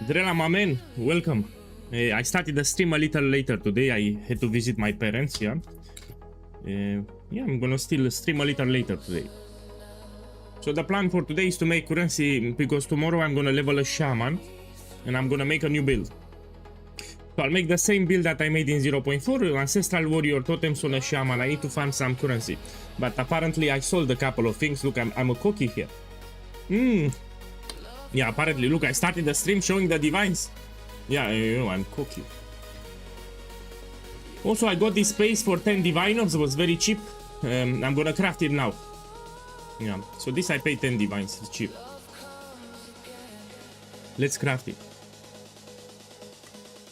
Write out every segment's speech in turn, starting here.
Drella, my man, welcome. I started the stream a little later today. I had to visit my parents, yeah. Yeah, I'm gonna still stream a little later today. So the plan for today is to make currency, because tomorrow I'm gonna level a shaman and I'm gonna make a new build. So I'll make the same build that I made in 0.4, Ancestral Warrior, Totems on a Shaman. I need to farm some currency. But apparently I sold a couple of things. Look, I'm a cocky here. Yeah, apparently, look, I started the stream showing the divines. Yeah, you know, I'm cocky. Also, I got this space for 10 divine orbs. It was very cheap. I'm gonna craft it now. Yeah, so this I paid 10 divines. It's cheap. Let's craft it.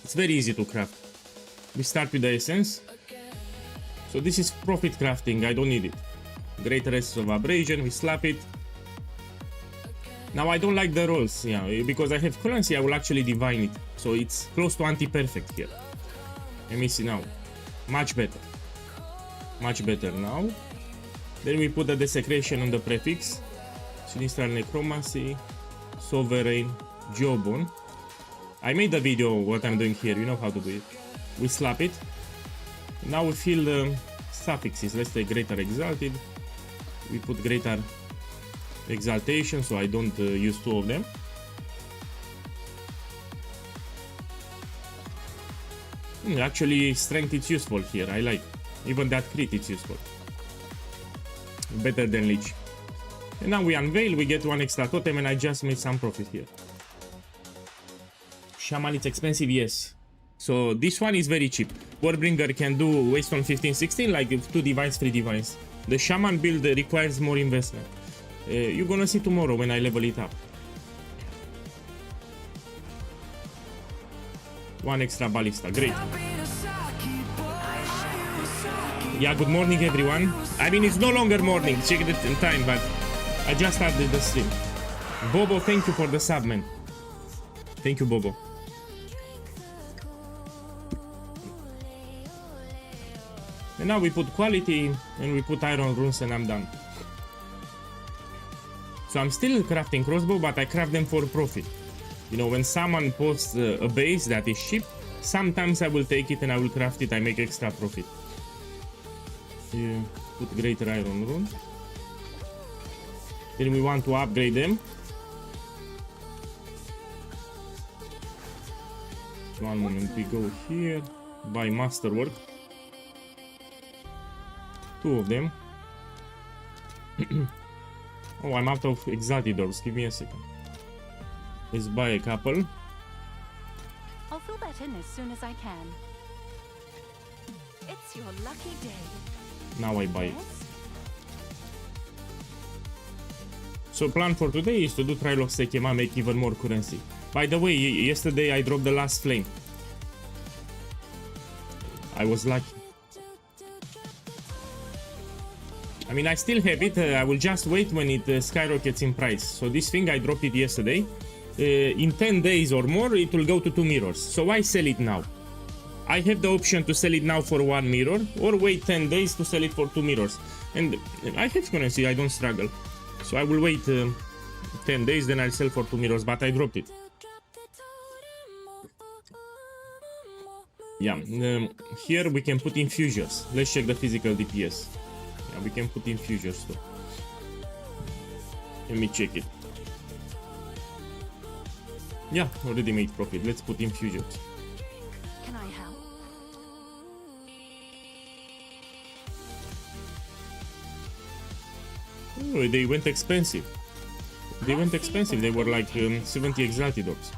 It's very easy to craft. We start with the essence. So this is profit crafting. I don't need it. Greater essence of abrasion. We slap it. Now I don't like the rolls, yeah, because I have currency. I will actually divine it. So it's close to anti-perfect here. Let me see now. Much better. Much better now. Then we put the desecration on the prefix. Sinister necromancy. Sovereign. Jawbone. I made a video what I'm doing here. You know how to do it. We slap it. Now we fill the suffixes. Let's take greater exalted. We put greater exaltation, so I don't use two of them. Actually, strength is useful here. I like. Even that crit is useful. Better than leech. And now we unveil. We get one extra totem, and I just made some profit here. Shaman is expensive, yes. So this one is very cheap. Warbringer can do waste on 15-16, like 2 divines, 3 divines. The shaman build requires more investment. You're gonna see tomorrow when I level it up. One extra ballista, great. Yeah, good morning everyone. I mean, it's no longer morning, check the time, but I just started the stream. Bobo, thank you for the sub, man. Thank you, Bobo. And now we put quality and we put iron runes and I'm done. So I'm still crafting crossbow, but I craft them for profit. You know, when someone posts a base that is cheap, sometimes I will take it and I will craft it. I make extra profit. Yeah, put greater iron rune. Then we want to upgrade them. One moment, we go here, buy masterwork. 2 of them. Oh, I'm out of exalted orbs. Give me a second. Let's buy a couple. I'll fill that in as soon as I can. It's your lucky day. Now I buy it. So plan for today is to do trial of SEKHEMA, make even more currency. By the way, yesterday I dropped the last flame. I was lucky. I mean, I still have it. I will just wait when it skyrockets in price. So this thing, I dropped it yesterday. In 10 days or more, it will go to 2 mirrors. So why sell it now? I have the option to sell it now for 1 mirror, or wait 10 days to sell it for 2 mirrors. And I have currency, I don't struggle. So I will wait 10 days, then I'll sell for 2 mirrors, but I dropped it. Yeah, here we can put infusers. Let's check the physical DPS. Yeah, we can put infusers too. Let me check it. Yeah, already made profit. Let's put infusers. Can I help? Oh, they went expensive. They went expensive. They were like 70 exalted orbs.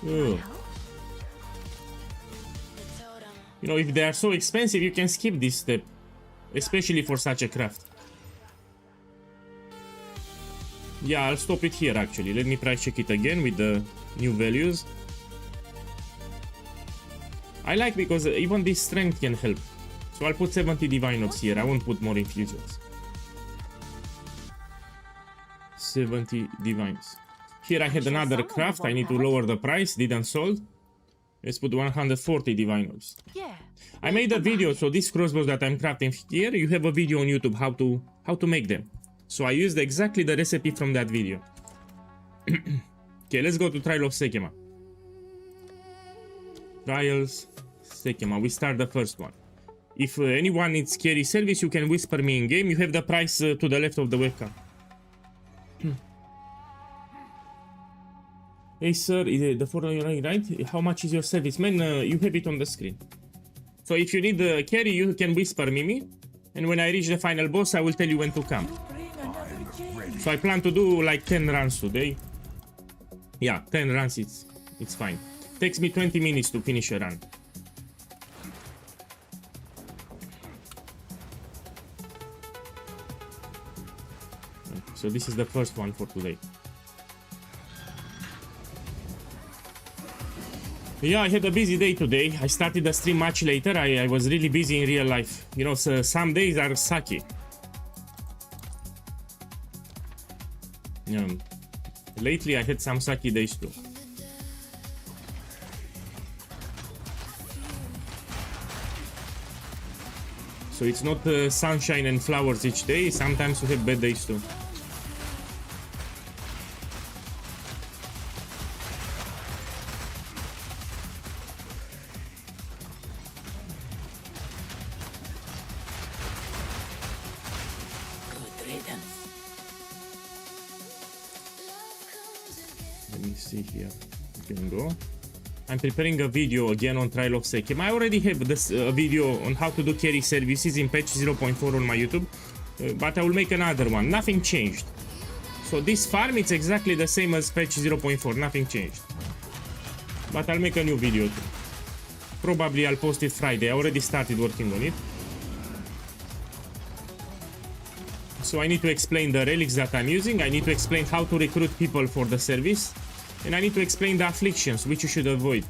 Oh. You know, if they are so expensive, you can skip this step, especially for such a craft. Yeah, I'll stop it here actually. Let me price check it again with the new values. I like because even this strength can help. So I'll put 70 divine orbs here. I won't put more infusions. 70 divines. Here I had another craft. I need to lower the price. Didn't sold. Let's put 140 divine orbs. Yeah. I made a video, so these crossbows that I'm crafting here, you have a video on YouTube how to make them. So I used exactly the recipe from that video. Okay, let's go to trial of SEKHEMA. Trials, SEKHEMA. We start the first one. If anyone needs carry service, you can whisper me in game. You have the price to the left of the webcam. Hey sir, the photo right? How much is your service? Man, you have it on the screen. So if you need the carry, you can whisper me. And when I reach the final boss, I will tell you when to come. So I plan to do like 10 runs today. Yeah, 10 runs, it's fine. Takes me 20 minutes to finish a run. So this is the first one for today. Yeah, I had a busy day today. I started the stream much later. I was really busy in real life. You know, so some days are sucky. Lately I had some sucky days too. So it's not sunshine and flowers each day. Sometimes we have bad days too. Let me see here. You can go. I'm preparing a video again on trial of SEKHEMA. I already have this video on how to do carry services in patch 0.4 on my YouTube, but I will make another one. Nothing changed. So this farm, it's exactly the same as patch 0.4. Nothing changed. But I'll make a new video too. Probably I'll post it Friday. I already started working on it. So I need to explain the relics that I'm using. I need to explain how to recruit people for the service. And I need to explain the afflictions which you should avoid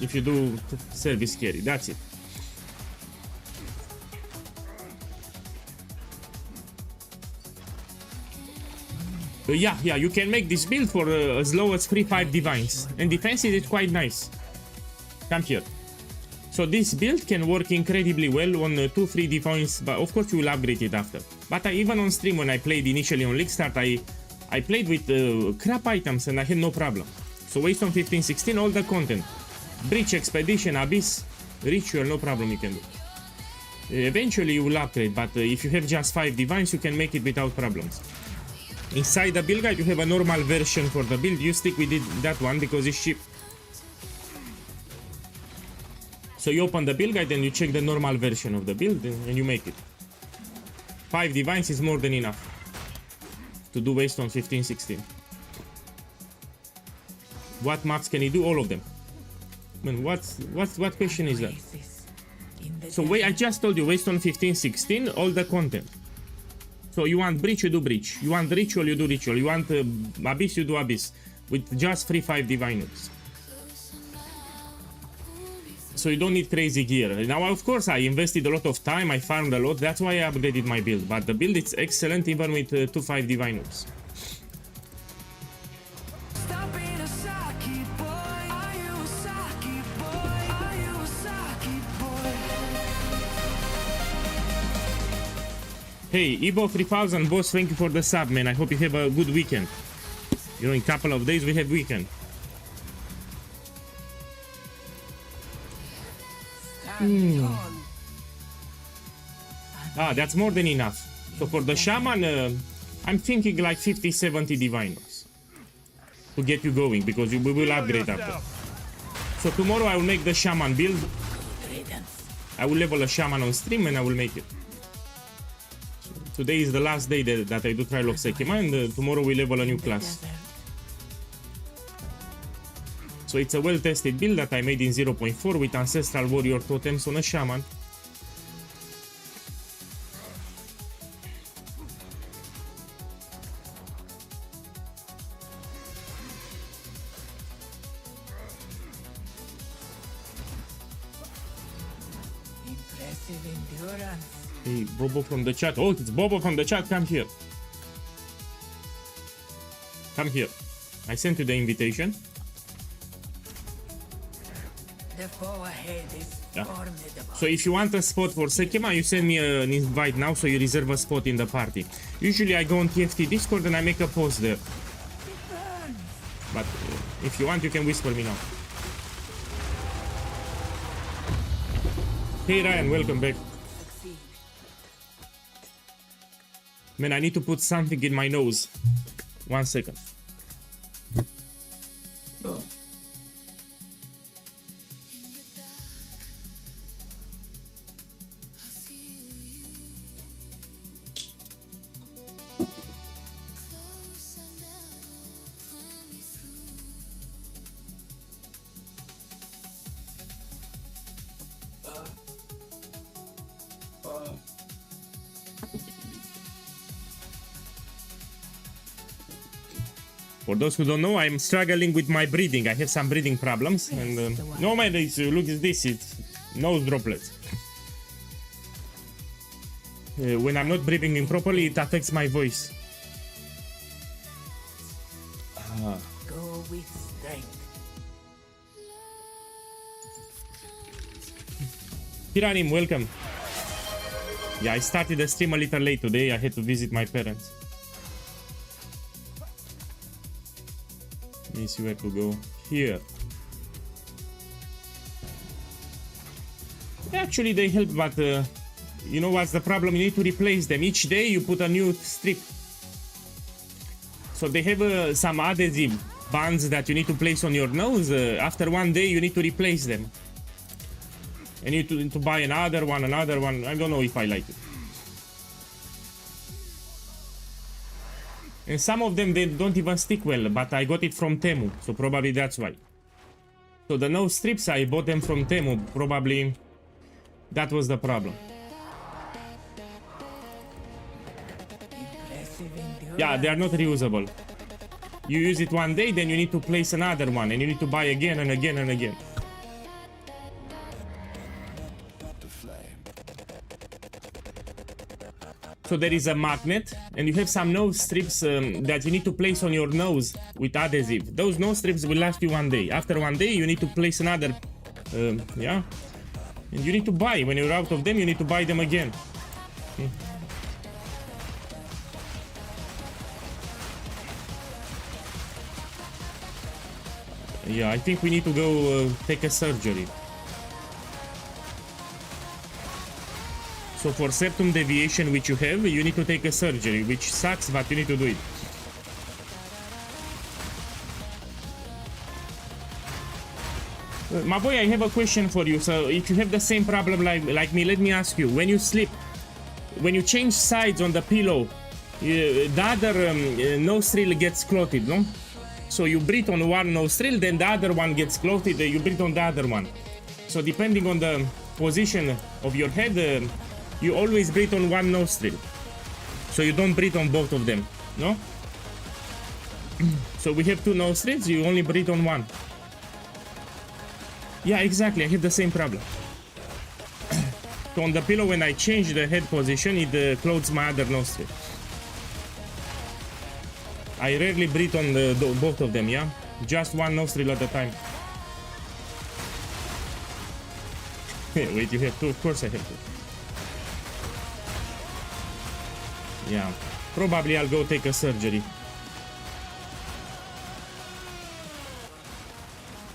if you do service carry. That's it. Yeah, you can make this build for as low as 3-5 divines. And defense is quite nice. Come here. So this build can work incredibly well on 2-3 divines, but of course you will upgrade it after. But even on stream when I played initially on League Start, I played with crap items and I had no problem. So waste on 15-16, all the content. Breach, Expedition, Abyss, Ritual, no problem you can do. Eventually you will upgrade, but if you have just 5 divines, you can make it without problems. Inside the build guide you have a normal version for the build. You stick with that one because it's cheap. So you open the build guide and you check the normal version of the build and you make it. 5 divines is more than enough to do waste on 15-16. What maps can he do? All of them. Man, what question is that? So wait, I just told you waste on 15-16, all the content. So you want breach, you do breach. You want ritual, you do ritual. You want abyss, you do abyss. With just 3-5 divine nodes. So you don't need crazy gear. Now, of course, I invested a lot of time, I farmed a lot, that's why I upgraded my build. But the build is excellent even with 2-5 divine nodes. Hey, Ebo 3000 boss, thank you for the sub, man. I hope you have a good weekend. You know, in a couple of days we have weekend. Ah, that's more than enough. So for the shaman, I'm thinking like 50-70 divinos to get you going, because we will upgrade after. So tomorrow I will make the shaman build. I will level a shaman on stream and I will make it. So today is the last day that I do trial of SEKHEMA, and tomorrow we level a new class. So it's a well-tested build that I made in 0.4 with Ancestral Warrior Totems on a Shaman. Impressive endurance. Hey, Bobo from the chat. Oh, it's Bobo from the chat. Come here. Come here. I sent you the invitation. The foe ahead is formidable. So if you want a spot for SEKHEMA, you send me an invite now so you reserve a spot in the party. Usually I go on TFT Discord and I make a post there. But if you want, you can whisper me now. Hey Ryan, welcome back. Succeed. Man, I need to put something in my nose. 1 second. For those who don't know, I'm struggling with my breathing. I have some breathing problems, and no man, look at this, it's nose droplets. When I'm not breathing in properly, it affects my voice. Go with strength. Piranim, welcome. Yeah, I started the stream a little late today. I had to visit my parents. Let me see where to go. Here. Actually, they help, but you know what's the problem? You need to replace them. Each day you put a new strip. So they have some adhesive bands that you need to place on your nose. After 1 day, you need to replace them. And you need to buy another one. I don't know if I like it. And some of them, they don't even stick well, but I got it from Temu, so probably that's why. So the nose strips, I bought them from Temu, probably that was the problem. Yeah, they are not reusable. You use it 1 day, then you need to place another one, and you need to buy again and again and again. So there is a magnet, and you have some nose strips that you need to place on your nose with adhesive. Those nose strips will last you 1 day. After 1 day, you need to place another, yeah. And you need to buy. When you're out of them, you need to buy them again. Okay. Yeah, I think we need to go take a surgery. So for septum deviation which you have, you need to take a surgery, which sucks, but you need to do it. My boy, I have a question for you. So if you have the same problem like me, let me ask you. When you sleep, when you change sides on the pillow, the other nostril gets clotted, no? So you breathe on one nostril, then the other one gets clotted, you breathe on the other one. So depending on the position of your head, you always breathe on one nostril. So you don't breathe on both of them, no? So we have two nostrils, you only breathe on one. Yeah, exactly, I have the same problem. So on the pillow, when I change the head position, it closes my other nostril. I rarely breathe on both of them, yeah? Just one nostril at a time. Wait, you have two? Of course I have two. Yeah, probably I'll go take a surgery.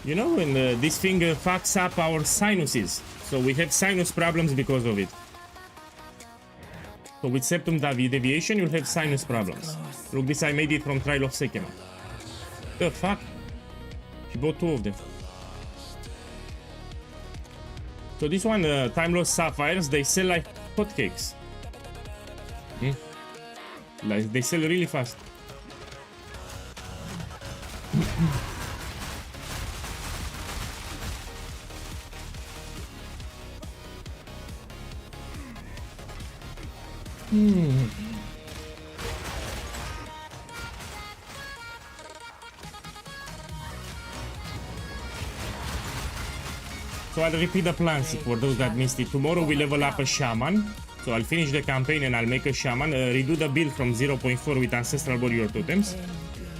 You know, when this thing fucks up our sinuses. So we have sinus problems because of it. So with septum deviation, you'll have sinus problems. Look, this I made it from trial of SEKHEMA. The fuck? She bought two of them. So this one, time lost sapphires, they sell like hotcakes. Like they sell really fast. So I'll repeat the plans for those that missed it. Tomorrow we level up a shaman. So I'll finish the campaign and I'll make a shaman, redo the build from 0.4 with ancestral warrior totems.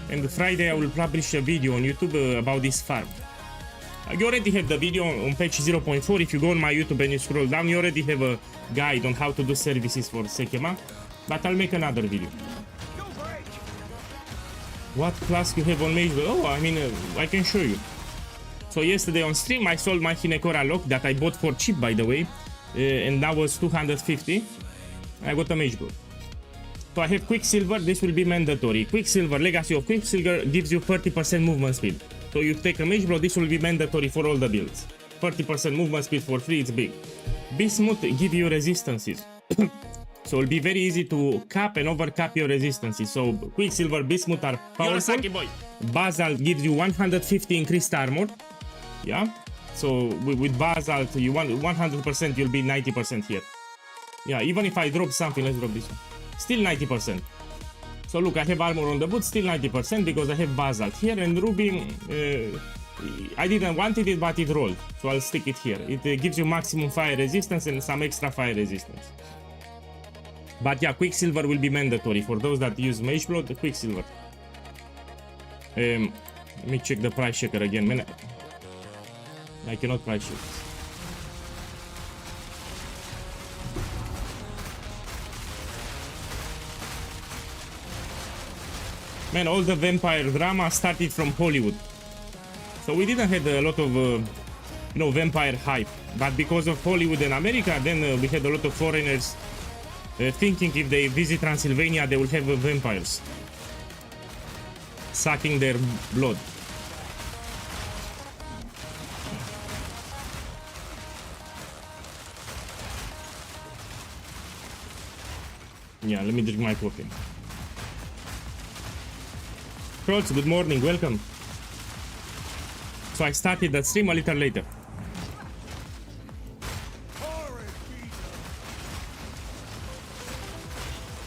And Friday I will publish a video on YouTube about this farm. You already have the video on page 0.4. If you go on my YouTube and you scroll down, you already have a guide on how to do services for SEKHEMA. But I'll make another video. What class you have on Mage Build? Oh, I mean, I can show you. So yesterday on stream, I sold my Hinekora lock that I bought for cheap, by the way. And that was 250. I got a Mage Build. So I have Quicksilver, this will be mandatory. Quicksilver, Legacy of Quicksilver gives you 30% movement speed. So you take a Mage Build, this will be mandatory for all the builds. 30% movement speed for free, it's big. Bismuth give you resistances. So it'll be very easy to cap and overcap your resistances. So Quicksilver, Bismuth are powerful. Basalt gives you 150 increased armor. Yeah. So with Basalt, you want 100%, you'll be 90% here. Yeah, even if I drop something, let's drop this one. Still 90%. So look, I have armor on the boot, still 90% because I have Basalt here, and Ruby, I didn't want it, but it rolled. So I'll stick it here. It gives you maximum fire resistance and some extra fire resistance. But yeah, Quicksilver will be mandatory for those that use Mage Blood. Quicksilver. Let me check the price checker again, man. I cannot price check. Man, all the vampire drama started from Hollywood. So we didn't have a lot of, vampire hype. But because of Hollywood and America, then we had a lot of foreigners thinking if they visit Transylvania, they will have vampires sucking their blood. Yeah, let me drink my coffee. Krolz, good morning, welcome. So I started that stream a little later.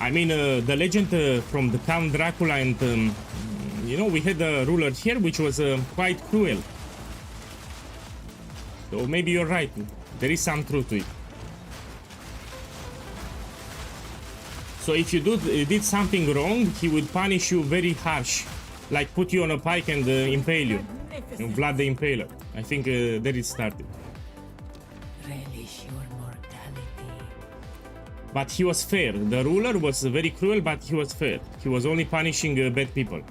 I mean, the legend from the Count Dracula, and we had a ruler here which was quite cruel. So maybe you're right. There is some truth to it. So if you did something wrong, he would punish you very harsh, like put you on a pike and impale you, Vlad the Impaler. I think there it started. Relish your mortality. But he was fair. The ruler was very cruel, but he was fair. He was only punishing bad people,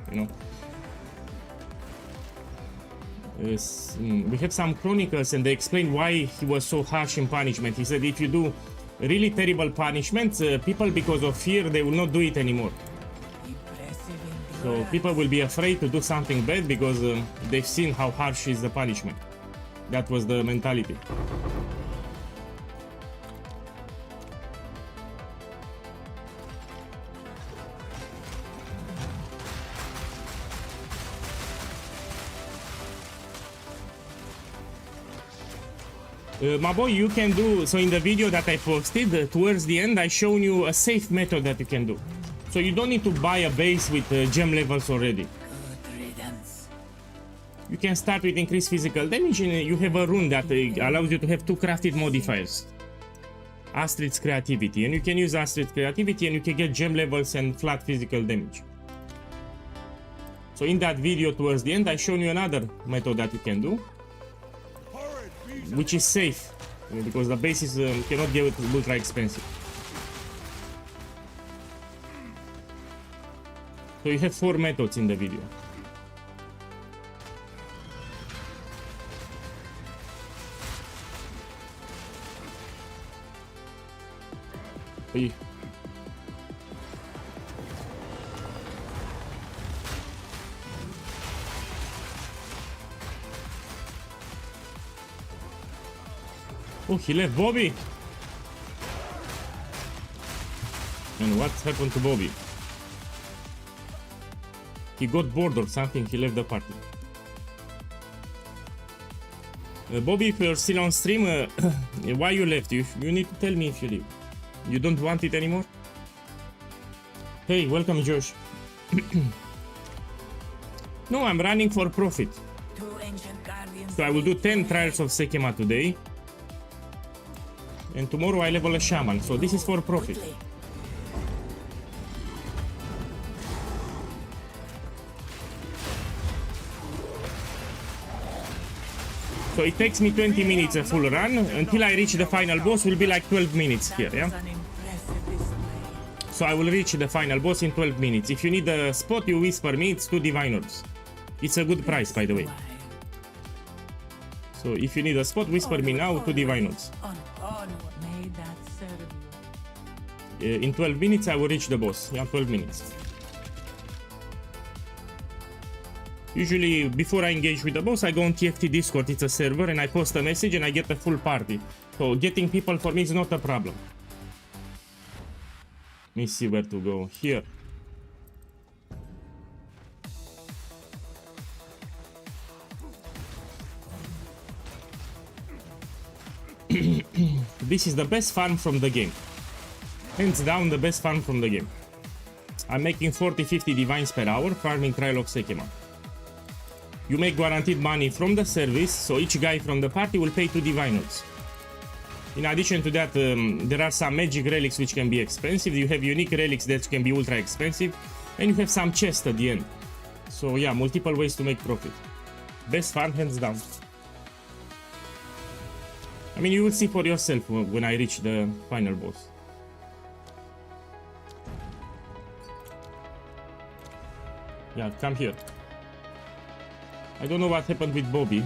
We have some chronicles and they explain why he was so harsh in punishment. He said if you do really terrible punishments, people, because of fear, they will not do it anymore. So people will be afraid to do something bad because they've seen how harsh is the punishment. That was the mentality. My boy, you can do, so in the video that I posted, towards the end I shown you a safe method that you can do. So you don't need to buy a base with gem levels already. You can start with increased physical damage, and you have a rune that allows you to have 2 crafted modifiers. Astrid's Creativity, and you can use Astrid's Creativity and you can get gem levels and flat physical damage. So in that video towards the end I shown you another method that you can do, which is safe, because the bases cannot get ultra expensive. So you have 4 methods in the video. Oh, he left Bobby. And what happened to Bobby? He got bored or something, he left the party. Bobby, if you're still on stream, why you left? You need to tell me if you leave. You don't want it anymore? Hey, welcome Josh. No, I'm running for profit. So I will do 10 trials of SEKHEMA today. And tomorrow I level a shaman, so this is for profit. So it takes me 20 minutes a full run. Until I reach the final boss will be like 12 minutes here, yeah? So I will reach the final boss in 12 minutes. If you need a spot, you whisper me, it's 2 divine orbs. It's a good price, by the way. So if you need a spot, whisper me now, 2 divine orbs. May that serve you. In 12 minutes I will reach the boss. Yeah, 12 minutes. Usually before I engage with the boss, I go on TFT Discord, it's a server, and I post a message and I get a full party. So getting people for me is not a problem. Let me see where to go. Here. This is the best farm from the game. Hands down the best farm from the game. I'm making 40-50 divines per hour farming Trial of SEKHEMA. You make guaranteed money from the service, so each guy from the party will pay 2 divine orbs. In addition to that, there are some magic relics which can be expensive. You have unique relics that can be ultra expensive, and you have some chests at the end. So yeah, multiple ways to make profit. Best farm hands down. I mean, you will see for yourself when I reach the final boss. Yeah, come here. I don't know what happened with Bobby.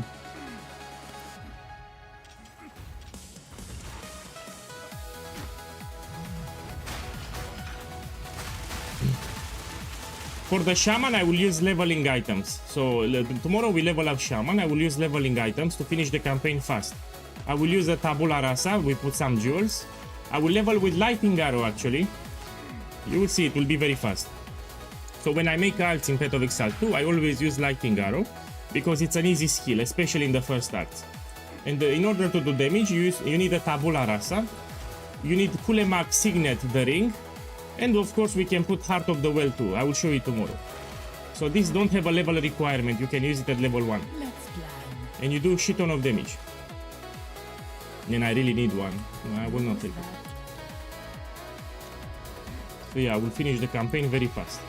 For the shaman, I will use leveling items. So tomorrow we level up shaman. I will use leveling items to finish the campaign fast. I will use a tabula rasa. We put some jewels. I will level with lightning arrow actually. You will see it will be very fast. So when I make ults in Path of Exile 2, I always use lightning arrow because it's an easy skill, especially in the first act. And in order to do damage, you need a tabula rasa. You need Kulemak Signet, the ring. And of course we can put Heart of the Well too. I will show you tomorrow. So these don't have a level requirement. You can use it at level 1. Let's plan. And you do shit ton of damage. And I really need one. No, I will not take it. So yeah, I will finish the campaign very fast.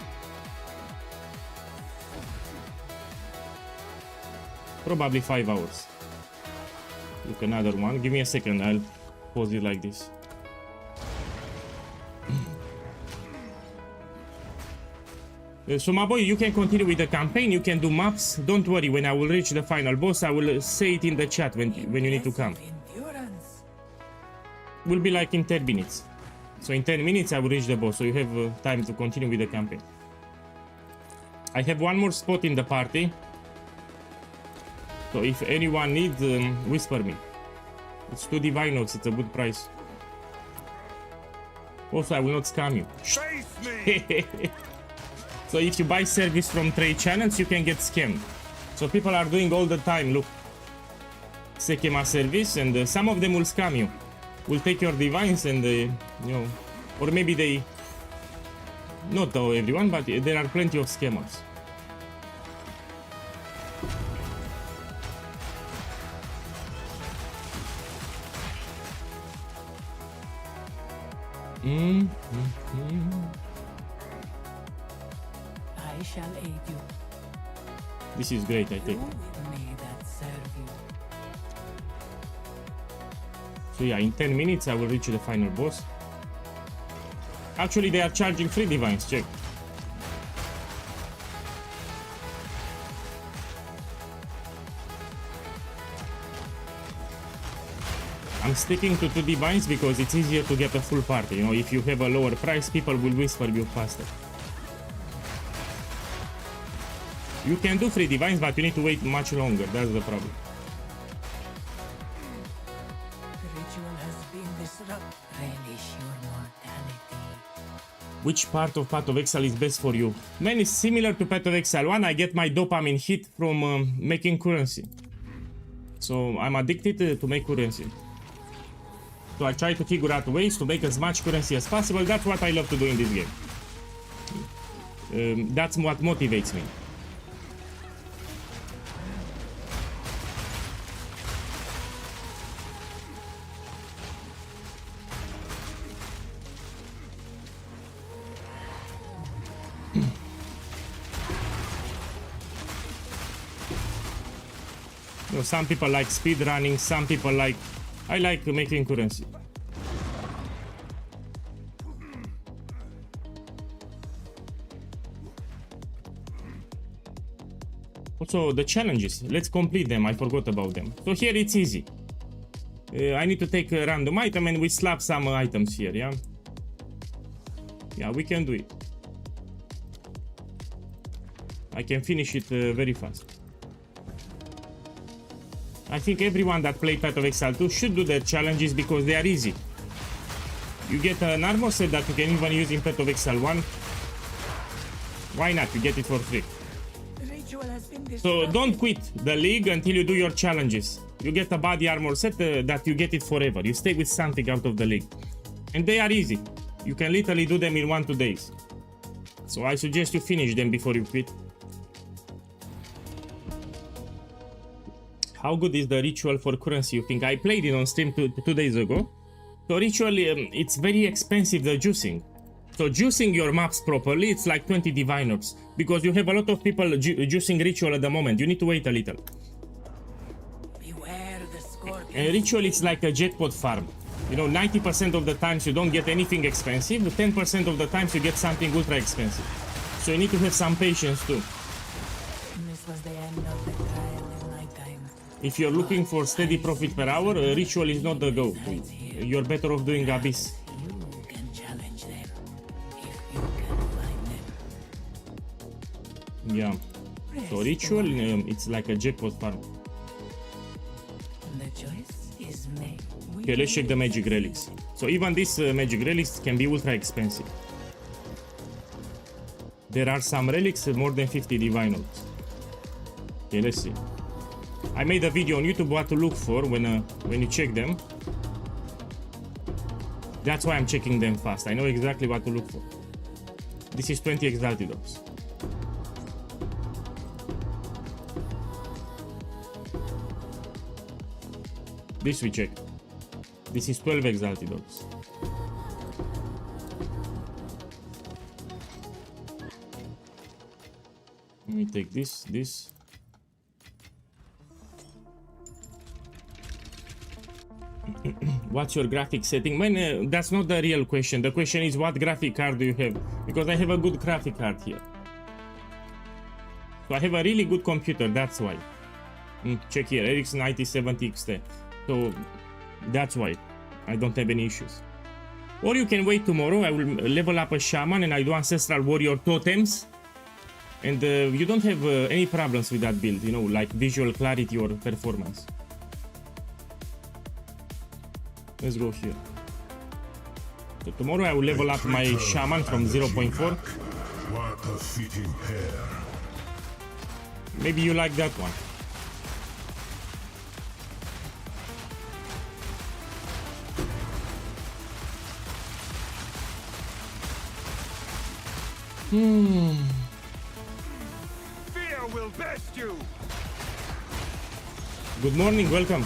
Probably 5 hours. Look, another one. Give me a second. I'll pause it like this. So my boy, you can continue with the campaign, you can do maps. Don't worry, when I will reach the final boss, I will say it in the chat when you need to come. Endurance. Will be like in 10 minutes. So in 10 minutes I will reach the boss, so you have time to continue with the campaign. I have one more spot in the party. So if anyone needs, whisper me. It's 2 divine notes, it's a good price. Also, I will not scam you. So if you buy service from trade channels, you can get scammed. So people are doing all the time, look. SEKHEMA service, and some of them will scam you. Will take your divines and, you know, or maybe they... Not everyone, but there are plenty of scammers. I shall aid you. This is great, I think. May that serve you. So yeah, in 10 minutes I will reach the final boss. Actually, they are charging 3 divines, check. I'm sticking to 2 divines because it's easier to get a full party. You know, if you have a lower price, people will whisper you faster. You can do 3 divines, but you need to wait much longer. That's the problem. The ritual has been disrupted. Relish your mortality. Which part of Path of Exile is best for you? Man, it's similar to Path of Exile 1. I get my dopamine hit from making currency. So I'm addicted to make currency. So I try to figure out ways to make as much currency as possible. That's what I love to do in this game. That's what motivates me. You know, some people like speed running, some people like... I like making currency. Also, the challenges. Let's complete them. I forgot about them. So here it's easy. I need to take a random item and we slap some items here, yeah? Yeah, we can do it. I can finish it very fast. I think everyone that played Path of Exile 2 should do the challenges because they are easy. You get an armor set that you can even use in Path of Exile 1. Why not? You get it for free. So don't quit the league until you do your challenges. You get a body armor set that you get it forever. You stay with something out of the league. And they are easy. You can literally do them in 1-2 days. So I suggest you finish them before you quit. How good is the ritual for currency, you think? I played it on stream two days ago. So ritual, it's very expensive, the juicing. So juicing your maps properly, it's like 20 divine orbs. Because you have a lot of people juicing ritual at the moment. You need to wait a little. Beware the scorpion. And ritual, it's like a jackpot farm. You know, 90% of the times you don't get anything expensive. 10% of the times you get something ultra expensive. So you need to have some patience too. This was the end of the trial in my time. If you're looking for steady profit per hour, ritual is not the go. You're better off doing abyss. You can challenge them if you can find them. Yeah. So ritual, it's like a jackpot farm. The choice is made. Okay, let's check the magic relics. So even these magic relics can be ultra expensive. There are some relics more than 50 divine orbs. Okay, let's see. I made a video on YouTube what to look for when you check them. That's why I'm checking them fast. I know exactly what to look for. This is 20 exalted orbs. This we check. This is 12 exalted orbs. Let me take this. What's your graphic setting? Man, that's not the real question. The question is what graphic card do you have? Because I have a good graphic card here. So I have a really good computer, that's why. Check here, RX 9070 XT. So that's why I don't have any issues. Or you can wait tomorrow. I will level up a shaman and I do ancestral warrior totems. And you don't have any problems with that build, you know, like visual clarity or performance. Let's go here. So tomorrow I will level up my shaman from 0.4. What a fitting pair. Maybe you like that one. Fear will best you. Good morning, welcome.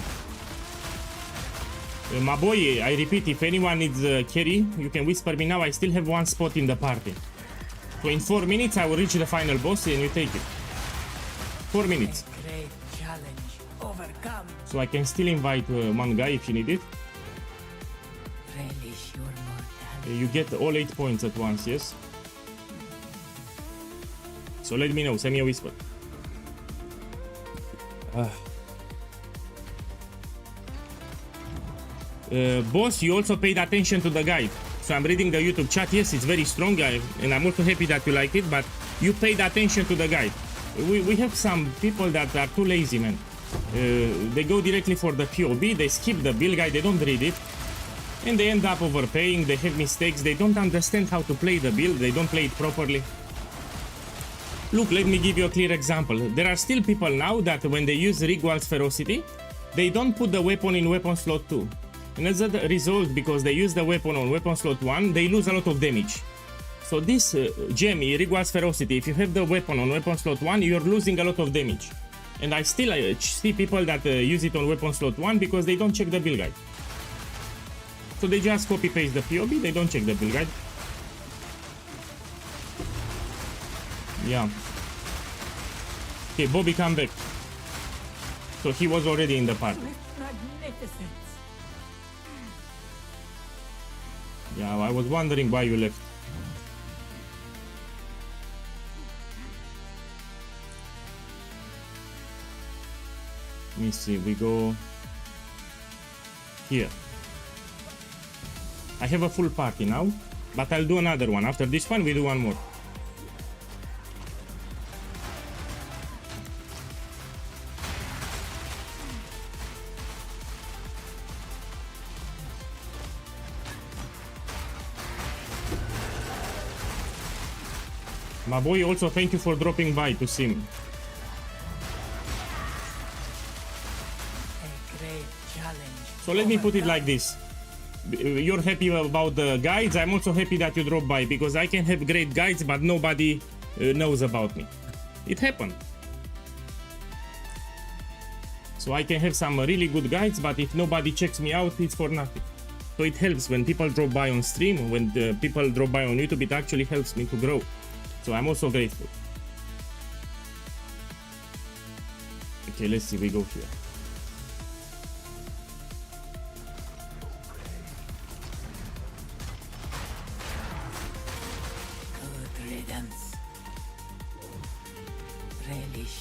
My boy, I repeat, if anyone needs carry, you can whisper me now. I still have one spot in the party. So in 4 minutes I will reach the final boss and you take it. 4 minutes. Great challenge overcome. So I can still invite one guy if you need it. Relish your mortality. You get all 8 points at once, yes? So let me know, send me a whisper. Boss, you also paid attention to the guide. So I'm reading the YouTube chat. Yes, it's very strong, and I'm also happy that you like it, but you paid attention to the guide. We have some people that are too lazy, man. They go directly for the POB, they skip the build guide, they don't read it, and they end up overpaying, they have mistakes, they don't understand how to play the build, they don't play it properly. Look, let me give you a clear example. There are still people now that when they use Rigual's Ferocity, they don't put the weapon in weapon slot 2. And as a result, because they use the weapon on weapon slot 1, they lose a lot of damage. So this gem, Rigual's Ferocity, if you have the weapon on weapon slot 1, you're losing a lot of damage. And I still see people that use it on weapon slot 1 because they don't check the build guide. So they just copy paste the POB, they don't check the build guide. Yeah. Okay, Bobby, come back. So he was already in the party. Magnificent. Yeah, I was wondering why you left. me see, we go here. I have a full party now, but I'll do another one. After this one, we do one more. My boy, also thank you for dropping by to see me. A great challenge. So let me put it like this. You're happy about the guides, I'm also happy that you drop by, because I can have great guides but nobody knows about me. It happened. So I can have some really good guides, but if nobody checks me out, it's for nothing. So it helps when people drop by on stream, when the people drop by on YouTube, it actually helps me to grow. So I'm also grateful. Okay, let's see, we go here.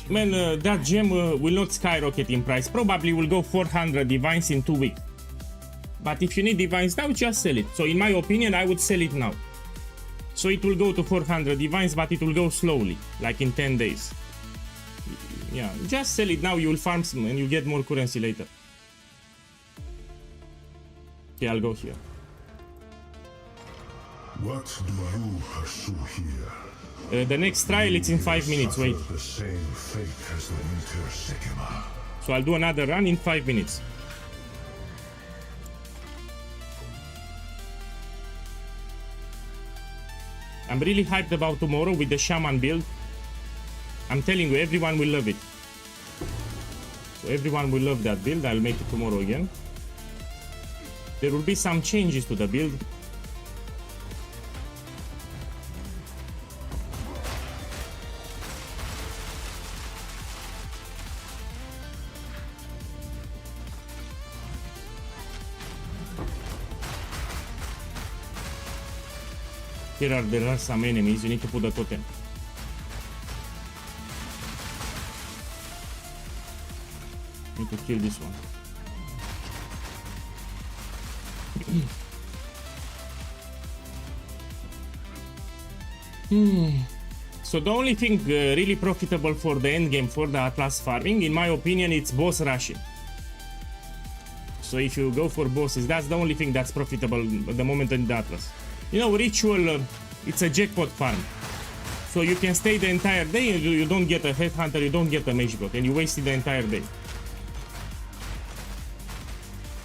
Man, that gem will not skyrocket in price. Probably will go 400 divines in 2 weeks. But if you need divines now, just sell it. So in my opinion, I would sell it now. So it will go to 400 divines, but it will go slowly, like in 10 days. Yeah, just sell it now, you will farm some and you get more currency later. Okay, I'll go here. What do you pursue here? The next trial, it's in 5 minutes, wait. The same fate as the winter SEKHEMA. So I'll do another run in 5 minutes. I'm really hyped about tomorrow with the shaman build. I'm telling you, everyone will love it. So everyone will love that build. I'll make it tomorrow again. There will be some changes to the build. There are some enemies, you need to put a totem. Need to kill this one. So the only thing really profitable for the end game for the Atlas farming, in my opinion, it's boss rushing. So if you go for bosses, that's the only thing that's profitable at the moment in the Atlas. You know, ritual, it's a jackpot farm. So you can stay the entire day and you don't get a headhunter, you don't get a mage god, and you wasted the entire day.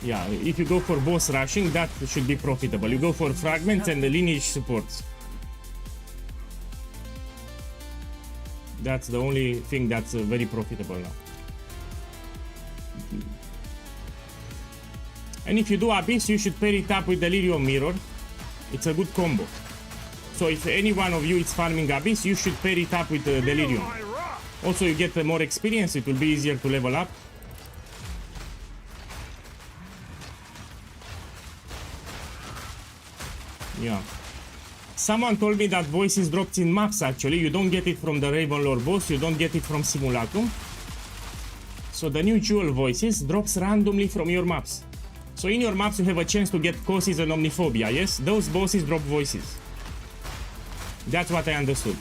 Yeah, if you go for boss rushing, that should be profitable. You go for fragments and the lineage supports. That's the only thing that's very profitable now. And if you do Abyss, you should pair it up with Delirium Mirror. It's a good combo. So if any one of you is farming Abyss, you should pair it up with Delirium. Also, you get more experience, it will be easier to level up. Yeah. Someone told me that voices dropped in maps actually. You don't get it from the Ravenlord boss, you don't get it from Simulacrum. So the new jewel voices drops randomly from your maps. So in your maps you have a chance to get Causes and Omniphobia, yes? Those bosses drop voices. That's what I understood.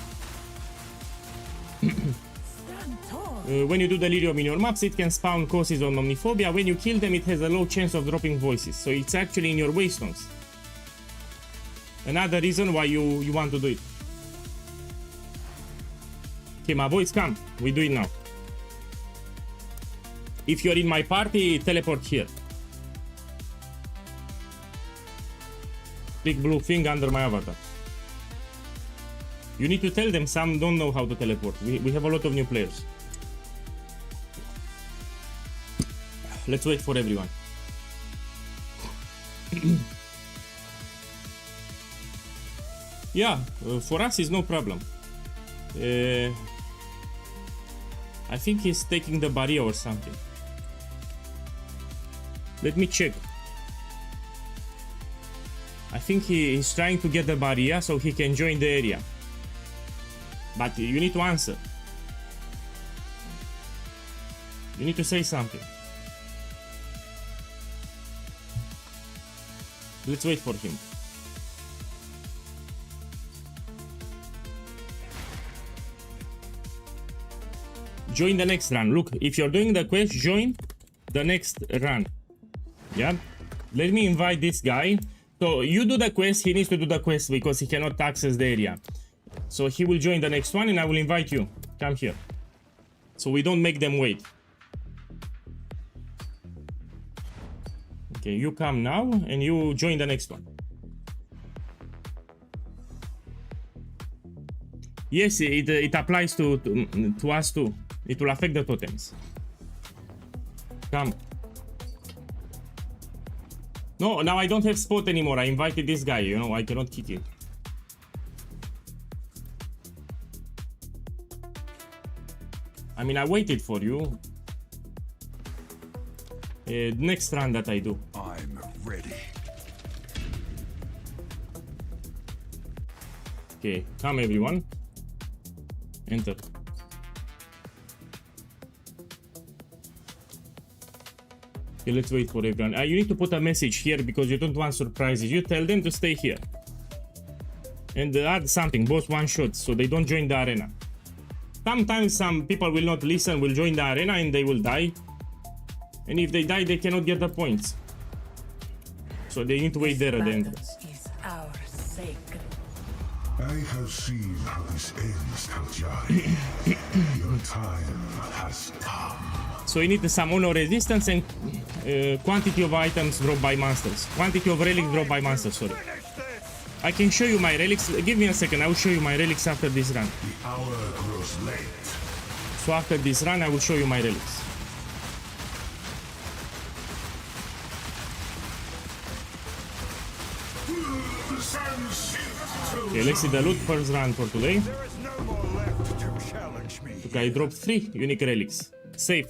When you do Delirium in your maps, it can spawn Causes on Omniphobia. When you kill them, it has a low chance of dropping voices. So it's actually in your waystones. Another reason why you want to do it. Okay, my boys, come. We do it now. If you're in my party, teleport here. Big blue thing under my avatar. You need to tell them, some don't know how to teleport. We have a lot of new players. Let's wait for everyone. Yeah, for us it's no problem. I think he's taking the barrier or something. Let me check. I think he is trying to get the barrier so he can join the area. But you need to answer. You need to say something. Let's wait for him. Join the next run. Look, if you're doing the quest, join the next run. Yeah. Let me invite this guy. So you do the quest, he needs to do the quest because he cannot access the area. So he will join the next one and I will invite you. Come here. So we don't make them wait. Okay, you come now and you join the next one. Yes, it applies to us too. It will affect the totems. Come. No, now I don't have spot anymore. I invited this guy, you know, I cannot kick it. I mean, I waited for you. Next run that I do. I'm ready. Okay, come everyone. Enter. Okay, let's wait for everyone. You need to put a message here because you don't want surprises. You tell them to stay here. And add something, boss one shot, so they don't join the arena. Sometimes some people will not listen, will join the arena and they will die. And if they die, they cannot get the points. So they need to wait there at the entrance. Is our sacred. I have seen how this ends, Taljari. Your time has come. So you need some honor resistance and quantity of items dropped by monsters. Quantity of relics dropped by monsters, sorry. I can show you my relics. Give me a second, I will show you my relics after this run. The hour grows late. So after this run, I will show you my relics. The sun shifts. Okay, let's see the loot first run for today. There is no more left to challenge me. Okay, I dropped 3 unique relics. Safe.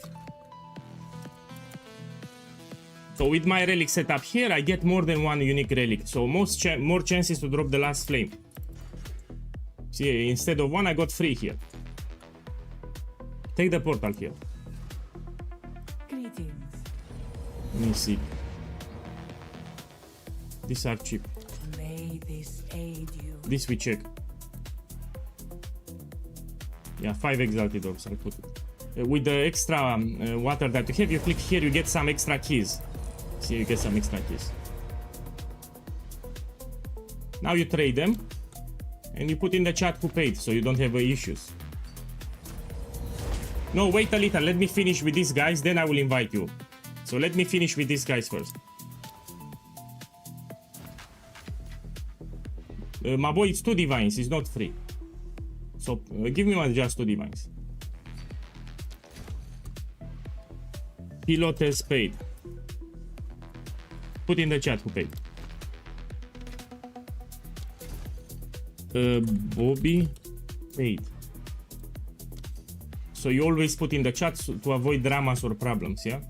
So with my relic setup here, I get more than 1 unique relic. So more chances to drop the last flame. See, instead of 1, I got 3 here. Take the portal here. Greetings. Let me see. These are cheap. May this aid you. This we check. Yeah, 5 exalted orbs, I put it. With the extra water that you have, you click here, you get some extra keys. See, you get some extra keys. Now you trade them. And you put in the chat who paid, so you don't have issues. No, wait a little, let me finish with these guys, then I will invite you. So let me finish with these guys first. My boy, it's 2 divines, it's not free. So give me one, just 2 divines. Pilot has paid. Put in the chat who paid. Bobby paid. So you always put in the chat to avoid dramas or problems, yeah?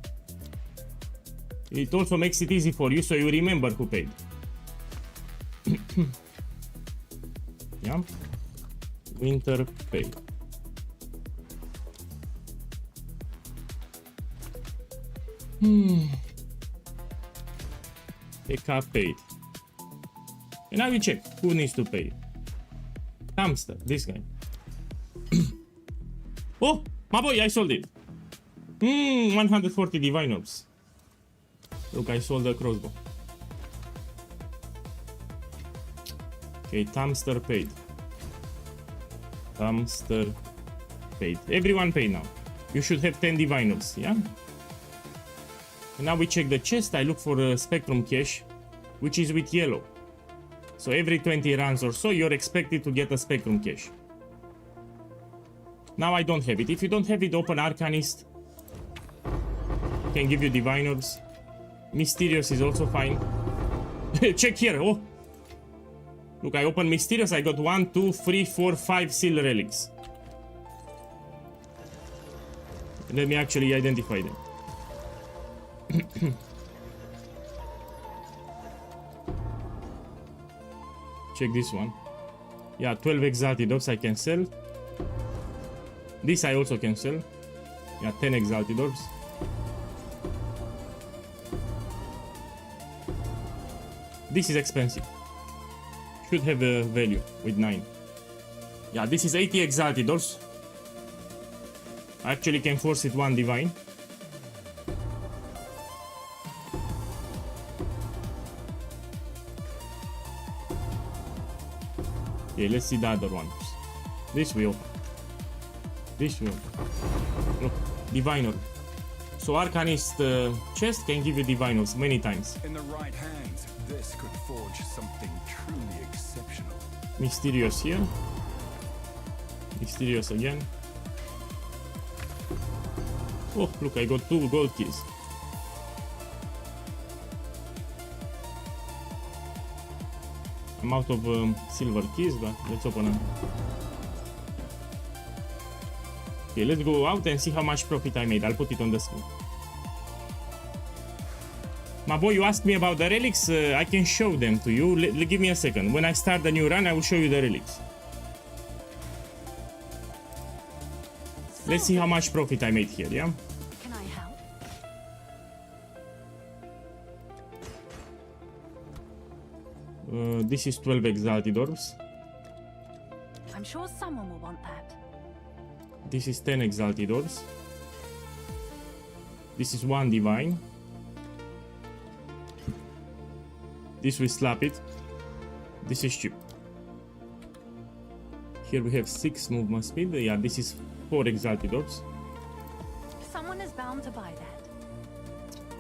It also makes it easy for you so you remember who paid. Yeah? Winter paid. Eka paid. And now we check who needs to pay. Hamster, this guy. Oh, my boy, I sold it. 140 divine orbs. Look, I sold the crossbow. Okay, Hamster paid. Hamster paid. Everyone paid now. You should have 10 divine orbs, yeah? And now we check the chest. I look for a spectrum cache, which is with yellow. So every 20 runs or so, you're expected to get a spectrum cache. Now I don't have it. If you don't have it, open Arcanist. Can give you divine orbs. Mysterious is also fine. Check here. Oh, look, I opened Mysterious. I got 1, 2, 3, 4, 5 seal relics. Let me actually identify them. Check this one. Yeah, 12 exalted orbs I can sell. This I also can sell. Yeah, 10 exalted orbs. This is expensive. Should have a value with 9. Yeah, this is 80 exalted orbs. I actually can force it 1 divine. Okay, let's see the other ones. This we open. This we open. Look, divine orb. So Arcanist chest can give you divine orbs many times. In the right hands, this could forge something truly exceptional. Mysterious here. Mysterious again. Oh, look, I got 2 gold keys. I'm out of silver keys, but let's open them. Okay, let's go out and see how much profit I made. I'll put it on the screen. My boy, you asked me about the relics. I can show them to you. Give me a second. When I start the new run, I will show you the relics. Let's see how much profit I made here, yeah? Can I help? This is 12 exalted orbs. I'm sure someone will want that. This is 10 exalted orbs. This is 1 divine. This will slap it. This is cheap. Here we have 6 movement speed. Yeah, this is 4 exalted orbs. Someone is bound to buy that.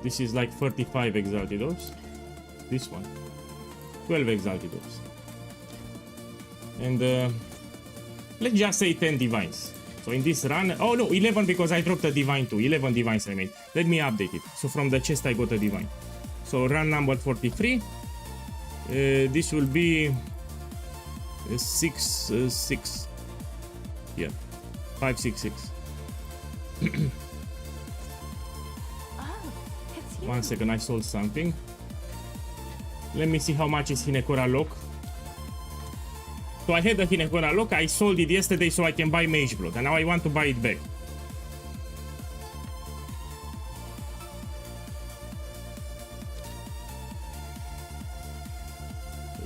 This is like 35 exalted orbs. This one 12 exalted orbs. And let's just say 10 divines. So in this run, oh no, 11 because I dropped a divine too. 11 divines I made. Let me update it. So from the chest I got a divine. So run number 43. This will be 6. Yeah, 566. Oh, it's you. 1 second, I sold something. Let me see how much is Hinekora lock. So I had the Hinekora lock, I sold it yesterday so I can buy Mage Blood, and now I want to buy it back.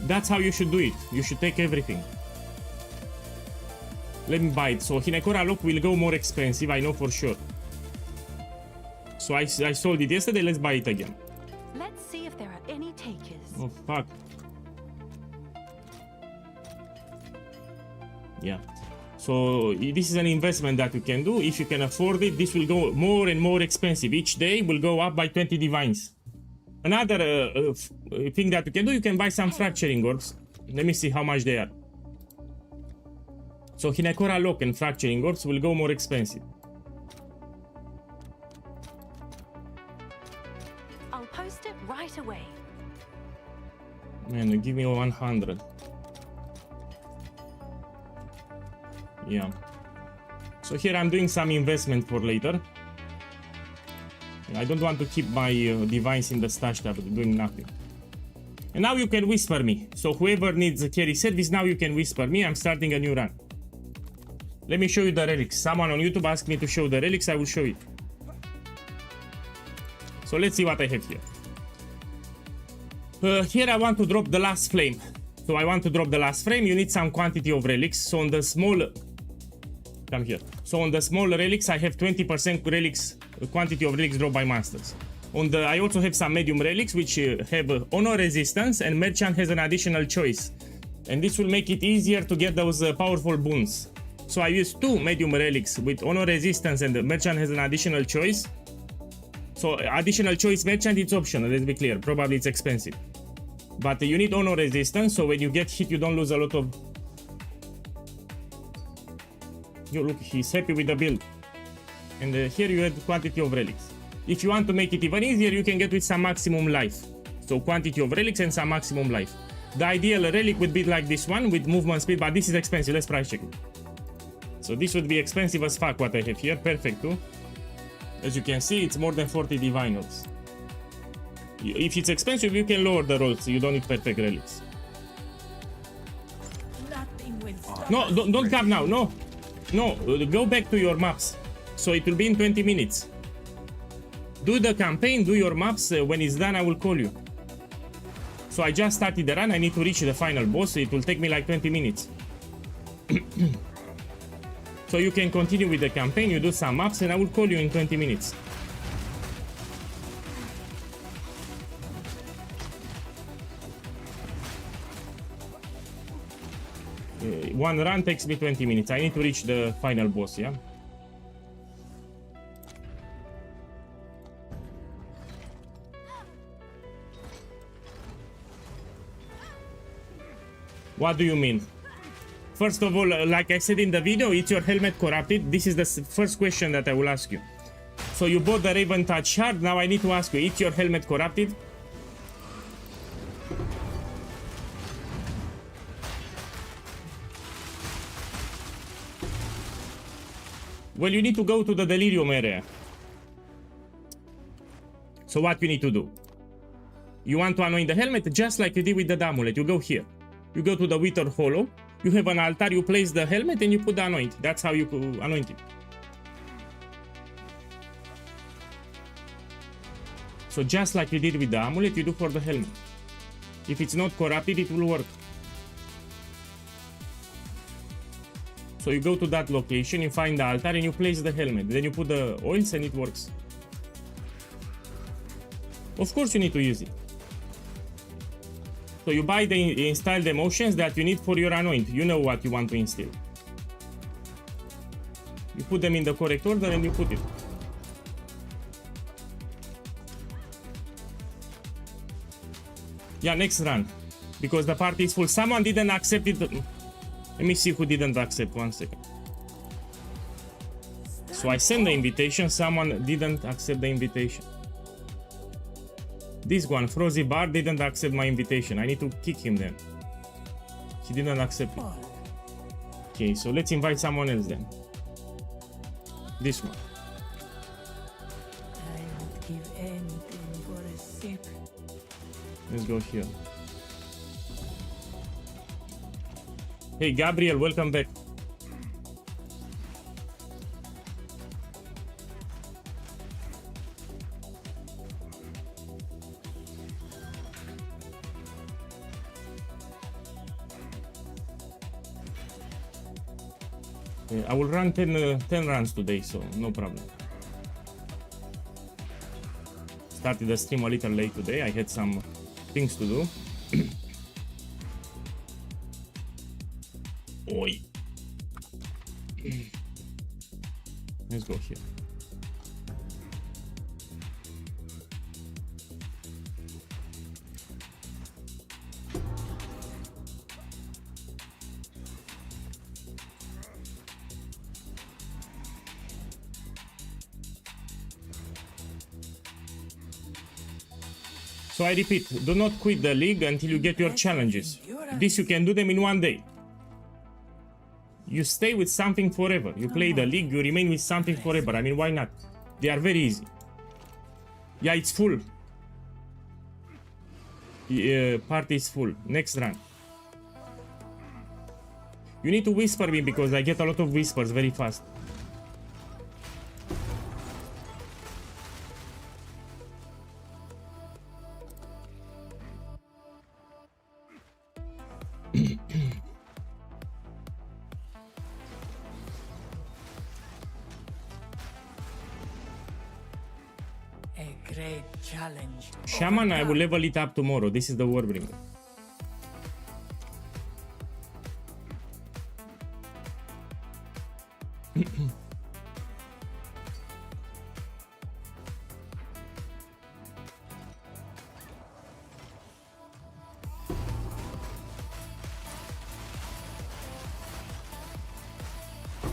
That's how you should do it. You should take everything. Let me buy it. So Hinekora lock will go more expensive, I know for sure. So I sold it yesterday, let's buy it again. Let's see if there are any takers. Oh fuck. Yeah. So this is an investment that you can do. If you can afford it, this will go more and more expensive. Each day will go up by 20 divines. Another thing that you can do, you can buy some fracturing orbs. Let me see how much they are. So Hinekora lock and fracturing orbs will go more expensive. I'll post it right away. Man, give me 100. Yeah. So here I'm doing some investment for later. I don't want to keep my divines in the stash tab doing nothing. And now you can whisper me. So whoever needs a carry service, now you can whisper me. I'm starting a new run. Let me show you the relics. Someone on YouTube asked me to show the relics. I will show it. So let's see what I have here. Here I want to drop the last flame. So I want to drop the last flame. You need some quantity of relics. So on the small... Come here. So on the small relics, I have 20% relics, quantity of relics dropped by masters. On the, I also have some medium relics which have honor resistance, and merchant has an additional choice. And this will make it easier to get those powerful boons. So I use 2 medium relics with honor resistance, and the merchant has an additional choice. So additional choice merchant, it's optional, let's be clear. Probably it's expensive. But you need honor resistance, so when you get hit, you don't lose a lot of... You look, he's happy with the build. And here you add quantity of relics. If you want to make it even easier, you can get with some maximum life. So quantity of relics and some maximum life. The ideal relic would be like this one with movement speed, but this is expensive. Let's price check it. So this would be expensive as fuck what I have here. Perfect too. As you can see, it's more than 40 divine rolls. If it's expensive, you can lower the rolls. You don't need perfect relics. Nothing will stop No, us. don't come now. No. No, go back to your maps. So it will be in 20 minutes. Do the campaign, do your maps. When it's done, I will call you. So I just started the run, I need to reach the final boss, it will take me like 20 minutes. So you can continue with the campaign, you do some maps, and I will call you in 20 minutes. One run takes me 20 minutes. I need to reach the final boss, yeah? What do you mean? First of all, like I said in the video, is your helmet corrupted? This is the first question that I will ask you. So you bought the Raven Touch shard, now I need to ask you, is your helmet corrupted? Well, you need to go to the Delirium area. So what you need to do? You want to anoint the helmet just like you did with the amulet. You go here. You go to the Wither Hollow. You have an altar, you place the helmet and you put the anoint. That's how you anoint it. So just like you did with the amulet, you do for the helmet. If it's not corrupted, it will work. So you go to that location, you find the altar and you place the helmet. Then you put the oils and it works. Of course you need to use it. So you buy the installed emotions that you need for your anoint. You know what you want to instill. You put them in the correct order and you put it. Yeah, next run. Because the party is full. Someone didn't accept it. Let me see who didn't accept. 1 second. So I sent the invitation. Someone didn't accept the invitation. This one, Frozy Bar, didn't accept my invitation. I need to kick him then. He didn't accept it. Okay, so let's invite someone else then. This one. I would give anything for a sip. Let's go here. Hey, Gabriel, welcome back. I will run 10 runs today, so no problem. Started the stream a little late today. I had some things to do. Oi. Let's go here. So I repeat, do not quit the league until you get your challenges. This you can do them in 1 day. You stay with something forever. You play the league, you remain with something forever. I mean, why not? They are very easy. Yeah, it's full. Party is full. Next run. You need to whisper me because I get a lot of whispers very fast. Great challenge. Shaman, I will level it up tomorrow. This is the Warbringer.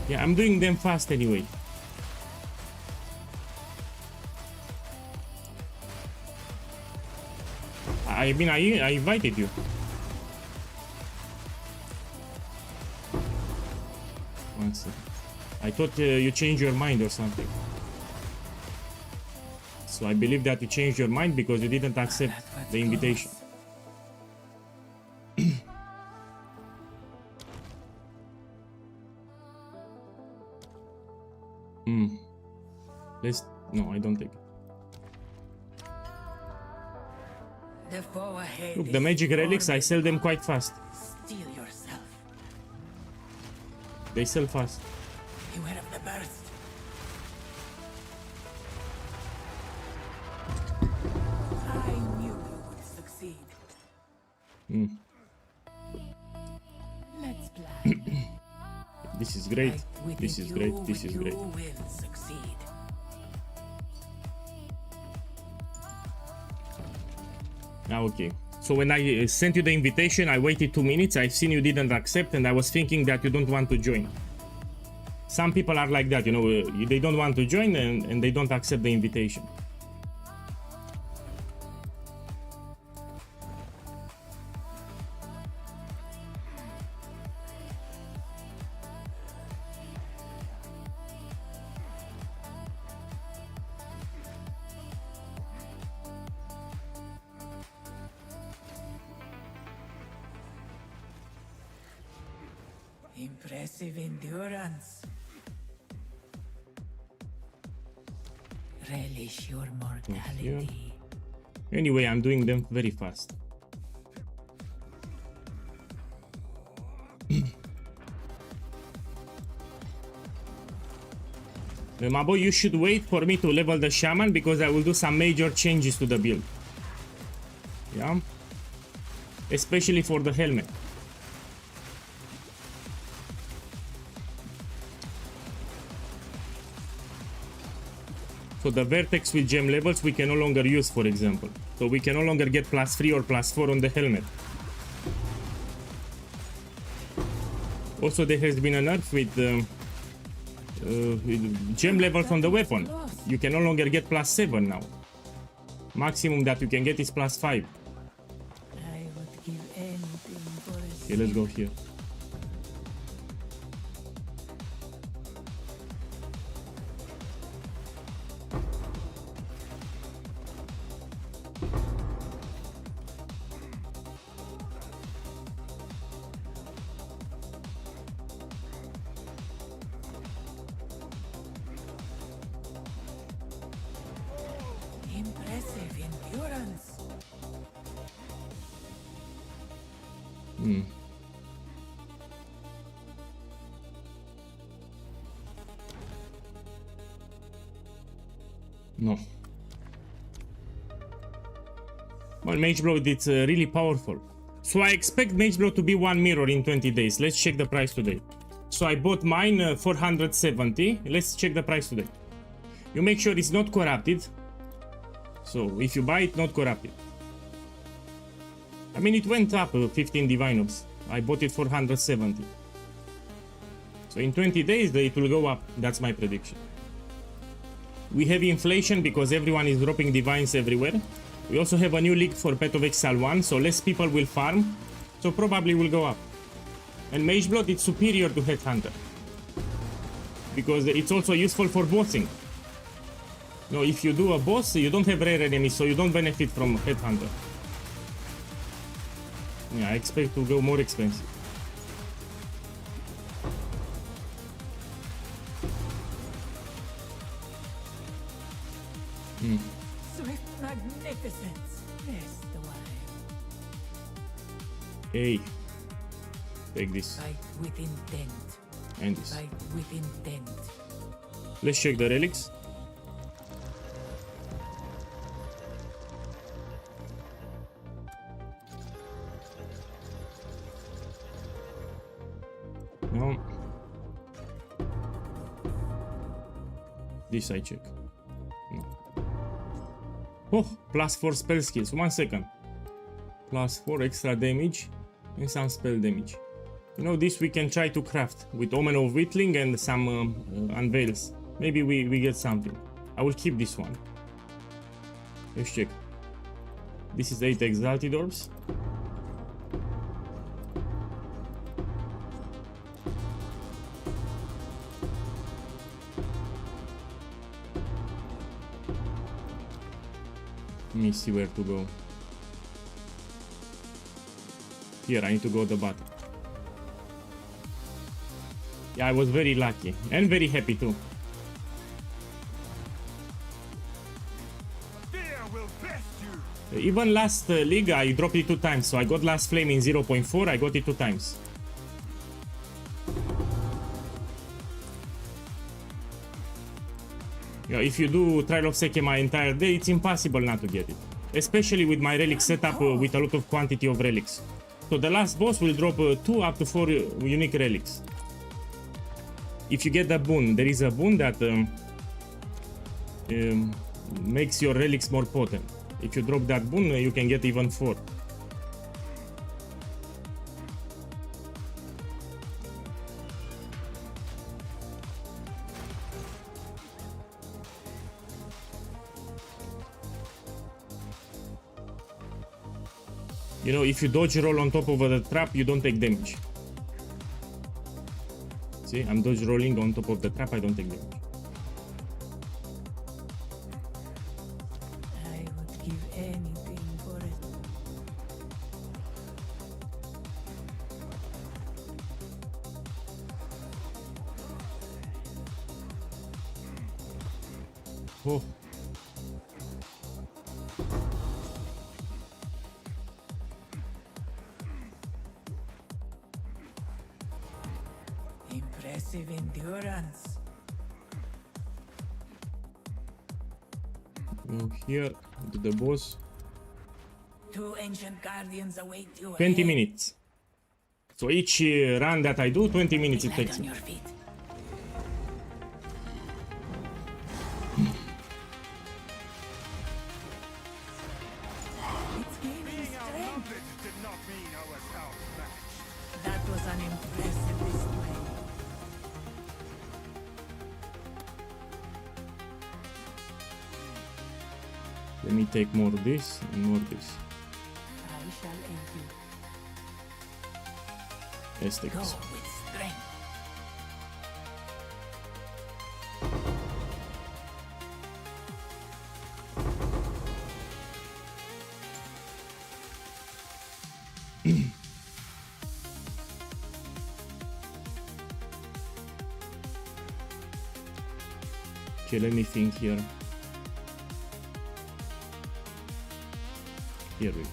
Yeah, I'm doing them fast anyway. I mean, I invited you. One second. I thought you changed your mind or something. So I believe that you changed your mind because you didn't accept the invitation. No, I don't take it. The foe ahead Look, the is magic relics, I sell them quite fast. Steel yourself. They sell fast. Beware of the burst. I knew you would succeed. Let's plan. This is great. Fight within This is you, great. This and is great. You will succeed. Now, okay. So when I sent you the invitation, I waited 2 minutes. I've seen you didn't accept, and I was thinking that you don't want to join. Some people are like that, you know, they don't want to join and they don't accept the invitation. Impressive endurance. Relish your mortality. Anyway, I'm doing them very fast. Mabo, you should wait for me to level the shaman because I will do some major changes to the build. Yeah? Especially for the helmet. So the vertex with gem levels we can no longer use, for example. So we can no longer get +3 or +4 on the helmet. Also, there has been a nerf with gem levels on the weapon. You can no longer get +7 now. Maximum that you can get is +5. I would give anything for a Okay, let's go here. impressive endurance. No. Well, Mage Blow, it's really powerful. So I expect Mage Blow to be 1 mirror in 20 days. Let's check the price today. So I bought mine 470. Let's check the price today. You make sure it's not corrupted. So if you buy it, not corrupted. I mean, it went up 15 Divinums. I bought it 470. So in 20 days, it will go up. That's my prediction. We have inflation because everyone is dropping divines everywhere. We also have a new league for Path of Exile 1, so less people will farm. So probably will go up. And Mage Blood, it's superior to Headhunter. Because it's also useful for bossing. No, if you do a boss, you don't have rare enemies, so you don't benefit from Headhunter. Yeah, I expect to go more expensive. Swift magnificence. Rest a while. Hey. Take this. Fight with intent. And this. Fight with intent. Let's check the relics. No. This I check. No. Oh, +4 spell skills. 1 second. +4 extra damage and some spell damage. You know, this we can try to craft with Omen of Whittling and some unveils. Maybe we get something. I will keep this one. Let's check. This is 8 Exalted Orbs. Let me see where to go. Here, I need to go to the bottom. Yeah, I was very lucky and very happy too. Fear will best you. Even last league I dropped it 2 times, so I got last flame in 0.4, I got it 2 times. Yeah, if you do Trial of SEKHEMA entire day, it's impossible not to get it. Especially with my relic setup with a lot of quantity of relics. So the last boss will drop 2 up to 4 unique relics. If you get the boon, there is a boon that makes your relics more potent. If you drop that boon, you can get even 4. You know, if you dodge roll on top of the trap, you don't take damage. See, I'm dodge rolling on top of the trap, I don't take damage. I would give anything for it. Oh. Impressive endurance. Go here to the boss. 2 ancient guardians await you. 20 ahead. minutes. So each run that I do, 20 minutes it Land takes on me. your feet. It's gaining strength. Did not mean I was outmatched. That was an impressive display. Let me take more of this and more of this. I shall aid you. Let's take Go this. with strength. Okay, let me think here. Here we go.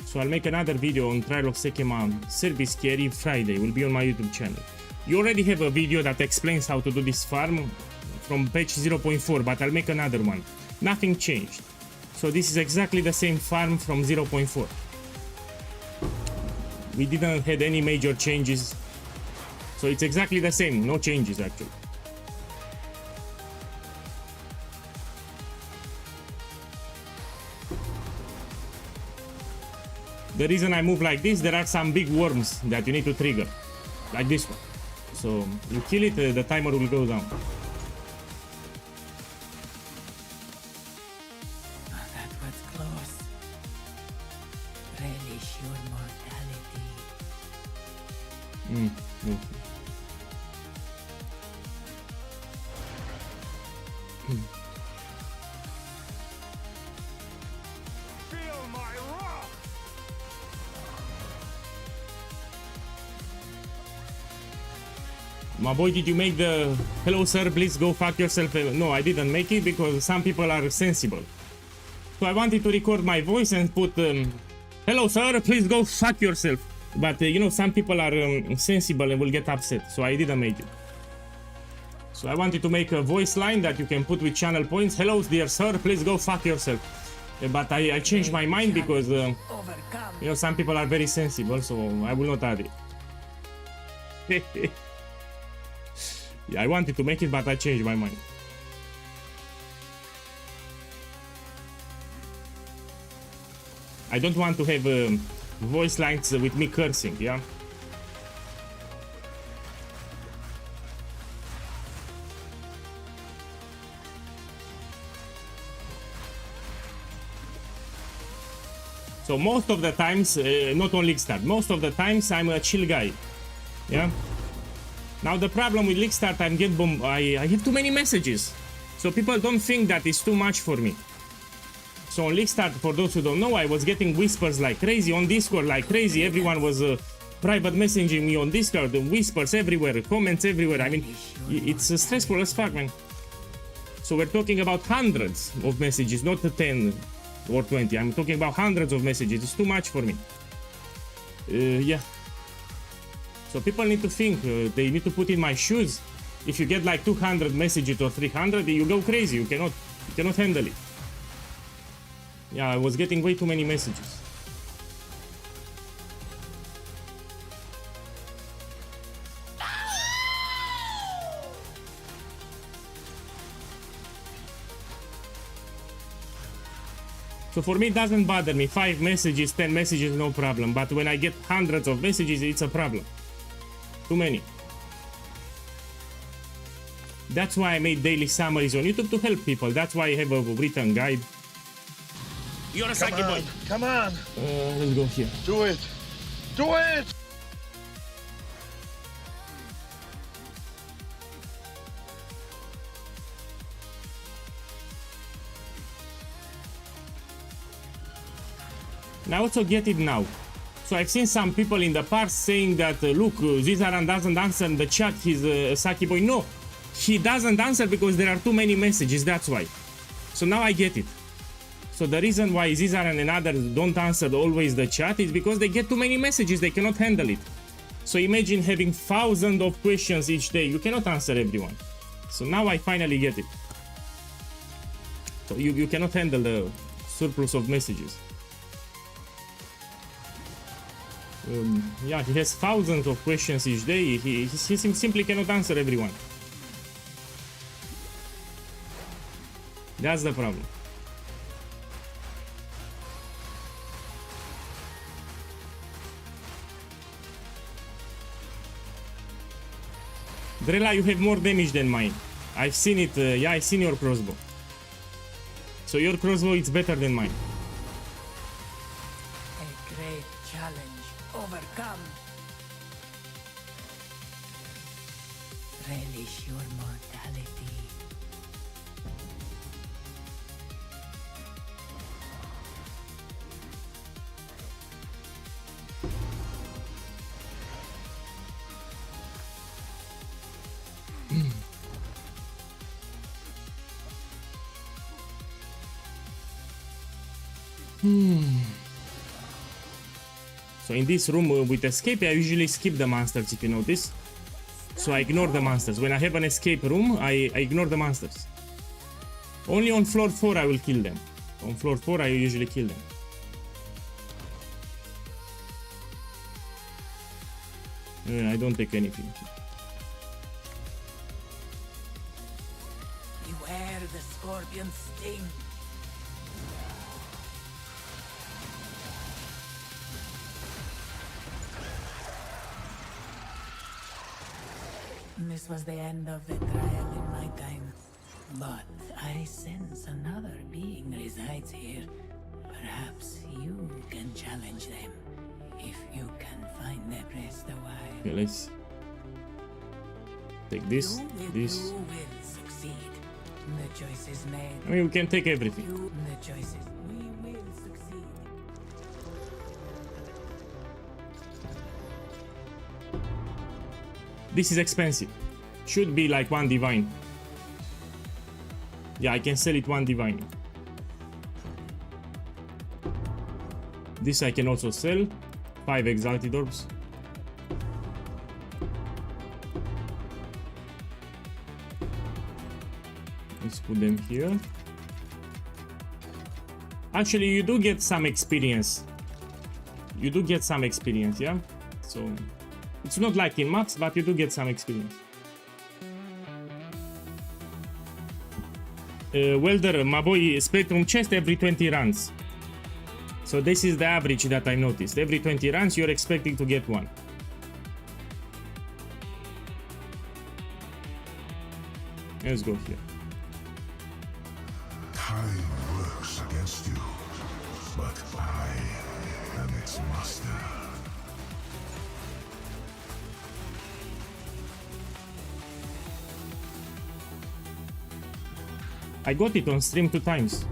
So I'll make another video on Trial of SEKHEMA service carry Friday, will be on my YouTube channel. You already have a video that explains how to do this farm from patch 0.4, but I'll make another one. Nothing changed. So this is exactly the same farm from 0.4. We didn't had any major changes. So it's exactly the same, no changes actually. The reason I move like this, there are some big worms that you need to trigger, like this one. So you kill it, the timer will go down. Oh, that was close. Relish your mortality. No. Feel my wrath! My boy, did you make the hello sir, please go fuck yourself? No, I didn't make it because some people are sensible. So I wanted to record my voice and put hello sir, please go fuck yourself. But you know, some people are sensible and will get upset, so I didn't make it. So I wanted to make a voice line that you can put with channel points. Hello dear sir, please go fuck yourself. But I changed my mind because Overcome. you know, some people are very sensible, so I will not add it. Yeah, I wanted to make it, but I changed my mind. I don't want to have voice lines with me cursing, yeah? So most of the times, not on League Start, most of the times I'm a chill guy, yeah? Now the problem with League Start, I have too many messages, so people don't think that it's too much for me. So on League Start, for those who don't know, I was getting whispers like crazy on Discord, like crazy. Everyone was private messaging me on Discord, whispers everywhere, comments everywhere. I mean, it's stressful as fuck, man. So we're talking about hundreds of messages, not 10 or 20. I'm talking about hundreds of messages. It's too much for me. Yeah. So people need to think. They need to put in my shoes. If you get like 200 messages or 300, you go crazy. You cannot handle it. Yeah, I was getting way too many messages. So for me, it doesn't bother me. 5 messages, 10 messages, no problem. But when I get hundreds of messages, it's a problem. Too many. That's why I made daily summaries on YouTube to help people. That's why I have a written guide. You're a psychic boy. Come on. Let's go here. Do it. Do it. Now also get it now. So I've seen some people in the past saying that, look, Zizaran doesn't answer in the chat, he's a Saki boy. No, he doesn't answer because there are too many messages, that's why. So now I get it. So the reason why Zizaran and others don't answer always the chat is because they get too many messages, they cannot handle it. So imagine having thousands of questions each day, you cannot answer everyone. So now I finally get it. So you cannot handle the surplus of messages. Yeah, he has thousands of questions each day. He simply cannot answer everyone. That's the problem. Drella, you have more damage than mine. I've seen it. Yeah, I've seen your crossbow. So your crossbow is better than mine. A great challenge overcome. Relish your mortality. So in this room with escape, I usually skip the monsters, if you notice. So I ignore the monsters. When I have an escape room, I ignore the monsters. Only on floor 4 I will kill them. On floor 4 I usually kill them. I don't take anything. Beware the scorpion sting. This was the end of the trial in my time. But I sense another being resides here. Perhaps you can challenge them. If you can find the rest a while. Okay, let's take this, this. You will succeed. The choice is made. I mean, we can take everything. The choice is we will succeed. This is expensive. Should be like 1 divine. Yeah, I can sell it 1 divine. This I can also sell. 5 exalted orbs. Let's put them here. Actually, you do get some experience. You do get some experience, yeah? So, it's not like in max, but you do get some experience. Welder, my boy, Spectrum chest every 20 runs. So this is the average that I noticed. Every 20 runs, you're expecting to get 1. Let's go here. Time works against you, but I am its master. I got it on stream 2 times.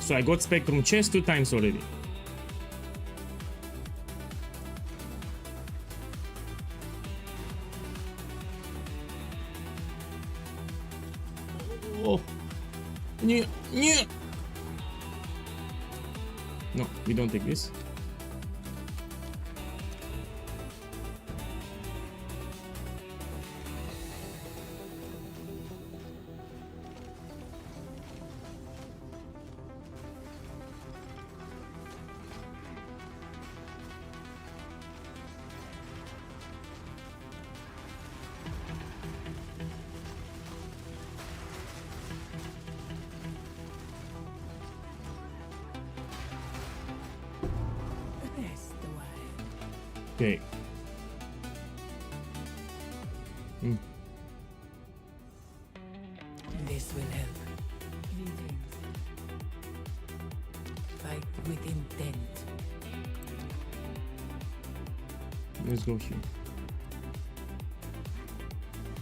So I got Spectrum chest 2 times already. Oh, Yeah, yeah. No, we don't take this. Rest a while. Okay. This will help. Greetings. Fight with intent. Let's go here.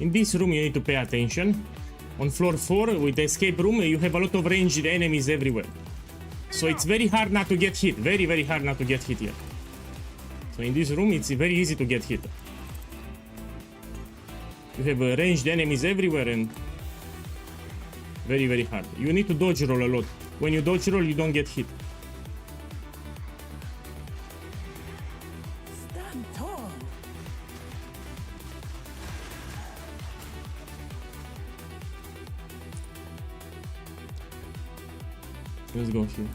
In this room you need to pay attention. On floor 4 with the escape room you have a lot of ranged enemies everywhere. So it's very hard not to get hit. Very, very hard not to get hit here. So in this room it's very easy to get hit. You have ranged enemies everywhere and very, very hard. You need to dodge roll a lot. When you dodge roll you don't get hit. Stand tall. Let's go here.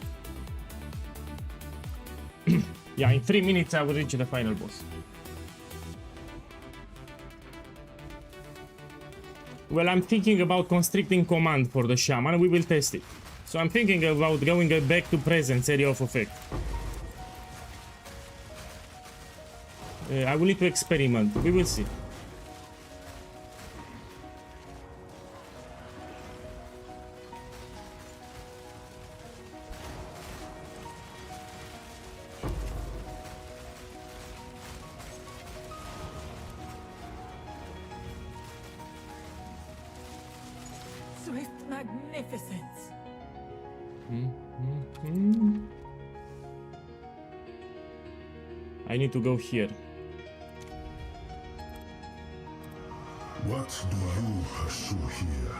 Yeah, in 3 minutes I will reach the final boss. Well, I'm thinking about constricting command for the shaman. We will test it. So I'm thinking about going back to presence area of effect. I will need to experiment. We will see. Swift magnificence. I need to go here. What do you pursue here?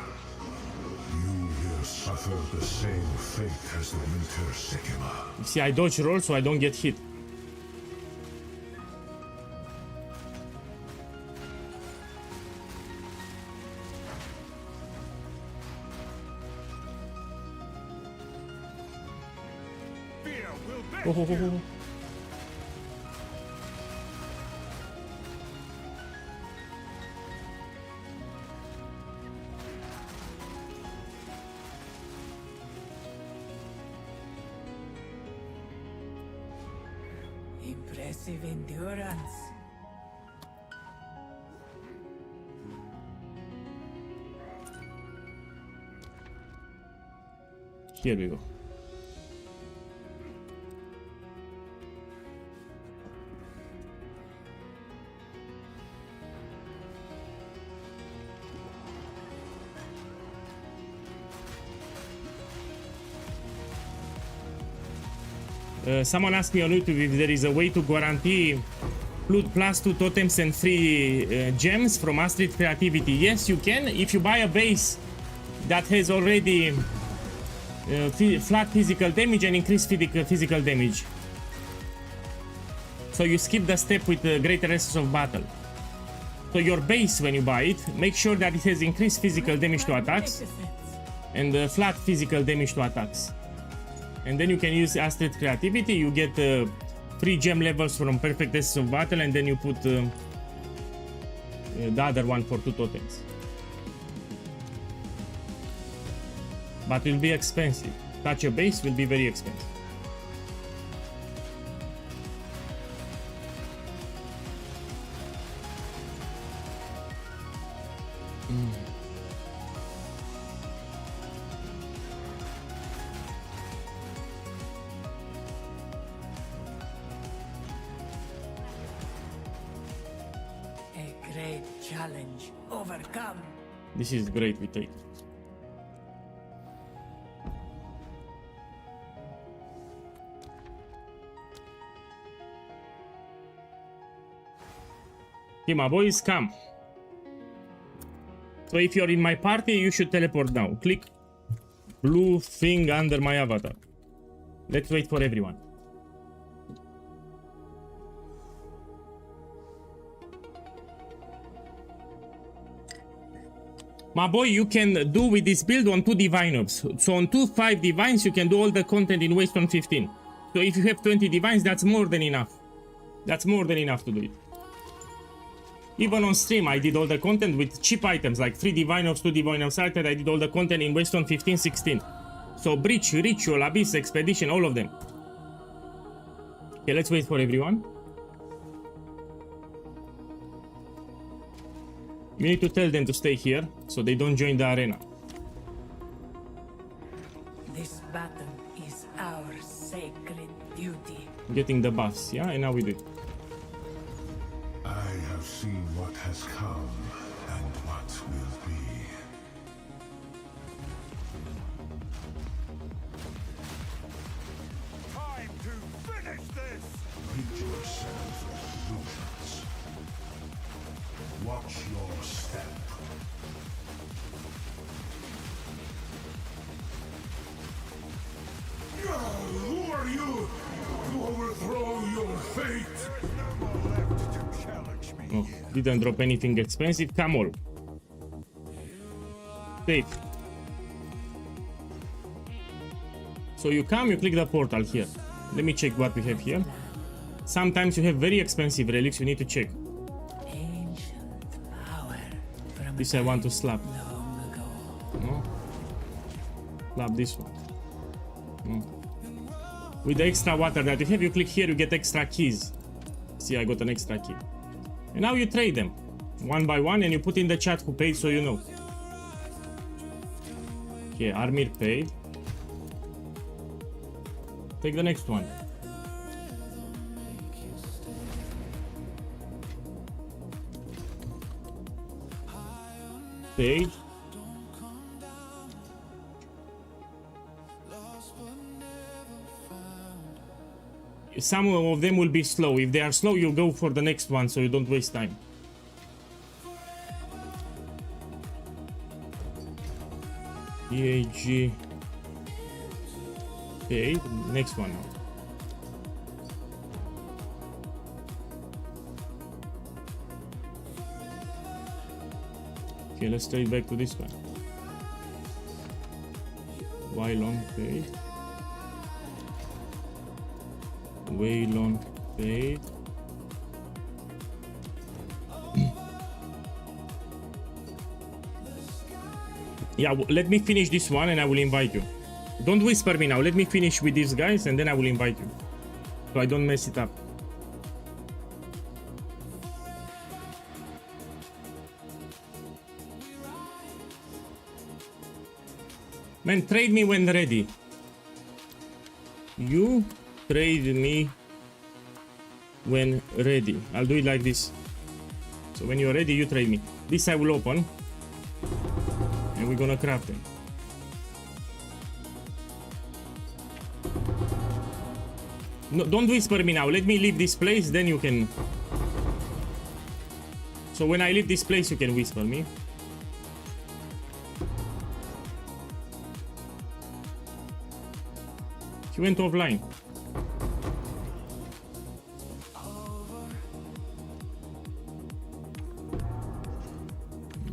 You will suffer the same fate as the winter SEKHEMA. You see, I dodge roll so I don't get hit. Fear will bend Oh, oh, oh, oh. Impressive endurance. Here we go. Someone asked me on YouTube if there is a way to guarantee +2 totems and 3 gems from Astrid Creativity. Yes, you can. If you buy a base that has already flat physical damage and increased physical damage. So you skip the step with greater essence of battle. So your base, when you buy it, make sure that it has increased physical damage to attacks and flat physical damage to attacks. And then you can use Astrid Creativity. You get 3 gem levels from Perfect Essence of Battle, and then you put the other one for 2 totems. But it will be expensive. Such a base will be very expensive. A great challenge overcome. This is great, we take. Okay, my boys, come. So if you're in my party, you should teleport now. Click blue thing under my avatar. Let's wait for everyone. My boy, you can do with this build on 2 divine orbs. So on 2 5 divines, you can do all the content in waste on 15. So if you have 20 divines, that's more than enough. That's more than enough to do it. Even on stream, I did all the content with cheap items, like 3 divine orbs, 2 divine orbs started. I did all the content in waste on 15, 16. So breach, ritual, abyss, expedition, all of them. Okay, let's wait for everyone. You need to tell them to stay here, so they don't join the arena. This battle is our sacred duty. Getting the buffs, yeah? And now we do it. I have seen what has come and what will be. Time to finish this! Rid yourself of illusions. Watch your step. Who are you to overthrow your fate? There's no more left to challenge me. Oh, didn't drop anything expensive. Come all. Safe. So you come, you click the portal here. Let me check what we have here. Sometimes you have very expensive relics, you need to check. Ancient power from This I want to slap. long ago. No. Slap this one. No. With the extra water that you have, you click here, you get extra keys. See, I got an extra key. And now you trade them one by one and you put in the chat who paid so you know. Okay, Armir paid. Take the next one. Paid. Some of them will be slow. If they are slow, you go for the next one so you don't waste time. EAG. Okay, next one now. Okay, let's trade back to this one. Wylon paid. Waylon paid. Yeah, let me finish this one and I will invite you. Don't whisper me now. Let me finish with these guys and then I will invite you. So I don't mess it up. Man, trade me when ready. You trade me when ready. I'll do it like this. So when you're ready, you trade me. This I will open. And we're gonna craft them. No, don't whisper me now. Let me leave this place, then you can... So when I leave this place, you can whisper me. He went offline.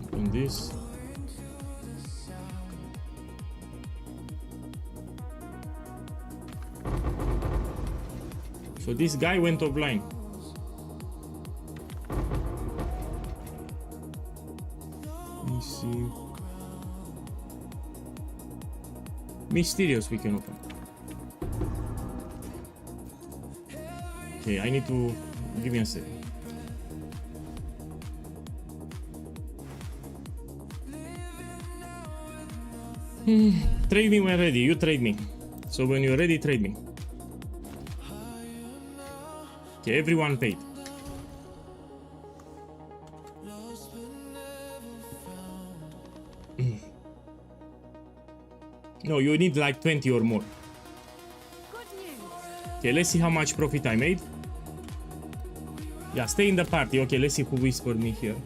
Open this. So this guy went offline. Let me see. Mysterious we can open. Okay, I need to... Give me a sec. Trade me when ready. You trade me. So when you're ready, trade me. Okay, everyone paid. No, you need like 20 or more. Okay, let's see how much profit I made. Yeah, stay in the party. Okay, let's see who whispered me here.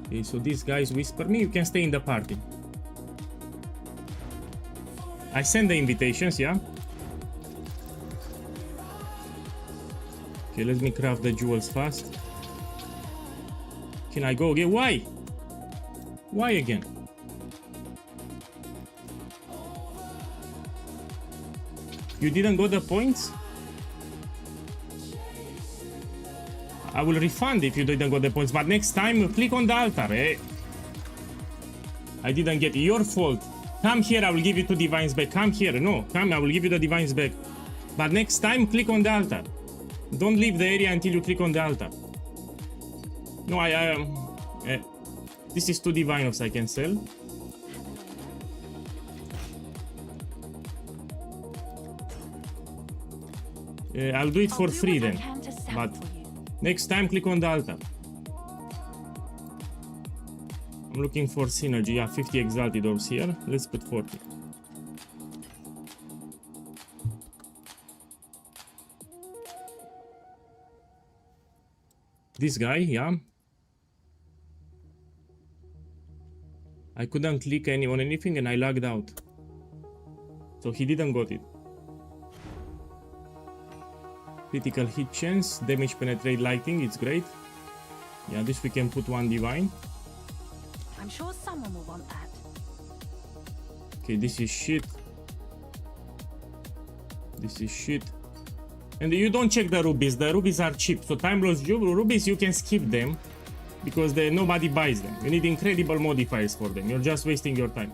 Okay, so these guys whisper me. You can stay in the party. I send the invitations, yeah. Okay, let me craft the jewels fast. Can I go again? Why? Why again? You didn't got the points? I will refund if you didn't got the points, but next time click on the altar, eh? I didn't get it. Your fault. Come here, I will give you 2 divines back. Come here. No, come, I will give you the divines back. But next time, click on the altar. Don't leave the area until you click on the altar. No, this is 2 divinos I can sell. I'll do it for free then. But next time, click on the altar. I'm looking for synergy. Yeah, 50 exalted orbs here. Let's put 40. This guy, yeah. I couldn't click on anything and I lagged out. So he didn't got it. Critical hit chance, damage penetrate lighting, it's great. Yeah, this we can put 1 divine. I'm sure someone will want that. Okay, this is shit. This is shit. And you don't check the rubies. The rubies are cheap. So time loss rubies, you can skip them because nobody buys them. You need incredible modifiers for them. You're just wasting your time.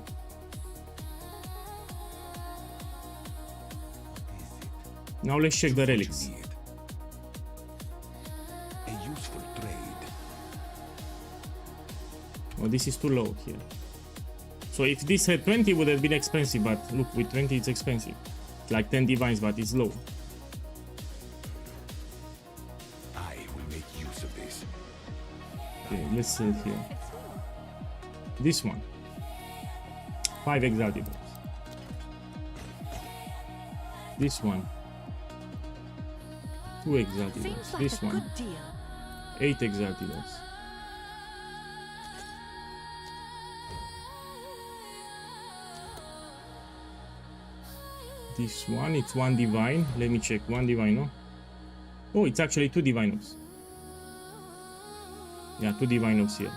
Now let's check the relics. A useful trade. Oh, this is too low here. So if this had 20, it would have been expensive. But look, with 20, it's expensive. It's like 10 divines, but it's low. I will make use of this. Okay, let's sell here. This one. 5 exalted orbs. This one. 2 exalted orbs. Seems like This a one. good deal. 8 exalted orbs. This one, it's 1 divine. Let me check. 1 divine, no? Oh, it's actually 2 divinos. Yeah, 2 divinos here.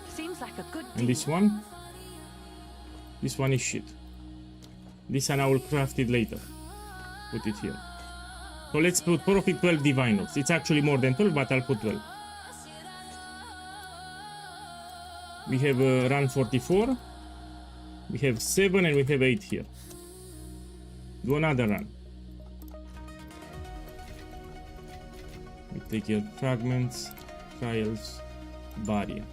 Seems like a good deal. And this one? This one is shit. This one I will craft it later. Put it here. So let's put profit 12 divinos. It's actually more than 12, but I'll put 12. We have run 44. We have 7 and we have 8 here. Do another run. We take here fragments, trials, barrier.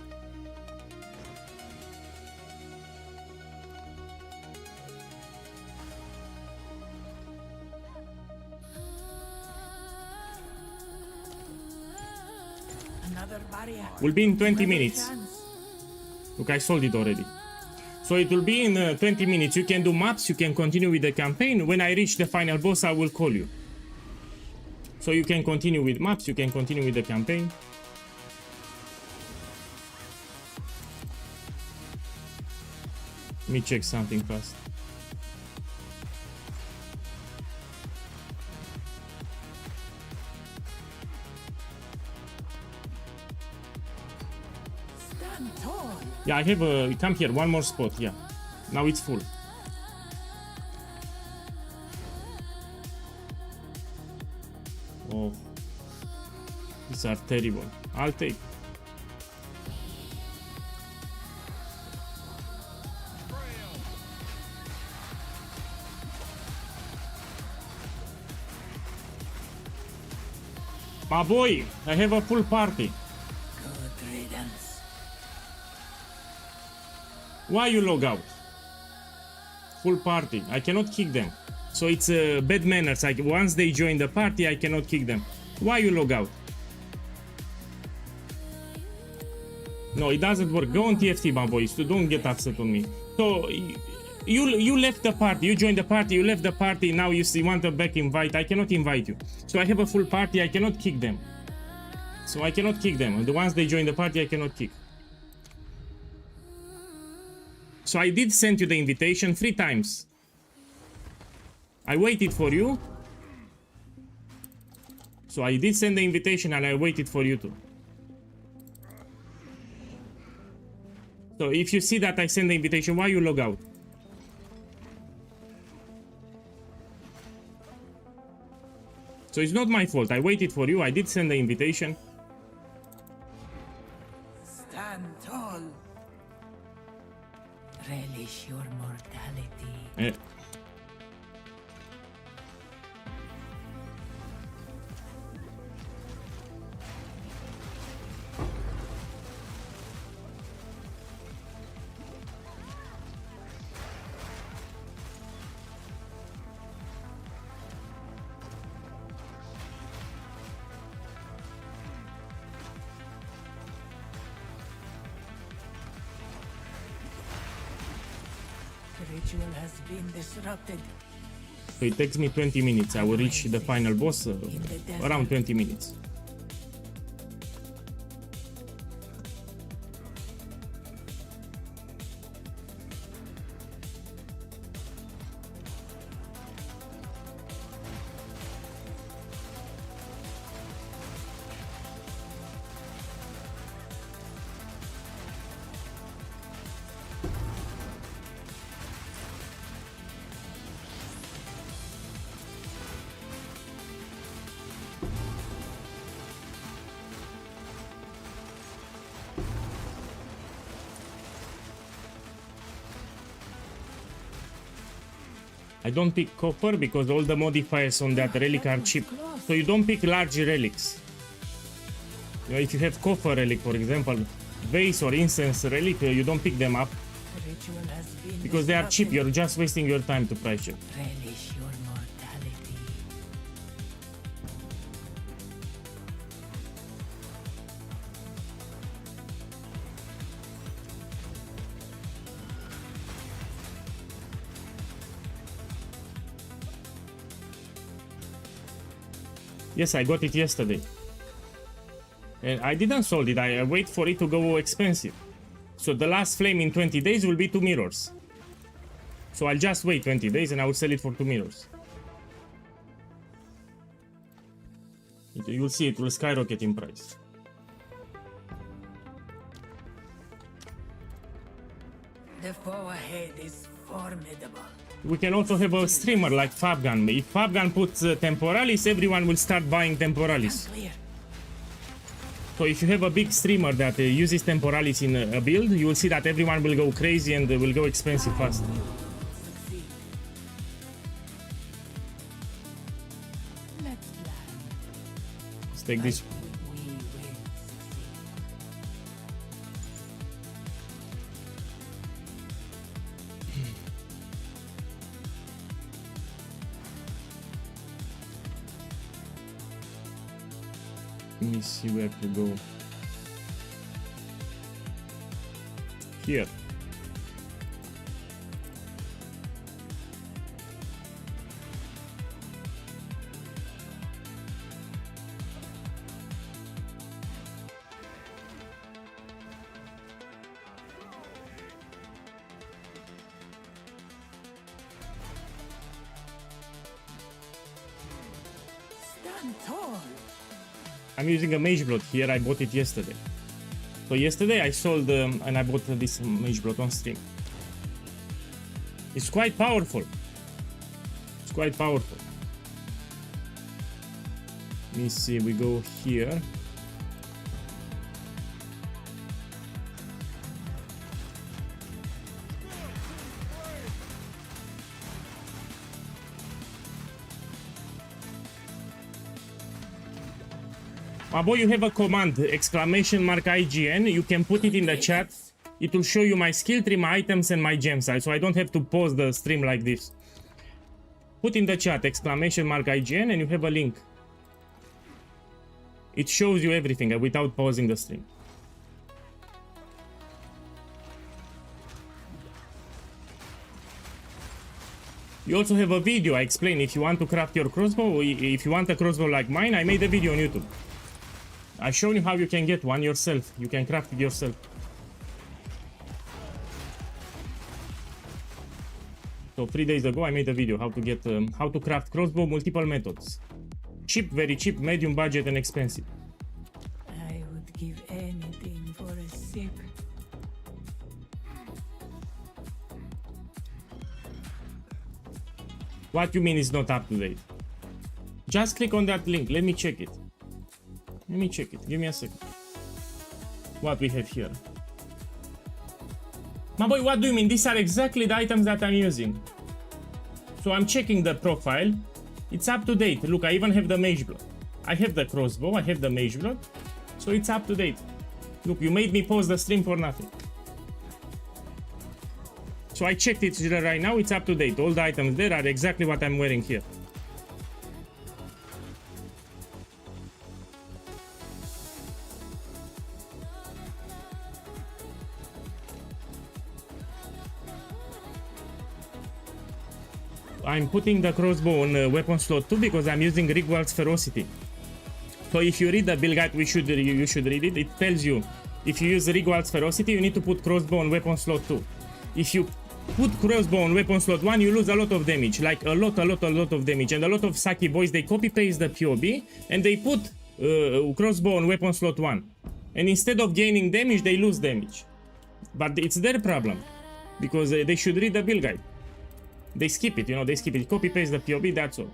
Another barrier. Will be in 20 Another minutes. chance. Look, I sold it already. So it will be in 20 minutes. You can do maps, you can continue with the campaign. When I reach the final boss, I will call you. So you can continue with maps, you can continue with the campaign. Let me check something fast. Stand tall. Yeah, I have come here, one more spot, yeah. Now it's full. Oh, these are terrible. I'll take. My boy, I have a full party. Good riddance. Why you log out? Full party. I cannot kick them. So it's bad manners. Once they join the party, I cannot kick them. Why you log out? No, it doesn't work. Go on TFT, my boys. So don't get upset on me. So you left the party. You joined the party. You left the party. Now you want a back invite. I cannot invite you. So I have a full party. I cannot kick them. So I cannot kick them. The ones they join the party, I cannot kick. So I did send you the invitation 3 times. I waited for you. So I did send the invitation and I waited for you too. So if you see that I send the invitation, why you log out? So it's not my fault. I waited for you. I did send the invitation. Stand tall. Relish your mortality. Eh. The ritual has been disrupted. So it takes me 20 minutes. I will reach the final boss around 20 minutes. I don't pick copper because all the modifiers on that relic are cheap. So you don't pick large relics. You know, if you have copper relic, for example, vase or incense relic, you don't pick them up The ritual has been because they are cheap. disrupted. You're just wasting your time to price check. Relish your mortality. Yes, I got it yesterday. And I didn't sold it. I wait for it to go expensive. So the last flame in 20 days will be 2 mirrors. So I'll just wait 20 days and I will sell it for 2 mirrors. You'll see it will skyrocket in price. The foe ahead is formidable. We can also have a streamer like Fabgun. If Fabgun puts Temporalis, everyone will start buying Temporalis. Clear. So if you have a big streamer that uses Temporalis in a build, you will see that everyone will go crazy and will go expensive fast. Succeed. Let's plan. Let's take this. We will succeed. Let me see where to go. Here. Stand tall. I'm using a mage blot here. I bought it yesterday. So yesterday I sold and I bought this mage blot on stream. It's quite powerful. It's quite powerful. Let me see. We go here. Abo, you have a command, exclamation mark IGN. You can put it in the chat. It will show you my skill tree, my items, and my gem size, so I don't have to pause the stream like this. Put in the chat, exclamation mark IGN, and you have a link. It shows you everything without pausing the stream. You also have a video. I explain if you want to craft your crossbow, if you want a crossbow like mine, I made a video on YouTube. I show you how you can get one yourself. You can craft it yourself. So 3 days ago I made a video how to get how to craft crossbow, multiple methods. Cheap, very cheap, medium budget and expensive. I would give anything for a sip. What you mean is not up to date? Just click on that link, let me check it. Let me check it, give me a second. What we have here? My boy, what do you mean? These are exactly the items that I'm using. So I'm checking the profile. It's up to date. Look, I even have the mage blood. I have the crossbow, I have the mage blood. So it's up to date. Look, you made me pause the stream for nothing. So I checked it right now, it's up to date. All the items there are exactly what I'm wearing here. I'm putting the crossbow on weapon slot 2 because I'm using Rigwald's Ferocity. So if you read the build guide, you should read it. It tells you if you use Rigwald's Ferocity, you need to put crossbow on weapon slot 2. If you put crossbow on weapon slot 1, you lose a lot of damage, like a lot of damage. And a lot of Saki boys, they copy paste the POB and they put crossbow on weapon slot 1. And instead of gaining damage, they lose damage. But it's their problem because they should read the build guide. They skip it, you know, they skip it. Copy paste the POB, that's all.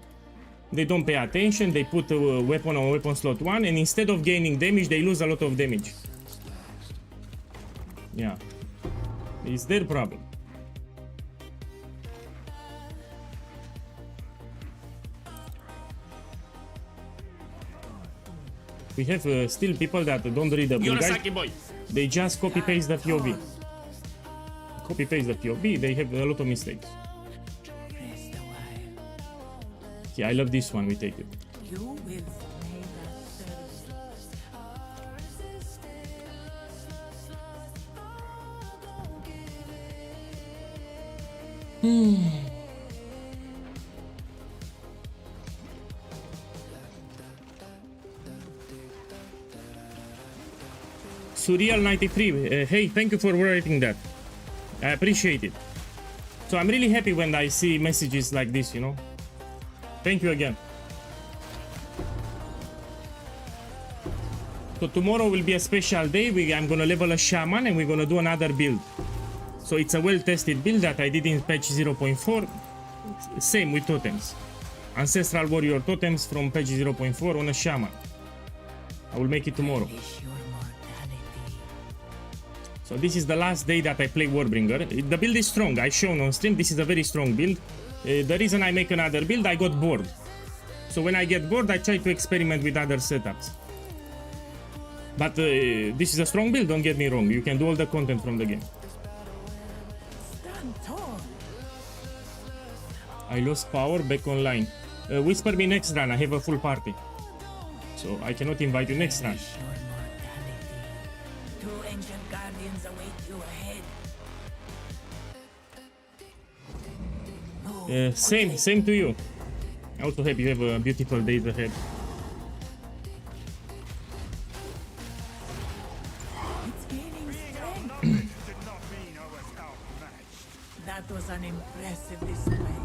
They don't pay attention, they put a weapon on weapon slot 1 and instead of gaining damage, they lose a lot of damage. Yeah. It's their problem. We have still people that don't read the build guide. Boy. They just copy paste the POB. Copy paste the POB, they have a lot of mistakes. Yeah, I love this one, we take it. You will make Surreal 93, hey, thank you for writing that. I appreciate it. So I'm really happy when I see messages like this, you know. Thank you again. So tomorrow will be a special day. I'm gonna level a shaman and we're gonna do another build. So it's a well-tested build that I did in patch 0.4. Same with totems. Ancestral warrior totems from patch 0.4 on a shaman. I will make it tomorrow. So this is the last day that I play Warbringer. The build is strong. I shown on stream. This is a very strong build. The reason I make another build, I got bored. So when I get bored, I try to experiment with other setups. But this is a strong build, don't get me wrong. You can do all the content from the game. I lost power, back online. Whisper me next run, I have a full party. So I cannot invite you next run. Two ancient guardians await you ahead. Same to you. I also hope you have a beautiful days ahead. It's gaining strength. That was an impressive display.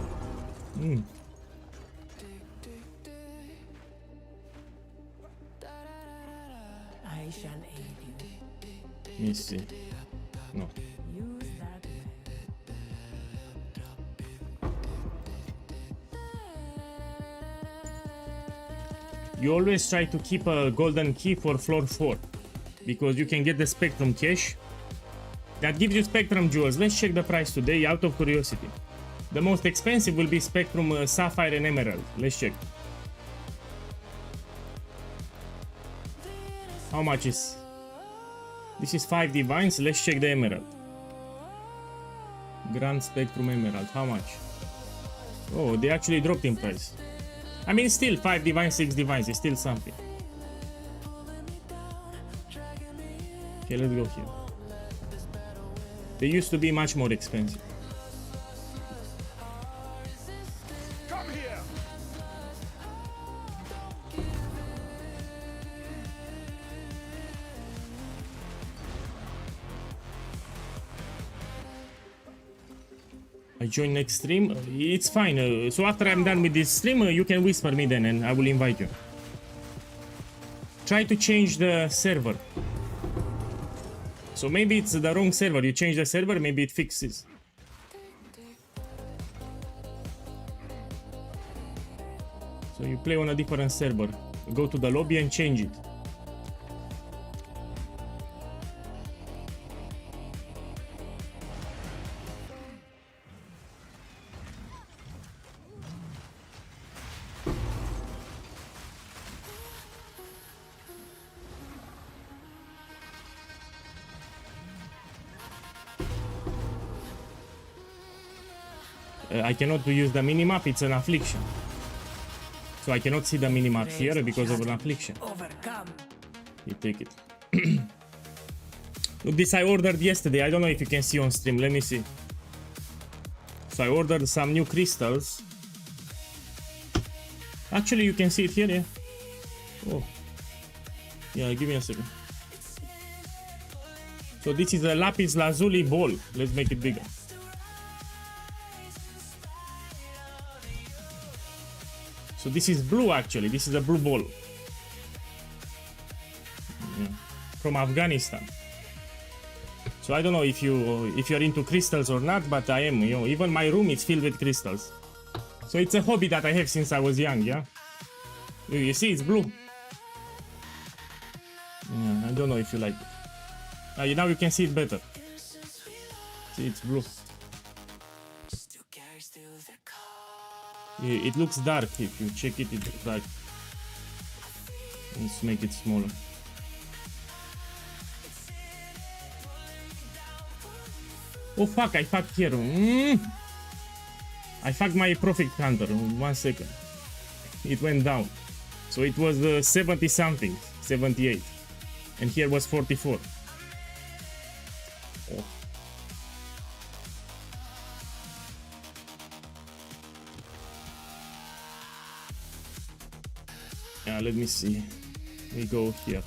I shall aid you. Let me see. No. Use that You always try to keep a golden key for floor 4 because you can get the Spectrum cache that gives you Spectrum jewels. Let's check the price today out of curiosity. The most expensive will be Spectrum Sapphire and Emerald. Let's check. How much is this? Is 5 divines. Let's check the Emerald. Grand Spectrum Emerald. How much? Oh, they actually dropped in price. I mean, still 5 divines, 6 divines is still something. Okay, let's go here. They used to be much more expensive. Come here. I join next stream. It's fine. So after I'm done with this stream, you can whisper me then and I will invite you. Try to change the server. So maybe it's the wrong server. You change the server, maybe it fixes. So you play on a different server. Go to the lobby and change it. I cannot use the minimap, it's an affliction. So I cannot see the minimap here because of an affliction. Overcome. You take it. Look, this I ordered yesterday. I don't know if you can see on stream. Let me see. So I ordered some new crystals. Actually, you can see it here, yeah. Oh. Yeah, give me a second. So this is a lapis lazuli ball. Let's make it bigger. So this is blue actually, this is a blue ball. Yeah. From Afghanistan. So I don't know if you're into crystals or not, but I am, you know, even my room is filled with crystals. So it's a hobby that I have since I was young, yeah? You see, it's blue. Yeah, I don't know if you like it. Now you can see it better. See, it's blue. It looks dark. If you check it, it looks dark. Let's make it smaller. Oh fuck, I fucked here. I fucked my profit counter. 1 second. It went down. So it was 70 something, 78. And here was 44. Oh. Let me see. We go here.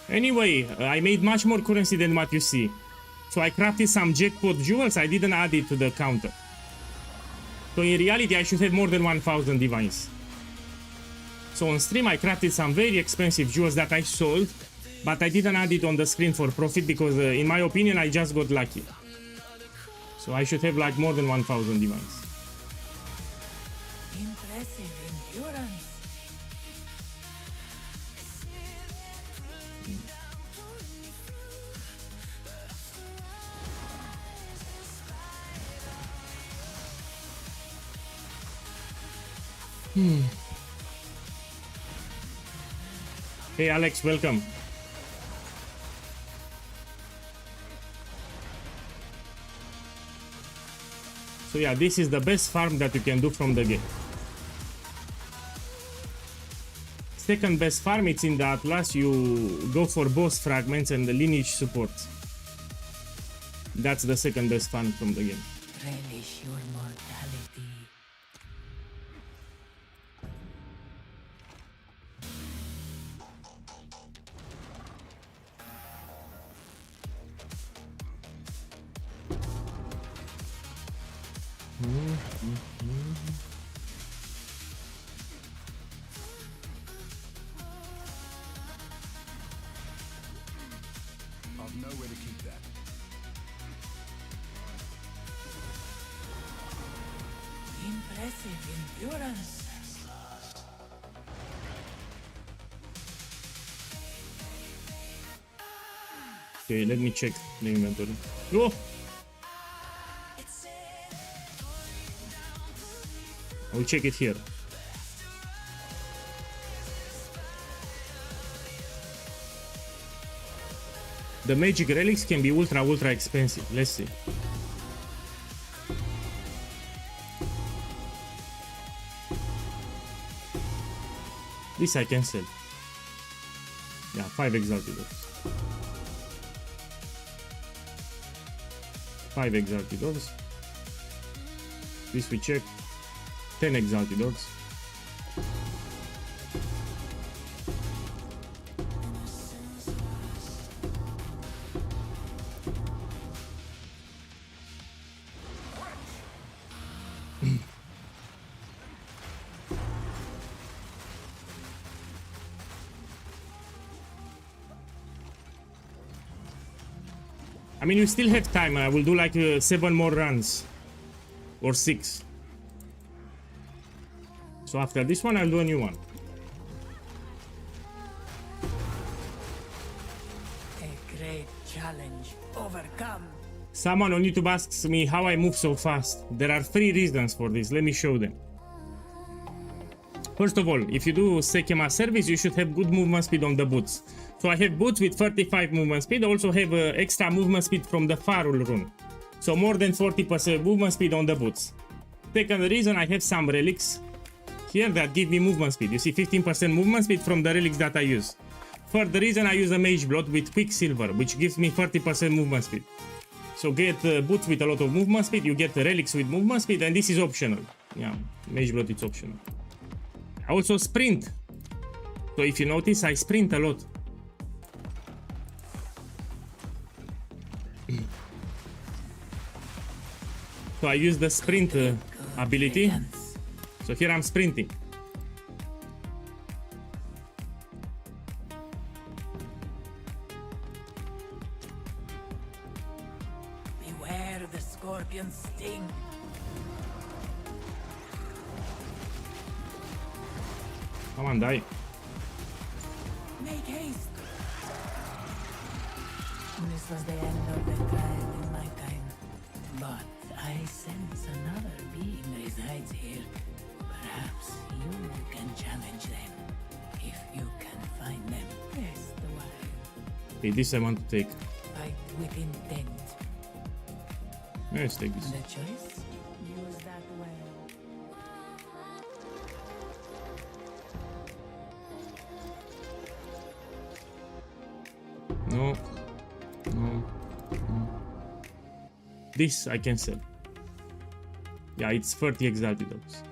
Anyway, I made much more currency than what you see. So I crafted some jackpot jewels. I didn't add it to the counter. So in reality, I should have more than 1000 divines. So on stream, I crafted some very expensive jewels that I sold. But I didn't add it on the screen for profit because, in my opinion, I just got lucky. So I should have like more than 1000 divines. Impressive endurance. Hey Alex, welcome. So yeah, this is the best farm that you can do from the game. Second best farm, it's in the Atlas. You go for boss fragments and the lineage support. That's the second best farm from the game. Relish your mortality. I've nowhere to keep that. Impressive endurance. Okay, let me check the inventory. Oh! I'll check it here. The magic relics can be ultra expensive. Let's see. This I can sell. Yeah, 5 exalted orbs. 5 exalted orbs. This we check. 10 exalted orbs. I mean, you still have time. I will do like 7 more runs. Or 6. So after this one, I'll do a new one. A great challenge overcome. Someone on YouTube asks me how I move so fast. There are 3 reasons for this. Let me show them. First of all, if you do SEKHEMA service, you should have good movement speed on the boots. So I have boots with 35 movement speed. I also have extra movement speed from the Farul rune. So more than 40% movement speed on the boots. Second reason, I have some relics here that give me movement speed. You see 15% movement speed from the relics that I use. Third reason, I use a mage blot with Quicksilver, which gives me 30% movement speed. So get boots with a lot of movement speed, you get relics with movement speed, and this is optional. Yeah, mage blot is optional. I also sprint. So if you notice, I sprint a lot. So I use the sprint ability. So here I'm sprinting. Beware the scorpion's sting. Come on, die. Make haste. This was the end of the trial in my time. But I sense another being resides here. Perhaps you can challenge them. If you can find them, rest a while. Okay, this I want to take. Fight with intent. Let's take this. The choice? Use that well. No. No. No. This I can sell. Yeah, it's 30 exalted dogs.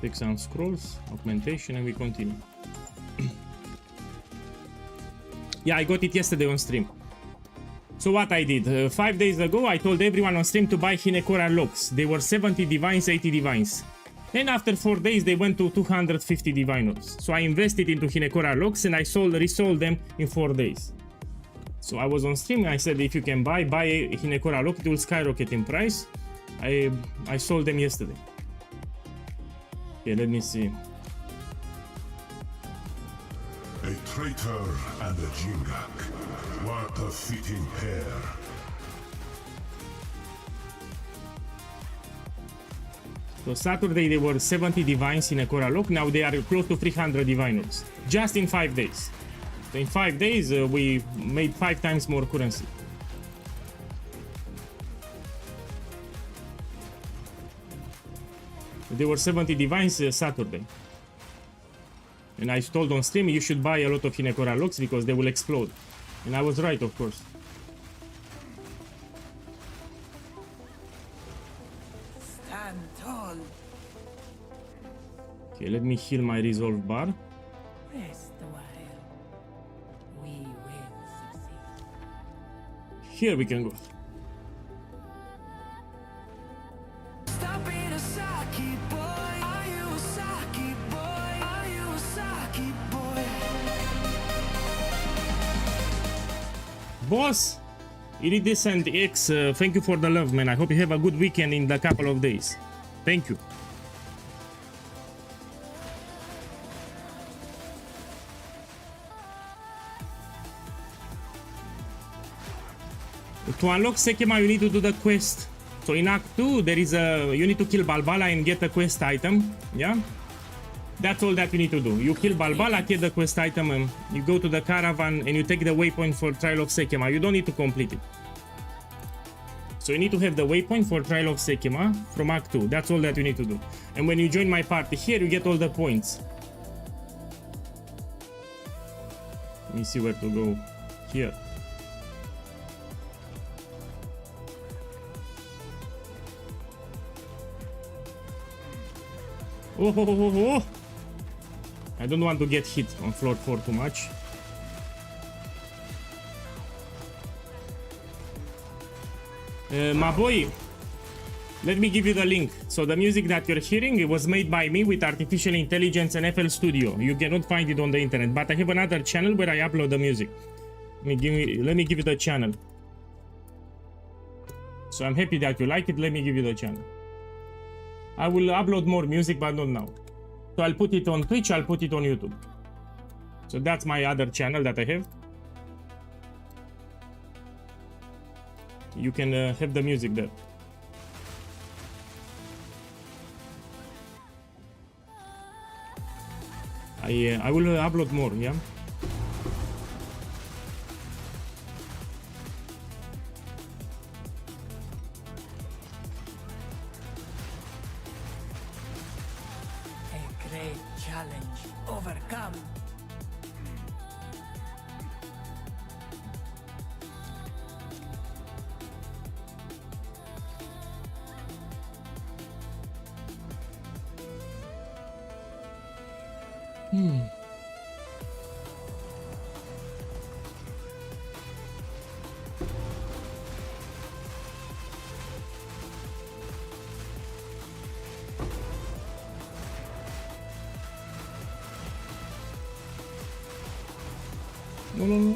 Take some scrolls, augmentation, and we continue. Yeah, I got it yesterday on stream. So what I did, 5 days ago, I told everyone on stream to buy Hinekora locks. They were 70 divines, 80 divines. Then after 4 days, they went to 250 divine orbs. So I invested into Hinekora locks and I resold them in 4 days. So I was on stream, I said if you can buy a Hinekora lock, it will skyrocket in price. I sold them yesterday. Okay, let me see. A traitor and a Jingak. What a fitting pair. So Saturday they were 70 divines in a Korra lock, now they are close to 300 diviners. Just in 5 days. So in 5 days we made 5 times more currency. There were 70 divines Saturday. And I told on stream you should buy a lot of Hinekora locks because they will explode. And I was right, of course. Stand tall. Okay, let me heal my resolve bar. Rest a while. We will succeed. Here we can go. Stop being a Saki boy. Are you a Saki boy? Are you a Saki boy? Boss! Iridescent X, thank you for the love, man. I hope you have a good weekend in the couple of days. Thank you. To unlock SEKHEMA, you need to do the quest. So in Act 2, there is you need to kill Balbala and get a quest item. Yeah? That's all that you need to do. You kill Balbala, get the quest item, and you go to the caravan and you take the waypoint for Trial of SEKHEMA. You don't need to complete it. So you need to have the waypoint for Trial of SEKHEMA from Act 2. That's all that you need to do. And when you join my party here, you get all the points. Let me see where to go. Here. Oh. I don't want to get hit on floor 4 too much. My boy, Let me give you the link. So the music that you're hearing, it was made by me with artificial intelligence and FL Studio. You cannot find it on the internet, but I have another channel where I upload the music. Let me give you the channel. So I'm happy that you like it. Let me give you the channel. I will upload more music, but not now. So I'll put it on Twitch, I'll put it on YouTube. So that's my other channel that I have. You can have the music there. I will upload more, yeah? A great challenge overcome. No.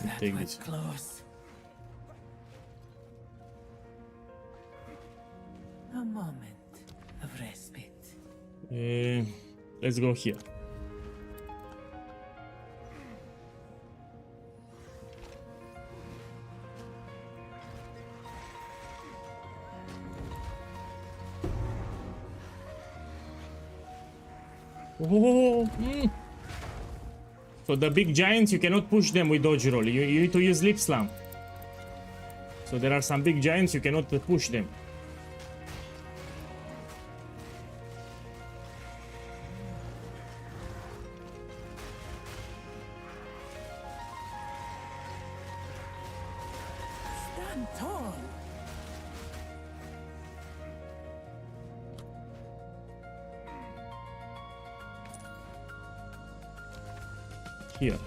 That Take was this. close. A moment of respite. Let's go here. Oh, So the big giants, you cannot push them with dodge roll. You need to use lip slam. So there are some big giants, you cannot push them. Stand tall. Here.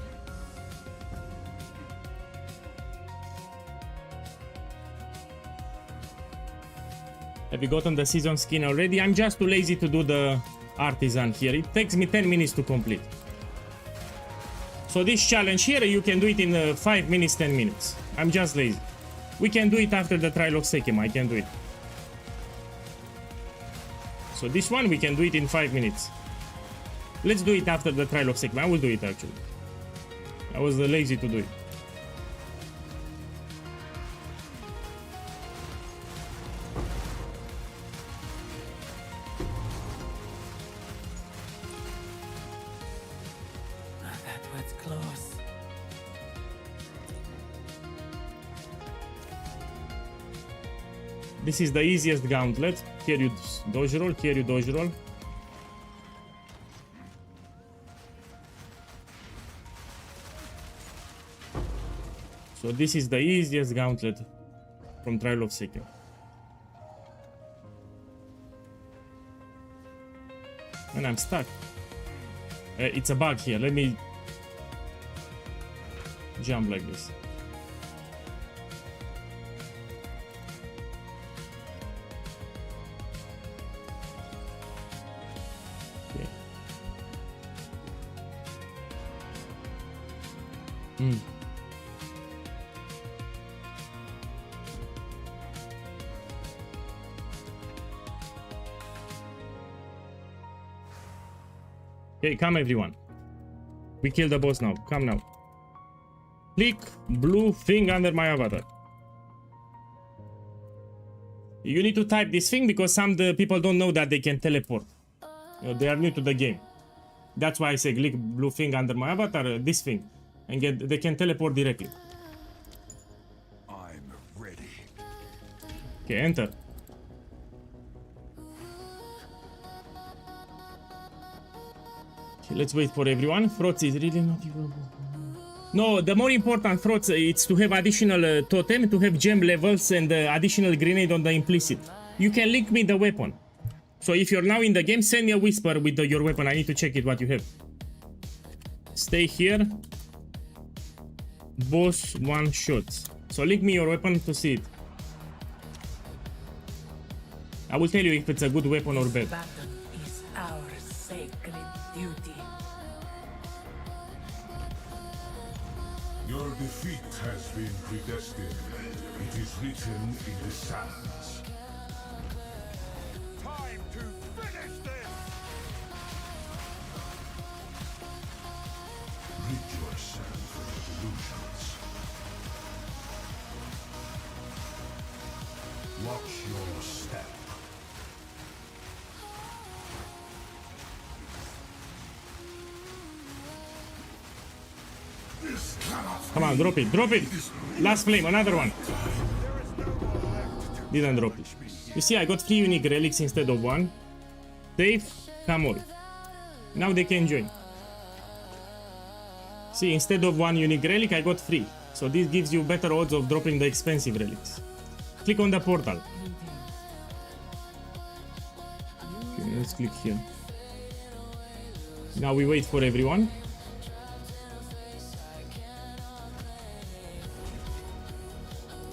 Have you gotten the season skin already? I'm just too lazy to do the artisan here. It takes me 10 minutes to complete. So this challenge here, you can do it in 5 minutes, 10 minutes. I'm just lazy. We can do it after the trial of SEKHEMA. I can do it. So this one, we can do it in 5 minutes. Let's do it after the trial of SEKHEMA. I will do it actually. I was lazy to do it. That was close. This is the easiest gauntlet. Here you dodge roll, here you dodge roll. So this is the easiest gauntlet from Trial of SEKHEMA. And I'm stuck. It's a bug here. Let me jump like this. Okay. Okay, come everyone. We kill the boss now. Come now. Click blue thing under my avatar. You need to type this thing because some people don't know that they can teleport. They are new to the game. That's why I say click blue thing under my avatar, this thing. And they can teleport directly. I'm ready. Okay, enter. Okay, let's wait for everyone. Frotz is really not even... No, the more important thoughts it's to have additional totem, to have gem levels and additional grenade on the implicit. You can link me the weapon. So if you're now in the game, send me a whisper with your weapon. I need to check it what you have. Stay here. Boss one shots. So link me your weapon to see it. I will tell you if it's a good weapon or bad. Battle is our sacred duty. Your defeat has been predestined. It is written in the sands. Time to finish this! Rid yourself of illusions. Watch your step. This cannot Come on, drop it, drop it. Last flame, another one. Didn't drop it. You see, I got 3 unique relics instead of 1. Safe, come on. Now they can join. See, instead of 1 unique relic, I got 3. So this gives you better odds of dropping the expensive relics. Click on the portal. Okay, let's click here. Now we wait for everyone.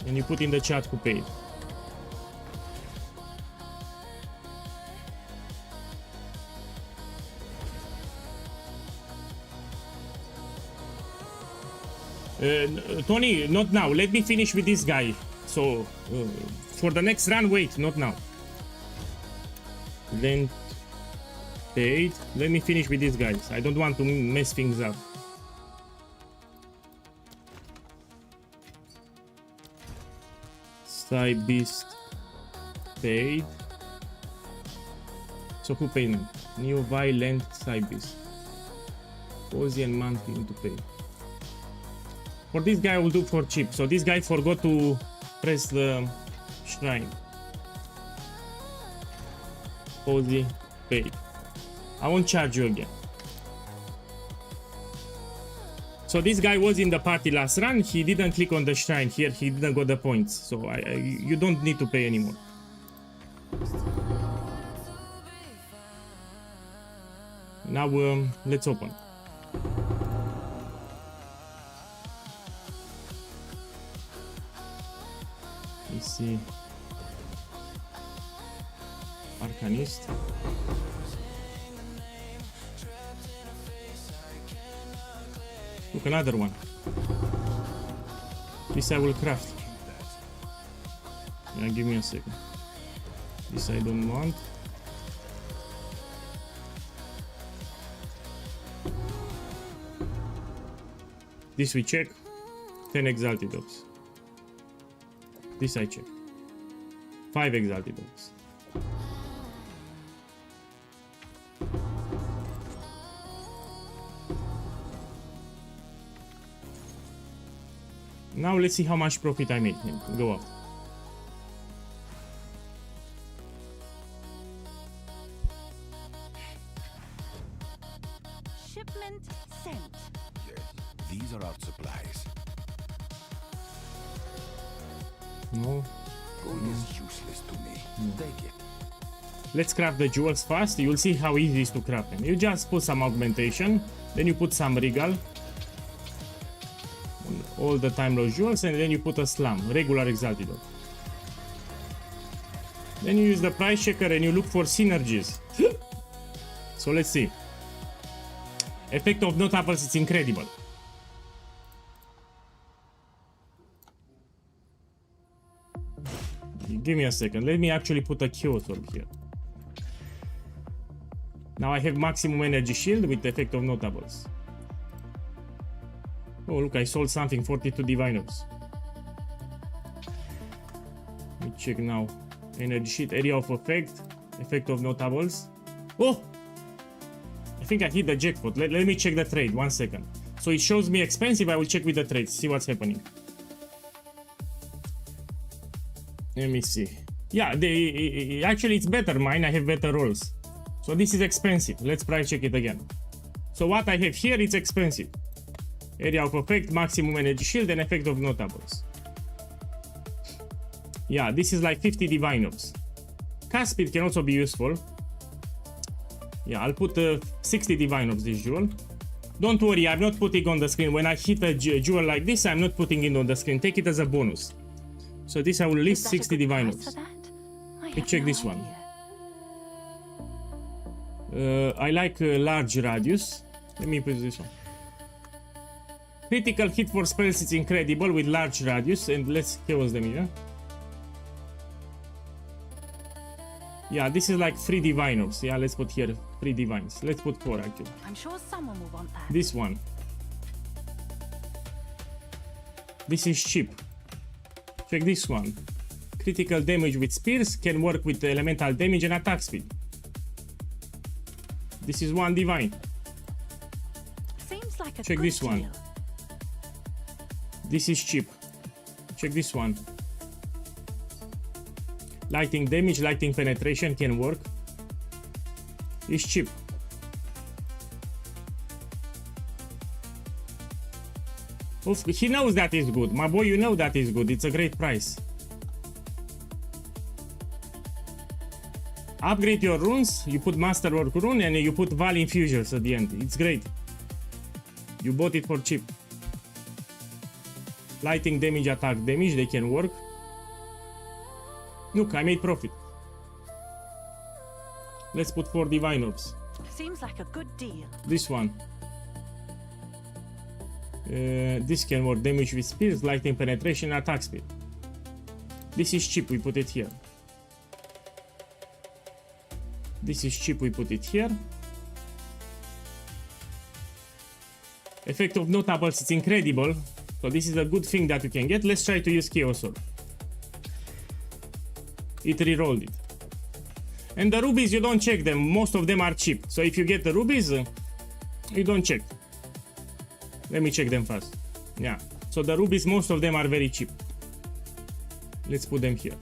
And you put in the chat who paid. Tony, not now. Let me finish with this guy. So, for the next run, wait, not now. Then, paid. Let me finish with these guys. I don't want to mess things up. Side Beast paid. So who paid me? New Violent Side Beast. Cozy and monthly to pay. For this guy I will do for cheap. So this guy forgot to press the shrine. Cozy paid. I won't charge you again. So this guy was in the party last run, he didn't click on the shrine here, he didn't got the points, so you don't need to pay anymore. Now let's open. Let's see. Arcanist. Look, another one. This I will craft. Yeah, give me a second. This I don't want. This we check. 10 exalted orbs. This I check. 5 exalted orbs. Now let's see how much profit I made. Go up. Shipment sent. Yes, these are our supplies. No. Gold is useless to me. Take it. Let's craft the jewels fast. You'll see how easy it is to craft them. You just put some augmentation, then you put some regal, all the time lost jewels, and then you put a slam, regular exalted orb. Then you use the price checker and you look for synergies. So let's see. Effect of notables, it's incredible. Give me a second. Let me actually put a chaos orb here. Now I have maximum energy shield with the effect of notables. Oh, look, I sold something, 42 divine orbs. Let me check now. Energy sheet, area of effect, effect of notables. Oh! I think I hit the jackpot. Let me check the trade, 1 second. So it shows me expensive, I will check with the trades, see what's happening. Let me see. Yeah, actually it's better mine, I have better rolls. So this is expensive, let's price check it again. So what I have here, it's expensive. Area of effect, maximum energy shield, and effect of notables. Yeah, this is like 50 divine orbs. Cast speed can also be useful. Yeah, I'll put 60 divine orbs this jewel. Don't worry, I'm not putting on the screen. When I hit a jewel like this, I'm not putting it on the screen. Take it as a bonus. So this I will list 60 divine orbs. Let's check this one. I like large radius. Let me put this one. Critical hit for spells is incredible with large radius, and let's chaos damage. Yeah? Yeah, this is like 3 divine orbs. Yeah, let's put here 3 divines. Let's put 4 actually. I'm sure someone will want that. This one. This is cheap. Check this one. Critical damage with spears can work with elemental damage and attack speed. This is 1 divine. Seems like a Check good this one. deal. This is cheap. Check this one. Lighting damage, lighting penetration can work. It's cheap. Oof, he knows that is good. My boy, you know that is good. It's a great price. Upgrade your runes. You put Masterwork rune and you put Val Infusers at the end. It's great. You bought it for cheap. Lighting damage, attack damage, they can work. Look, I made profit. Let's put 4 divine orbs. Seems like a good deal. This one. This can work. Damage with spears, lighting penetration, attack speed. This is cheap, we put it here. This is cheap, we put it here. Effect of notables, it's incredible. So this is a good thing that you can get. Let's try to use Chaos Orb. It re-rolled it. And the rubies, you don't check them. Most of them are cheap. So if you get the rubies, you don't check. Let me check them first. Yeah. So the rubies, most of them are very cheap. Let's put them here.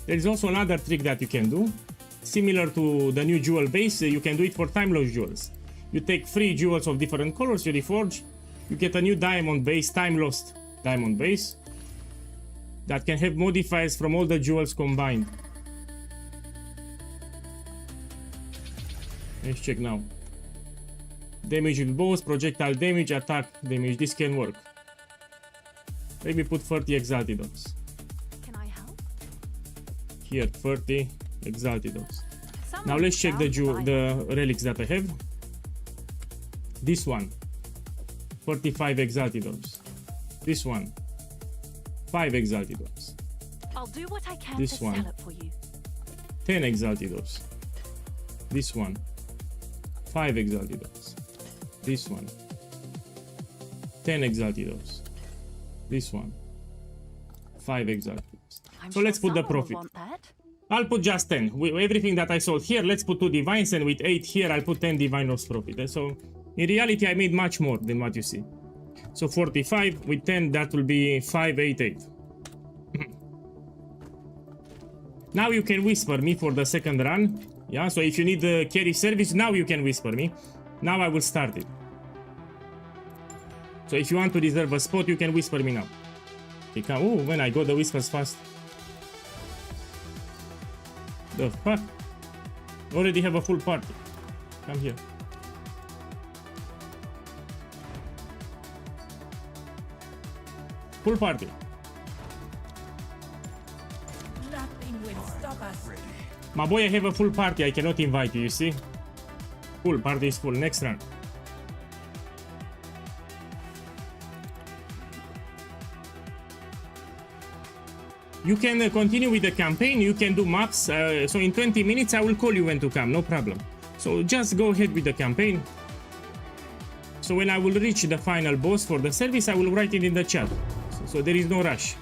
There is also another trick that you can do. Similar to the new jewel base, you can do it for time lost jewels. You take 3 jewels of different colors, you reforge, you get a new diamond base, time lost diamond base, that can have modifiers from all the jewels combined. Let's check now. Damage with bows, projectile damage, attack damage, this can work. Maybe put 30 exalted orbs. Can I help? Here, 30 exalted orbs. Someone Now let's check the sounds relics that I have. This one, 45 exalted orbs. This one, 5 exalted orbs. I'll do what I can This to one. sell it for you. 10 exalted orbs. This one, 5 exalted orbs. This one, 10 exalted orbs. This one, 5 exalted orbs. I'm So let's put the someone will profit. want that. I'll put just 10. With everything that I sold here, let's put 2 divines, and with 8 here, I'll put 10 divine orbs profit. And so in reality, I made much more than what you see. So 45 with 10, that will be 588. Now you can whisper me for the second run. Yeah, so if you need the carry service, now you can whisper me. Now I will start it. So if you want to reserve a spot, you can whisper me now. Okay, come. Oh, when I got the whispers fast. The fuck? Already have a full party. Come here. Full party. Nothing will stop us. My boy, I have a full party. I cannot invite you, you see? Full party is full. Next round. You can continue with the campaign. You can do maps. So in 20 minutes, I will call you when to come. No problem. So just go ahead with the campaign. So when I will reach the final boss for the service, I will write it in the chat. So there is no rush.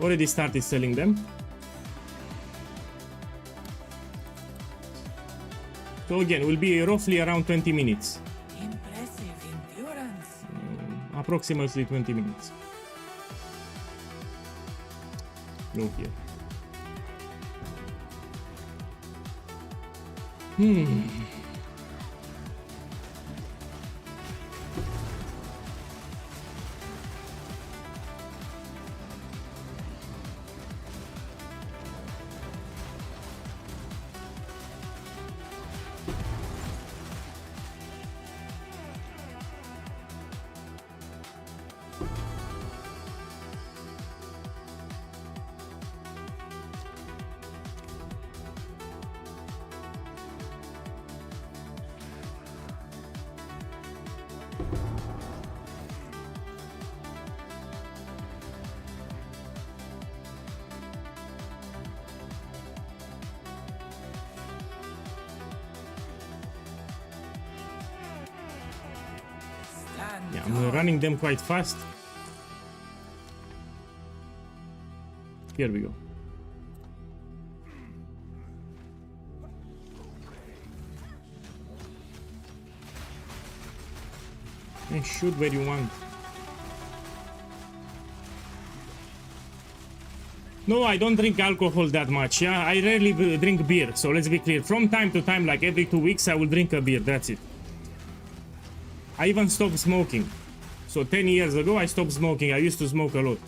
Already started selling them. So again, will be roughly around 20 minutes. Impressive endurance. Approximately 20 minutes. Go here. Yeah, I'm running them quite fast. Here we go. And shoot where you want. No, I don't drink alcohol that much. Yeah, I rarely drink beer. So let's be clear. From time to time, like every 2 weeks, I will drink a beer. That's it. I even stopped smoking. So 10 years ago, I stopped smoking. I used to smoke a lot.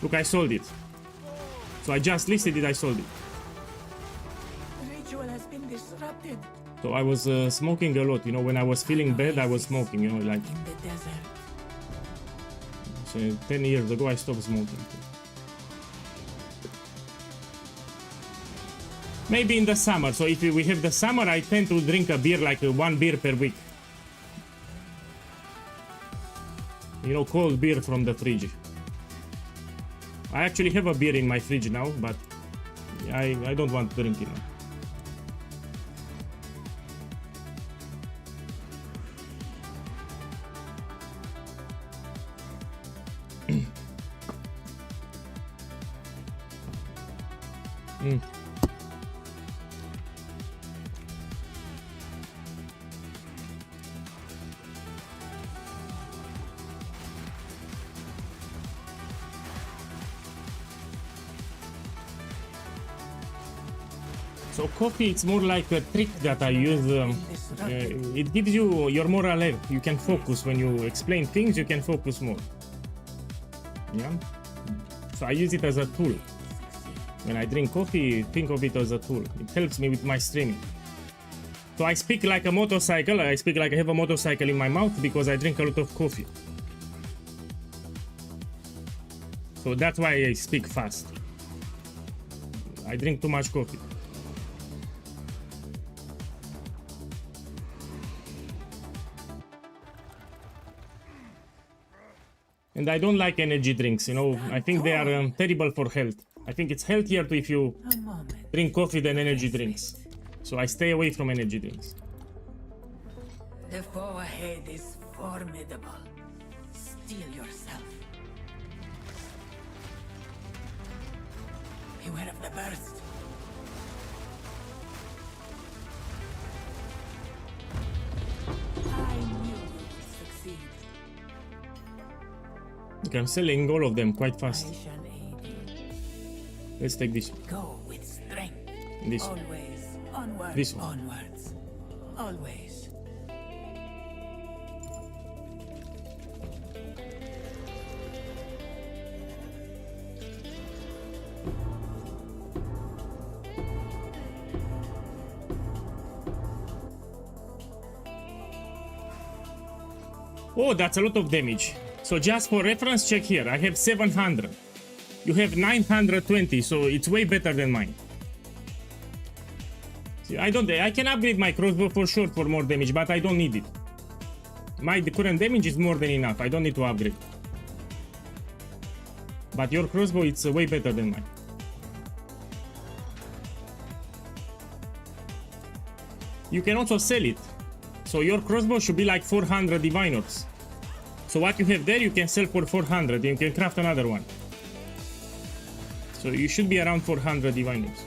Look, I sold it. So I just listed it, I sold it. The ritual has been disrupted. So I was smoking a lot. You know, when I was feeling bad, I was smoking, you know, like... In the desert. So 10 years ago, I stopped smoking. Maybe in the summer. So if we have the summer, I tend to drink a beer, like 1 beer per week. You know, cold beer from the fridge. I actually have a beer in my fridge now, but I don't want to drink it now. So coffee, it's more like a trick that I use. It gives you, you're more alert. You can focus when you explain things. You can focus more. Yeah. So I use it as a tool. When I drink coffee, think of it as a tool. It helps me with my streaming. So I speak like a motorcycle. I speak like I have a motorcycle in my mouth because I drink a lot of coffee. So that's why I speak fast. I drink too much coffee. And I don't like energy drinks, you know. I think they are terrible for health. I think it's healthier to if you drink coffee than energy drinks. So I stay away from energy drinks. The foe ahead is formidable. Steel yourself. Beware of the burst. I knew you would succeed. Okay, I'm selling all of them quite fast. I shall aid you. Let's take this one. Go with strength. This one. Always onward. This one. Onwards. Always. Oh, that's a lot of damage. So just for reference, check here. I have 700. You have 920, so it's way better than mine. See, I can upgrade my crossbow for sure for more damage, but I don't need it. My current damage is more than enough. I don't need to upgrade. But your crossbow, it's way better than mine. You can also sell it. So your crossbow should be like 400 divine orbs. So what you have there, you can sell for 400. You can craft another one. So you should be around 400 divine orbs.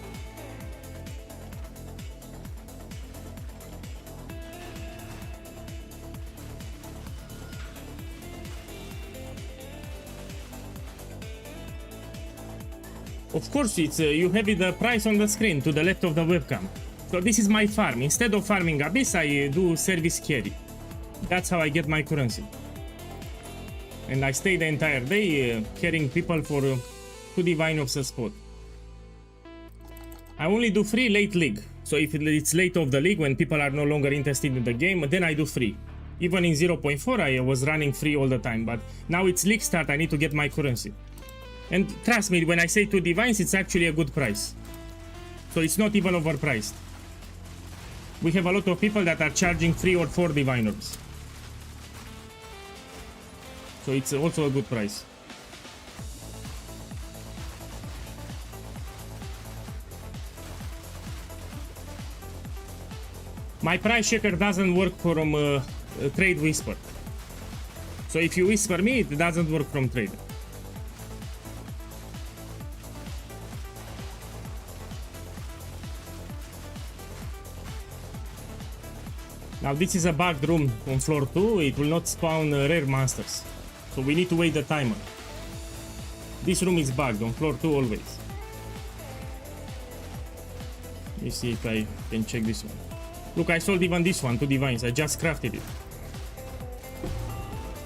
Of course, it's you have the price on the screen to the left of the webcam. So this is my farm. Instead of farming Abyss, I do service carry. That's how I get my currency. And I stay the entire day carrying people for 2 Divine of the spot. I only do free late league. So if it's late of the league, when people are no longer interested in the game, then I do free. Even in 0.4 I was running free all the time, but now it's league start, I need to get my currency. And trust me, when I say 2 Divines, it's actually a good price. So it's not even overpriced. We have a lot of people that are charging 3 or 4 Divine Orbs. So it's also a good price. My price checker doesn't work from trade whisper. So if you whisper me, it doesn't work from trade. Now this is a bugged room on floor 2, it will not spawn rare monsters. So we need to wait the timer. This room is bugged on floor 2 always. Let me see if I can check this one. Look, I sold even this one, 2 Divines, I just crafted it.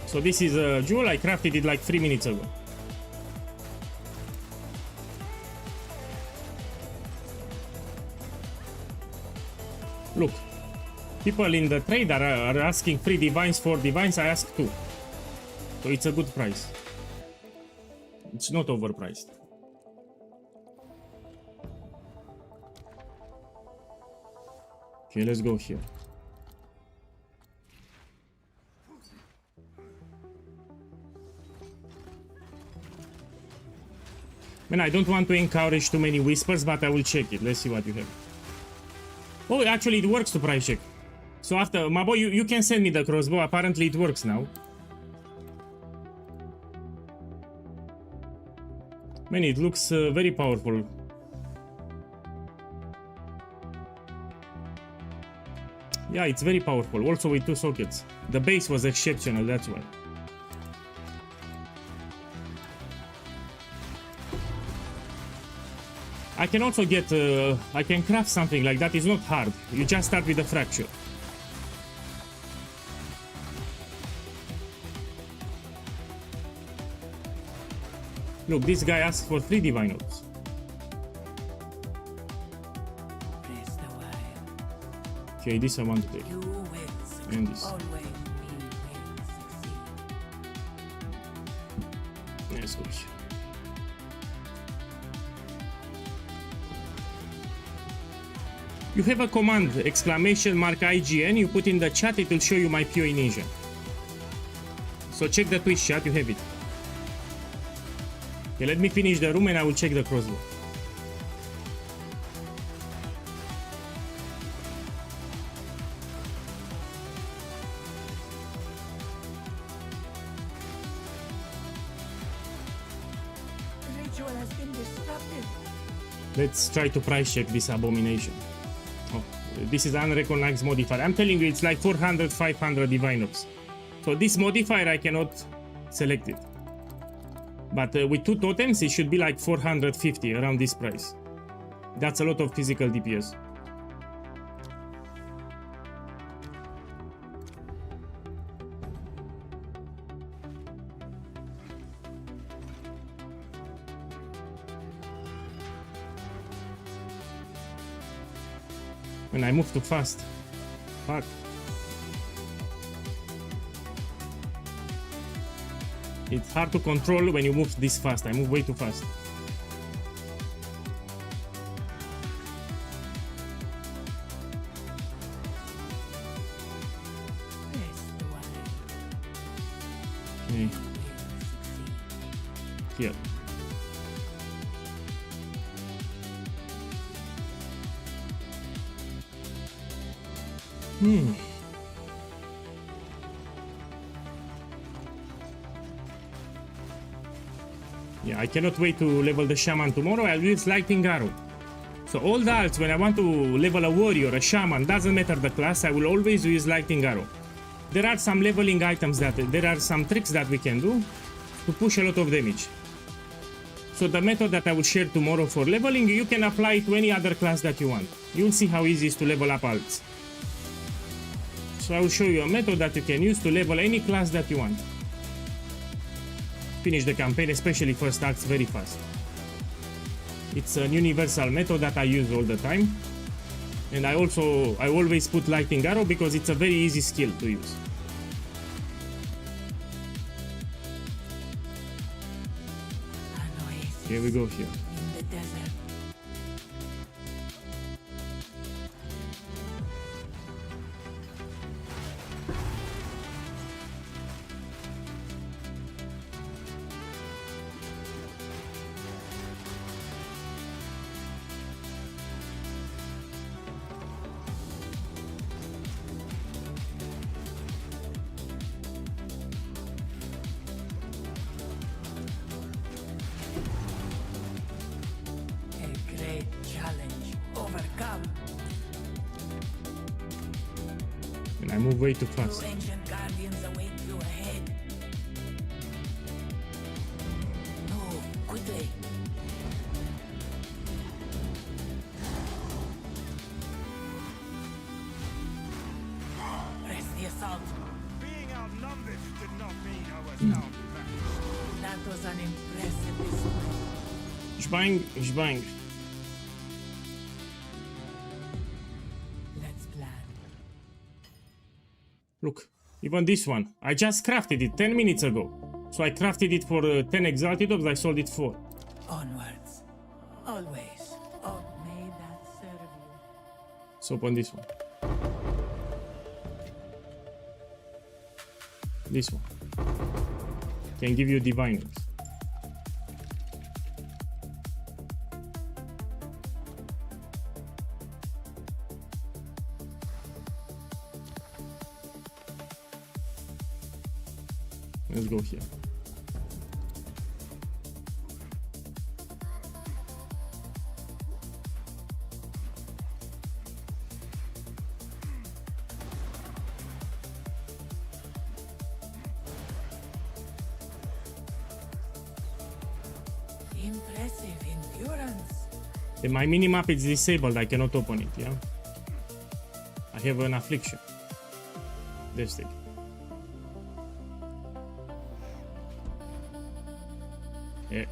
So this is a jewel, I crafted it like 3 minutes ago. Look, people in the trade are asking 3 Divines, 4 Divines, I ask 2. So it's a good price. It's not overpriced. Okay, let's go here. Man, I don't want to encourage too many whispers, but I will check it. Let's see what you have. Oh, actually it works to price check. So after, my boy, you can send me the crossbow. Apparently it works now. Man, it looks very powerful. Yeah, it's very powerful. Also with 2 sockets. The base was exceptional, that's why. I can also get, I can craft something like that. It's not hard. You just start with a fracture. Look, this guy asked for 3 Divine Orbs. Okay, this I want to take. And this. Let's go here. You have a command, exclamation mark IGN, you put in the chat, it will show you my PoE Ninja. So check the Twitch chat, you have it. Okay, let me finish the room and I will check the crossbow. Let's try to price check this abomination. Oh, this is unrecognized modifier. I'm telling you, it's like 400, 500 Divine Orbs. So this modifier, I cannot select it. But with 2 totems, it should be like 450, around this price. That's a lot of physical DPS. When I move too fast. Fuck. It's hard to control when you move this fast. I move way too fast. Okay. Here. Yeah, I cannot wait to level the shaman tomorrow. I'll use lightning arrow. So all the alts, when I want to level a warrior, a shaman, doesn't matter the class, I will always use lightning arrow. There are some leveling items there are some tricks that we can do to push a lot of damage. So So the method that I will share tomorrow for leveling, you can apply to any other class that you want. You'll see how easy it is to level up alts. So I will show you a method that you can use to level any class that you want. Finish the campaign, especially first acts, very fast. It's an universal method that I use all the time. And I always put lightning arrow because it's a very easy skill to use. Here we go here. In the desert. And I move way too fast. Two ancient guardians await you ahead. Move quickly. Press the assault. Being outnumbered did not mean I was outmatched. That was an impressive display. Shbang, shbang. Let's plan. Look, even this one. I just crafted it 10 minutes ago. So I crafted it for 10 exalted orbs, I sold it for. Onwards. Always. Oh, may that serve you. So open this one. This one. Can give you divine orbs. Let's go here. Impressive endurance. And my minimap is disabled, I cannot open it, yeah? I have an affliction. That's it. Yeah.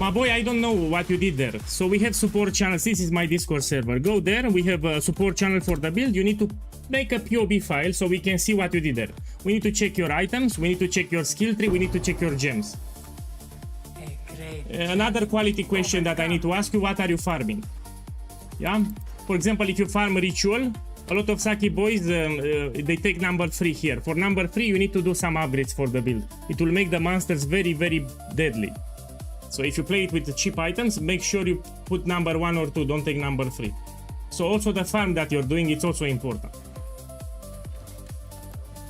My boy, I don't know what you did there. So we have support channels. This is my Discord server. Go there. We have a support channel for the build. You need to make a POB file so we can see what you did there. We need to check your items. We need to check your skill tree. We need to check your gems. Another quality question that I need to ask you, what are you farming? Yeah? For example, if you farm ritual, a lot of Saki boys, they take number 3 here. For number 3, you need to do some upgrades for the build. It will make the monsters very, very deadly. So if you play it with the cheap items, make sure you put number 1 or 2, don't take number 3. So also the farm that you're doing, it's also important.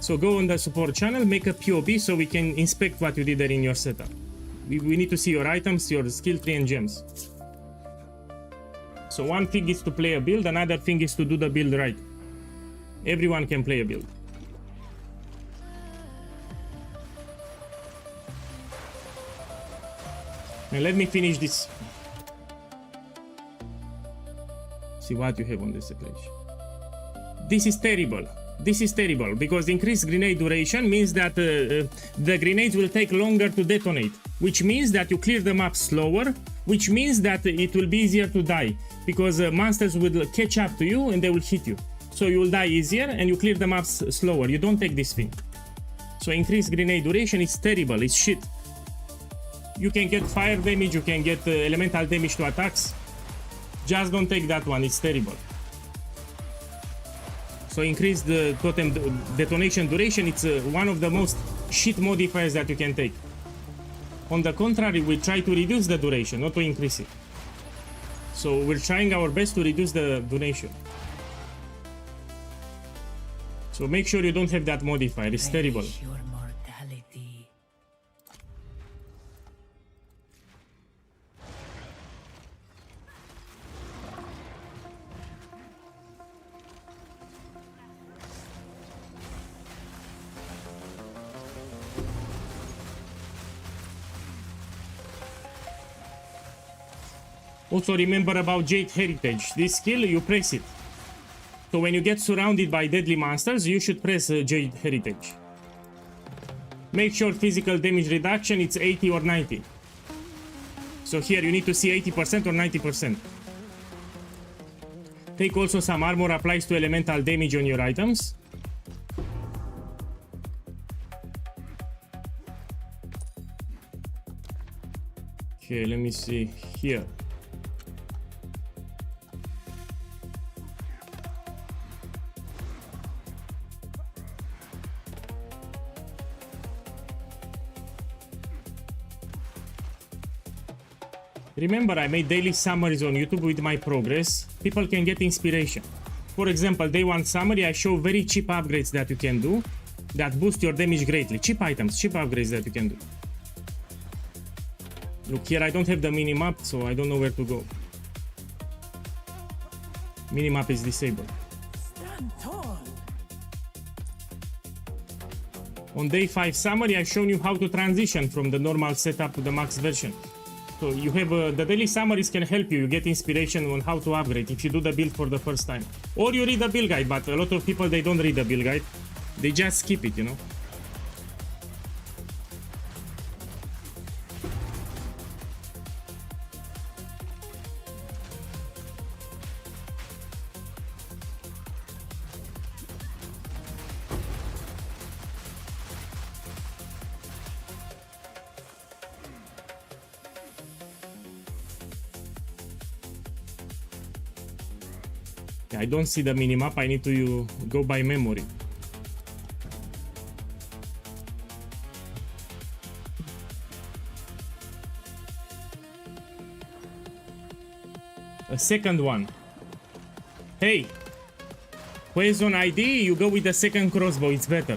So go on the support channel, make a POB so we can inspect what you did there in your setup. We need to see your items, your skill tree and gems. So one thing is to play a build, another thing is to do the build right. Everyone can play a build. And let me finish this. See what you have on this page. This is terrible. This is terrible because increased grenade duration means that the grenades will take longer to detonate, which means that you clear the map slower, which means that it will be easier to die because monsters will catch up to you and they will hit you. So you will die easier and you clear the maps slower. You don't take this thing. So increased grenade duration is terrible. It's shit. You can get fire damage, you can get elemental damage to attacks. Just don't take that one, it's terrible. So increase the totem detonation duration, it's one of the most shit modifiers that you can take. On the contrary, we try to reduce the duration, not to increase it. So we're trying our best to reduce the donation. So make sure you don't have that modifier, it's terrible. Relish your mortality. Also remember about Jade Heritage. This skill, you press it. So when you get surrounded by deadly monsters, you should press Jade Heritage. Make sure physical damage reduction, it's 80 or 90. So here you need to see 80% or 90%. Take also some armor applies to elemental damage on your items. Okay, let me see here. Remember, I made daily summaries on YouTube with my progress. People can get inspiration. For example, day 1 summary, I show very cheap upgrades that you can do that boost your damage greatly. Cheap items, cheap upgrades that you can do. Look here, I don't have the minimap, so I don't know where to go. Minimap is disabled. Stand tall. On day 5 summary, I've shown you how to transition from the normal setup to the max version. So you have the daily summaries can help you. You get inspiration on how to upgrade if you do the build for the first time. Or you read the build guide, but a lot of people, they don't read the build guide. They just skip it, you know. I don't see the minimap, I need to go by memory. A second one. Hey! Poison ID, you go with the second crossbow, it's better.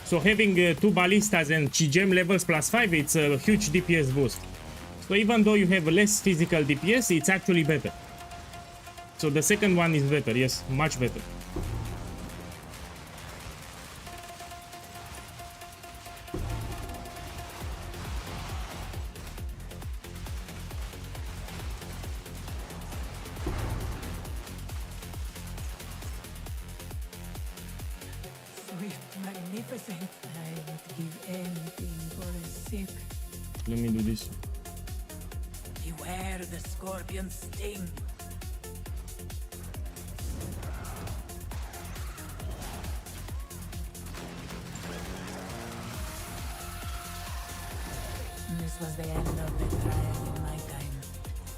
So having 2 ballistas and gem levels plus 5, it's a huge DPS boost. So even though you have less physical DPS, it's actually better. So the second one is better, yes, much better. Swift, magnificent. I would give anything for a sip. Let me do this. Beware the scorpion sting. This was the end of the trial in my time,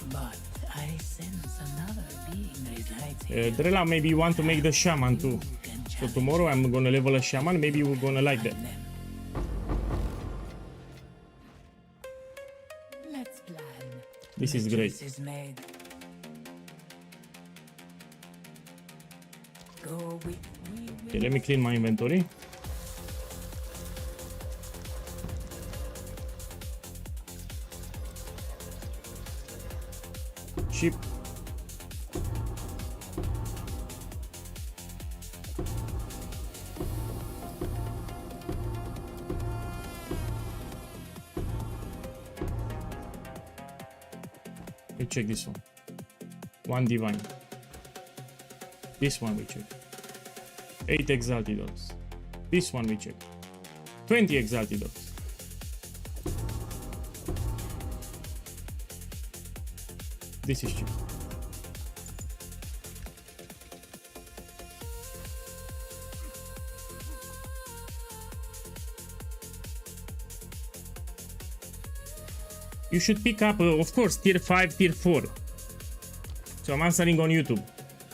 but I sense another being resides here. Drella, maybe you want to make the shaman too. So tomorrow I'm gonna level a shaman, maybe you're gonna like that. Let's plan. This is great. Choice is made. Go with me. Okay, let me clean my inventory. Sheep. We check this one. 1 divine. This one we check. 8 exalted orbs. This one we check. 20 exalted orbs. This is cheap. You should pick up, of course, tier 5, tier 4. So I'm answering on YouTube.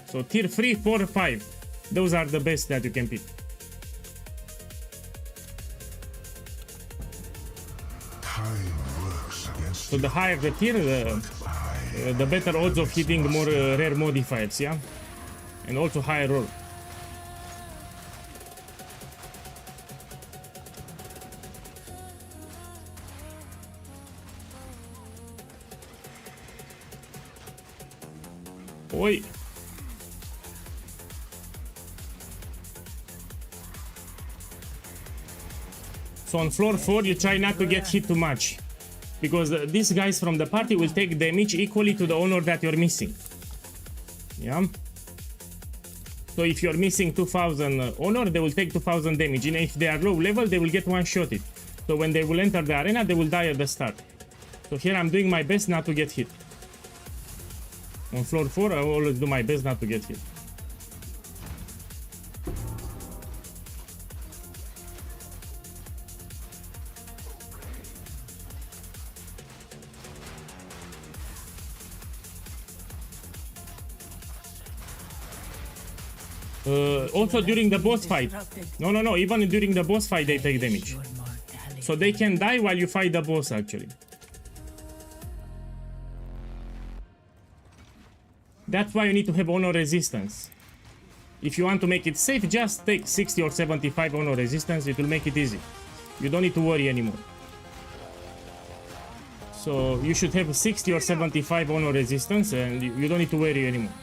So tier 3, 4, 5. Those are the best that you can pick. Time works against So the higher the tier, the better odds of hitting more rare modifiers, yeah? And also higher roll. Oi! So on floor 4 you try not to get hit too much, because these guys from the party will take damage equally to the honor that you're missing. Yeah? So if you're missing 2000 honor, they will take 2000 damage, and if they are low level they will get one-shotted. So when they will enter the arena they will die at the start. So here I'm doing my best not to get hit. On floor 4 I always do my best not to get hit. Also during the boss fight. No, even during the boss fight they take damage. So they can die while you fight the boss actually. That's why you need to have honor resistance. If you want to make it safe, just take 60 or 75 honor resistance, it will make it easy. You don't need to worry anymore. So you should have 60 or 75 honor resistance and you don't need to worry anymore.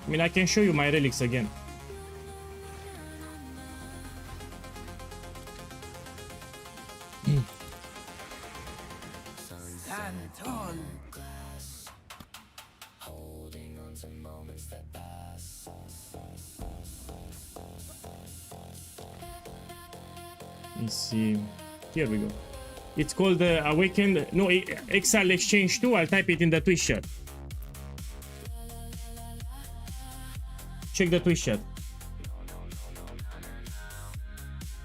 I mean, I can show you my relics again. Stand tall. Let's see. Here we go. It's called Awakened. No, Exile Exchange 2. I'll type it in the Twitch chat. Check the Twitch chat.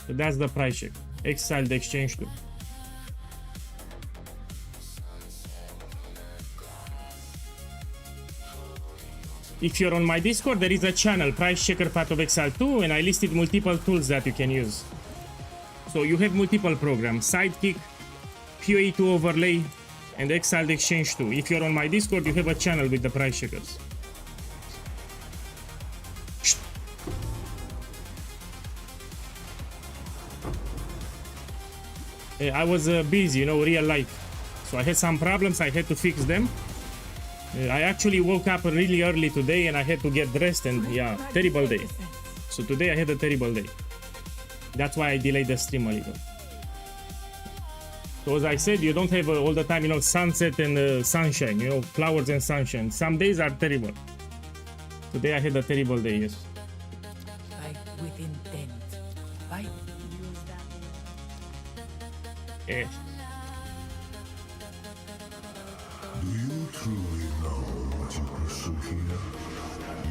So that's the price check. Exile Exchange 2. If you're on my Discord, there is a channel, Price Checker Path of Exile 2, and I listed multiple tools that you can use. So you have multiple programs, Sidekick, PoE2 Overlay, and Exile Exchange 2. If you're on my Discord, you have a channel with the price checkers. I was busy, you know, real life. So I had some problems, I had to fix them. I actually woke up really early today and I had to get dressed and yeah, terrible day. So today I had a terrible day. That's why I delayed the stream a little. So as I said, you don't have all the time, you know, sunset and sunshine, you know, flowers and sunshine. Some days are terrible. Today I had a terrible day, yes. Fight with intent. Fight. Eh. Do you truly know what you pursue here?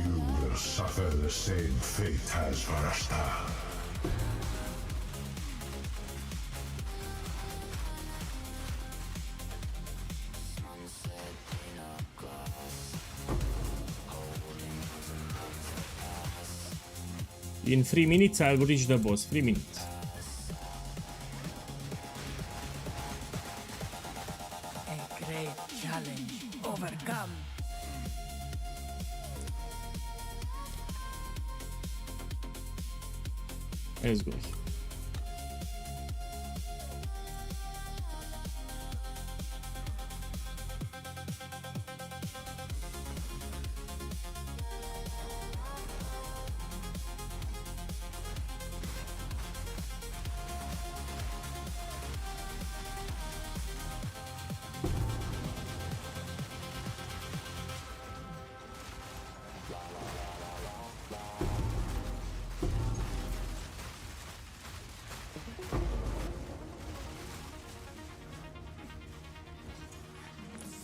You will suffer the same fate as Varashta. In 3 minutes I'll reach the boss. 3 minutes. A great challenge. Overcome. Let's go.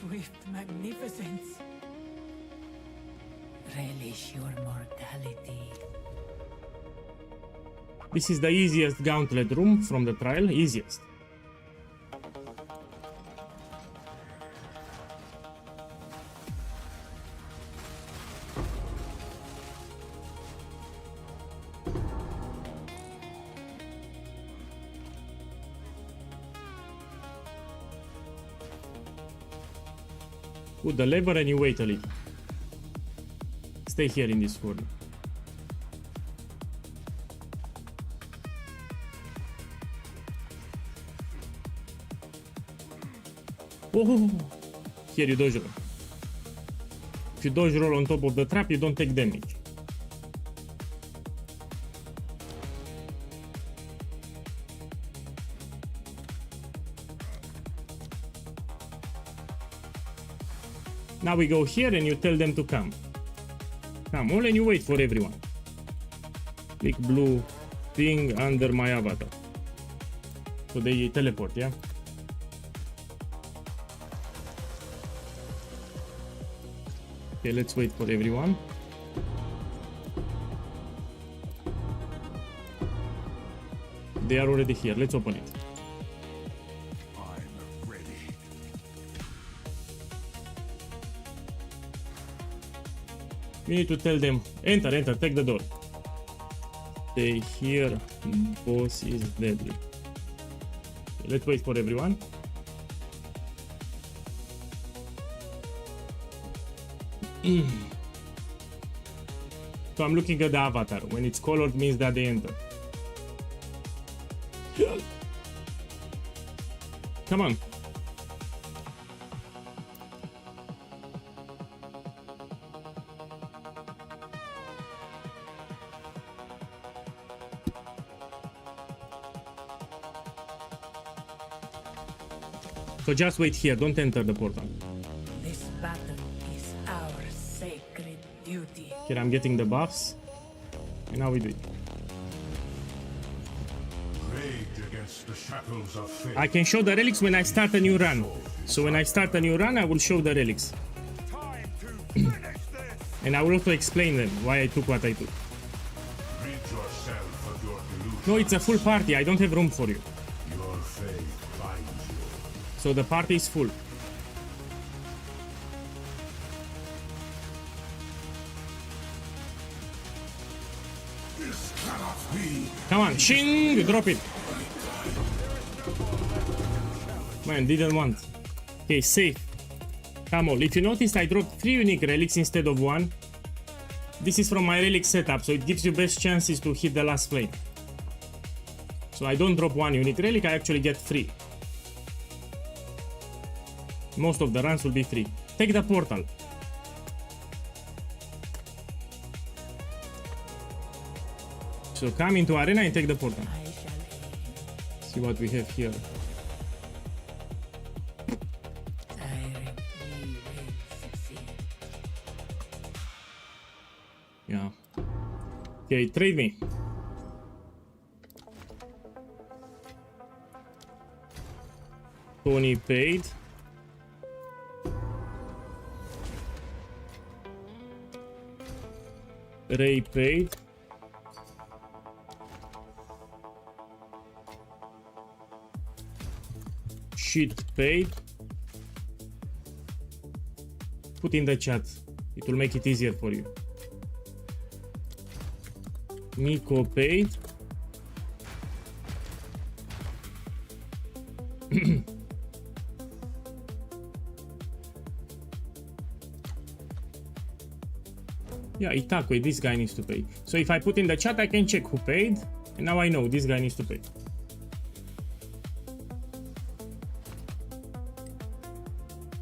Swift magnificence. Relish your mortality. This is the easiest gauntlet room from the trial. Easiest. Put the lever and you wait a little. Stay here in this corner. Oh, here you dodge roll. If you dodge roll on top of the trap, you don't take damage. Now we go here and you tell them to come. Come all and you wait for everyone. Click blue thing under my avatar. So they teleport, yeah? Okay, let's wait for everyone. They are already here. Let's open it. I'm ready. We need to tell them, enter, enter, take the door. Stay here, boss is deadly. Okay, let's wait for everyone. So I'm looking at the avatar. When it's colored means that they enter. Come on. So just wait here, don't enter the portal. This battle is our sacred duty. Here I'm getting the buffs. And now we do it. Rage against the shackles of fate. I can show the relics when I start a new run. So when I start a new run, I will show the relics. And I will also explain them, why I took what I took. Rid yourself of your delusion. No, it's a full party, I don't have room for you. Your fate binds you. So the party is full. This cannot be. Come on, shing, drop it. Man, didn't want. Okay, safe. Come on, if you noticed, I dropped 3 unique relics instead of 1. This is from my relic setup, so it gives you best chances to hit the last flame. So I don't drop 1 unique relic, I actually get 3. Most of the runs will be 3. Take the portal. So come into arena and take the portal. I shall aim. See what we have here. Tyrant, we will succeed. Yeah. Okay, trade me. Tony paid. Ray paid. Shit paid. Put in the chat. It will make it easier for you. Miko paid. Yeah, Itakwe, this guy needs to pay. So if I put in the chat, I can check who paid. And now I know this guy needs to pay.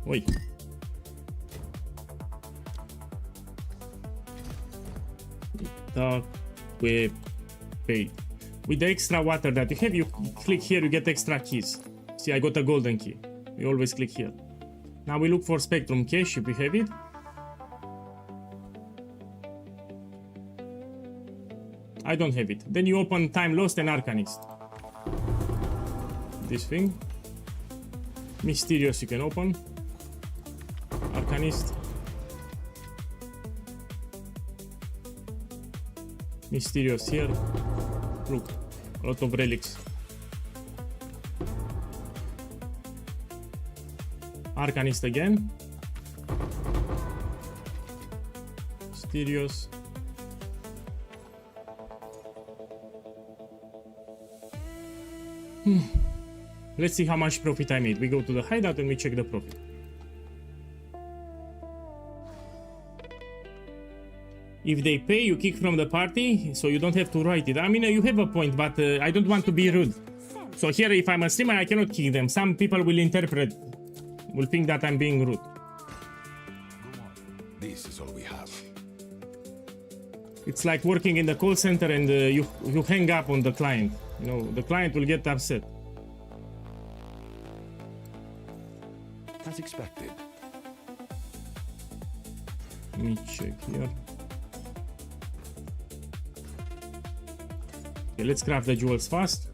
Wait. Itakwe paid. With the extra water that you have, you click here, you get extra keys. See, I got a golden key. We always click here. Now we look for Spectrum Cache if we have it. I don't have it. Then you open Time Lost and Arcanist. This thing. Mysterious you can open. Arcanist. Mysterious here. Look, a lot of relics. Arcanist again. Mysterious. Let's see how much profit I made. We go to the hideout and we check the profit. If they pay, you kick from the party, so you don't have to write it. I mean, you have a point, but I don't want to be rude. So here, if I'm a streamer, I cannot kick them. Some people will interpret, will think that I'm being rude. This is all we have. It's like working in the call center and you hang up on the client. You know, the client will get upset. As expected. Let me check here. Okay, let's craft the jewels fast.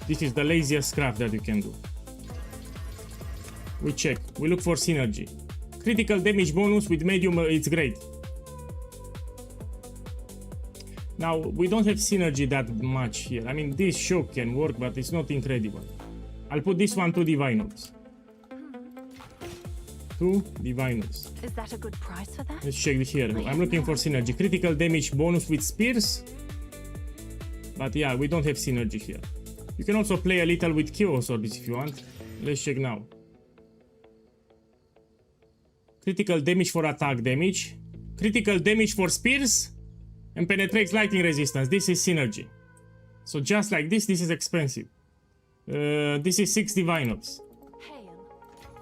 This is the laziest craft that you can do. We check. We look for synergy. Critical damage bonus with medium, it's great. Now, we don't have synergy that much here. I mean, this shock can work, but it's not incredible. I'll put this one 2 divine orbs. 2 divine orbs. Is that a good price for that? Let's check this here. I'm looking for synergy. Critical damage bonus with spears. But yeah, we don't have synergy here. You can also play a little with chaos orbs if you want. Let's check now. Critical damage for attack damage. Critical damage for spears. And penetrates lightning resistance. This is synergy. So just like this, this is expensive. This is 6 divine orbs. Hail.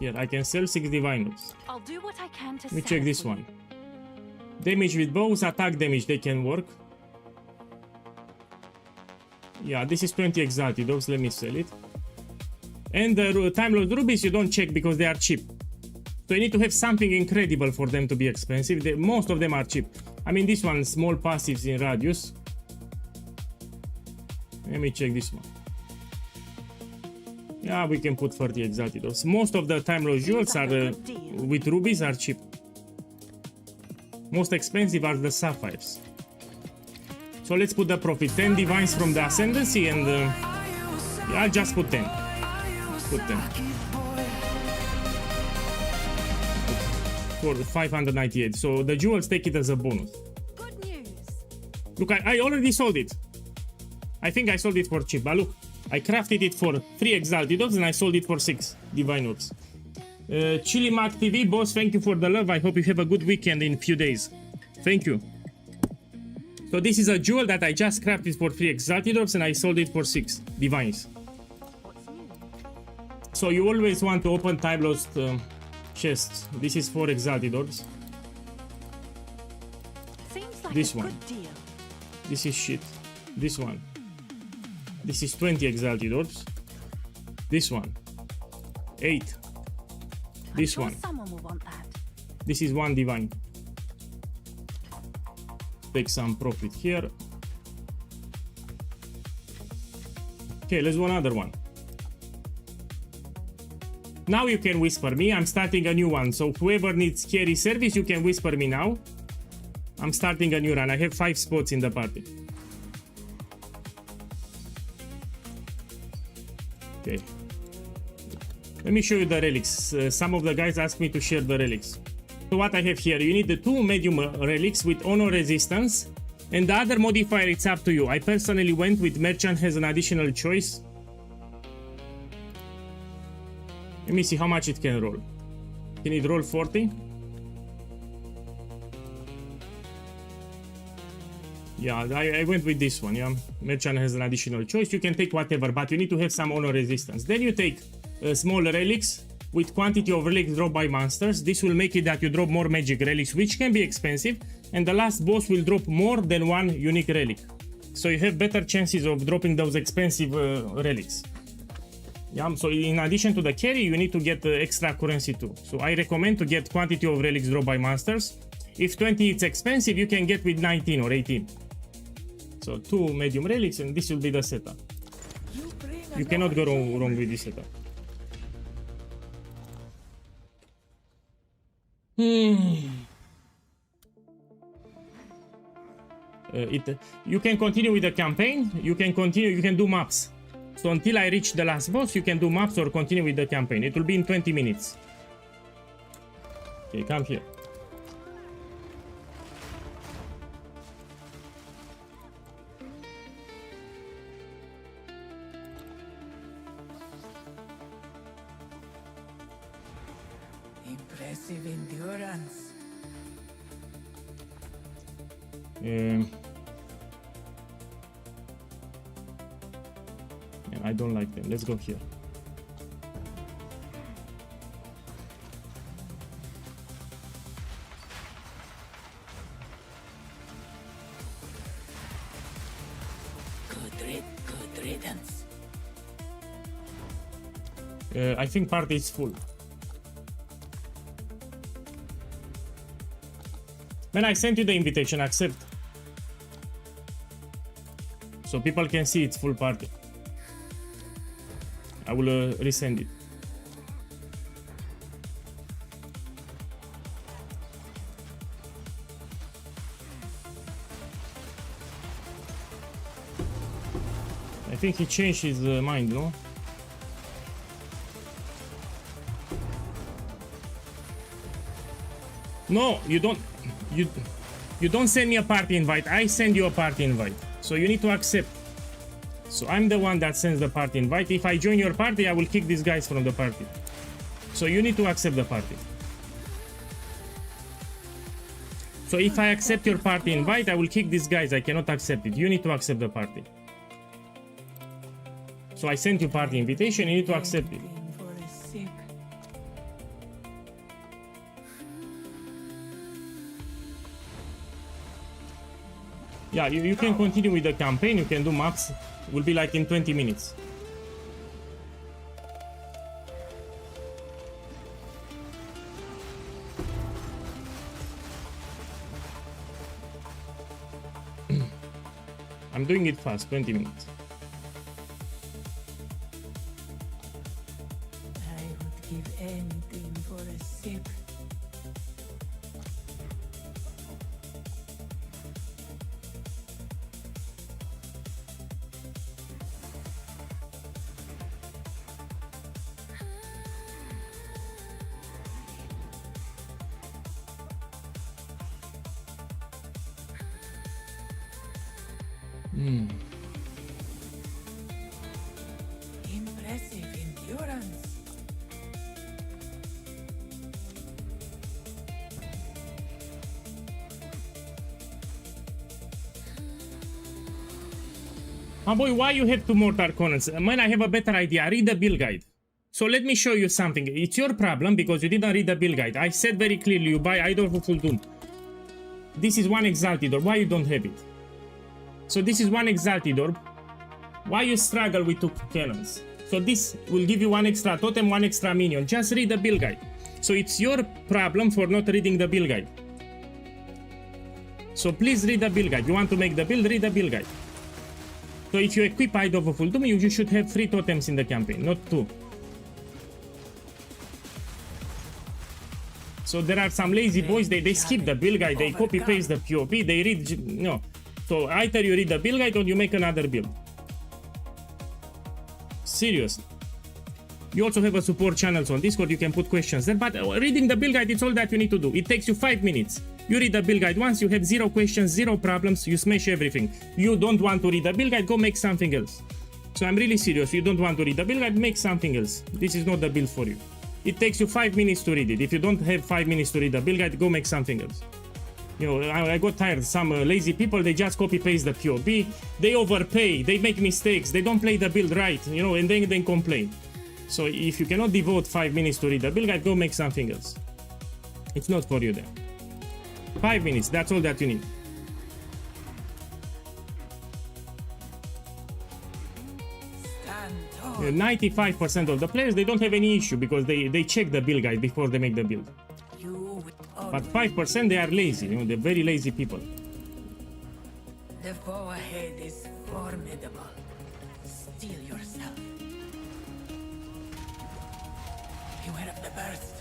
Here, I can sell 6 divine orbs. I'll do what I can to Let me sell check it this for one. you. Damage with bows, attack damage, they can work. Yeah, this is 20 exalted orbs, let me sell it. And the Time Lord rubies you don't check because they are cheap. So you need to have something incredible for them to be expensive. Most of them are cheap. I mean, this one, small passives in radius. Let me check this one. Yeah, we can put 30 exalted orbs. Most of the Time Lord jewels are with rubies are cheap. Most expensive are the sapphires. So let's put the profit. 10 divines from the ascendancy and yeah, I'll just put 10. Put 10. For 598. So the jewels take it as a bonus. Good news. Look, I already sold it. I think I sold it for cheap. But look, I crafted it for 3 exalted orbs and I sold it for 6 divine orbs. Chili Mac TV, boss, thank you for the love. I hope you have a good weekend in a few days. Thank you. So this is a jewel that I just crafted for 3 exalted orbs and I sold it for 6 divines. What's new? So you always want to open time lost chests. This is 4 exalted orbs. Seems like This a one. good deal. This is shit. This one. This is 20 exalted orbs. This one. 8. This Sure one. someone will want that. This is 1 divine. Take some profit here. Okay, let's do another one. Now you can whisper me. I'm starting a new one. So whoever needs carry service, you can whisper me now. I'm starting a new run. I have 5 spots in the party. Okay. Let me show you the relics. Some of the guys asked me to share the relics. So what I have here, you need the 2 medium relics with honor resistance. And the other modifier, it's up to you. I personally went with merchant has an additional choice. Let me see how much it can roll. Can it roll 40? Yeah, I went with this one, yeah. Merchant has an additional choice. You can take whatever, but you need to have some honor resistance. Then you take small relics with quantity of relics dropped by monsters. This will make it that you drop more magic relics, which can be expensive. And the last boss will drop more than 1 unique relic. So you have better chances of dropping those expensive relics. Yeah, so in addition to the carry, you need to get extra currency too. So I recommend to get quantity of relics dropped by monsters. If 20 is expensive, you can get with 19 or 18. So 2 medium relics and this will be the setup. You cannot go wrong with this setup. You can continue with the campaign. You can do maps. So until I reach the last boss, you can do maps or continue with the campaign. It will be in 20 minutes. Okay, come here. Impressive endurance. Man, I don't like them. Let's go here. Good riddance. I think party is full. Man, I sent you the invitation. Accept. So people can see it's full party. I will resend it. I think he changed his mind, no? No, you don't. You don't send me a party invite. I send you a party invite. So you need to accept. So I'm the one that sends the party invite. If I join your party, I will kick these guys from the party. So you need to accept the party. So if I accept your party invite, I will kick these guys. I cannot accept it. You need to accept the party. So I sent you party invitation. You need to accept it. For a sip. Yeah, you can continue with the campaign. You can do maps. It will be like in 20 minutes. I'm doing it fast, 20 minutes. I would give anything for a sip. Impressive endurance. Oh boy, why you have two mortar cannons? Man, I have a better idea. Read the build guide. So let me show you something. It's your problem because you didn't read the build guide. I said very clearly you buy Idol for full doom. This is one exalted orb. Why you don't have it? So this is one exalted orb. Why you struggle with two cannons? So this will give you one extra totem, one extra minion. Just read the build guide. So it's your problem for not reading the build guide. So please read the build guide. You want to make the build, read the build guide. So if you equip Idol of Full Doom, you should have 3 totems in the campaign, not 2. So there are some lazy boys, they skip the build guide, they copy paste the POP, they read, no. So either you read the build guide or you make another build. Seriously. You also have a support channels on Discord, you can put questions there, but reading the build guide, it's all that you need to do. It takes you 5 minutes. You read the build guide once, you have 0 questions, 0 problems, you smash everything. You don't want to read the build guide, go make something else. So I'm really serious, you don't want to read the build guide, make something else. This is not the build for you. It takes you 5 minutes to read it. If you don't have 5 minutes to read the build guide, go make something else. You know, I got tired. Some lazy people, they just copy paste the POB, they overpay, they make mistakes, they don't play the build right, you know, and then complain. So if you cannot devote 5 minutes to read the build guide, go make something else. It's not for you then. 5 minutes, that's all that you need. Stand tall. 95% of the players, they don't have any issue because they check the build guide before they make the build. You will But 5% they are lazy, you know, they're very lazy people. The foe ahead is formidable. Steel yourself. Beware of the burst.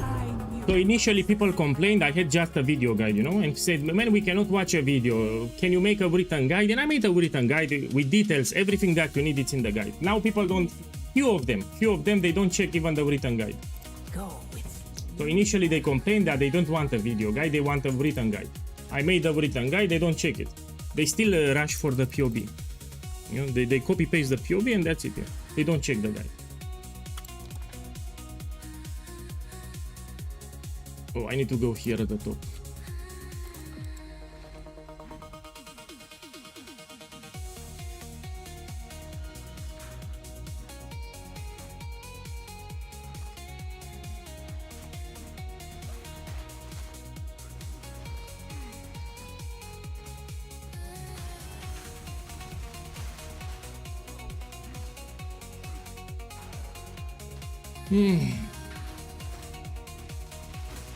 I knew. So initially people complained I had just a video guide, you know, and said, man, we cannot watch a video. Can you make a written guide? And I made a written guide with details, everything that you need, it's in the guide. Now people don't, few of them, they don't check even the written guide. Go with So initially they complained that they don't want a video guide, they want a written guide. I made a written guide, they don't check it. They still rush for the POB. You know, they copy paste the POV and that's it. Yeah. They don't check the guide. Oh, I need to go here at the top.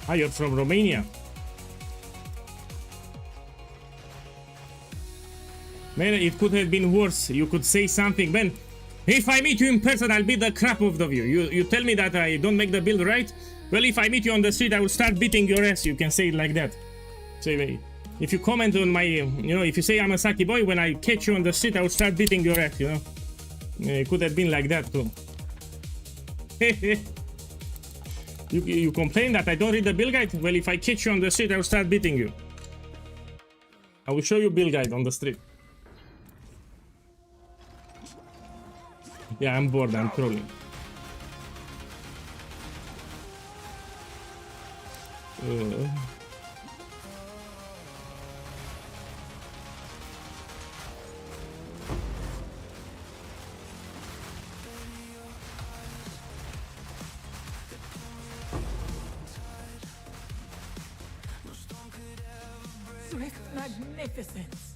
Ah, you're from Romania. Man, it could have been worse. You could say something. Man, if I meet you in person, I'll beat the crap out of you. You tell me that I don't make the build right? Well, if I meet you on the street, I will start beating your ass. You can say it like that. So if you comment on my, you know, if you say I'm a Saki boy, when I catch you on the street, I will start beating your ass, you know? It could have been like that, too. You complain that I don't read the build guide? Well, if I catch you on the street, I will start beating you. I will show you build guide on the street. Yeah, I'm bored, I'm trolling. Swift magnificence.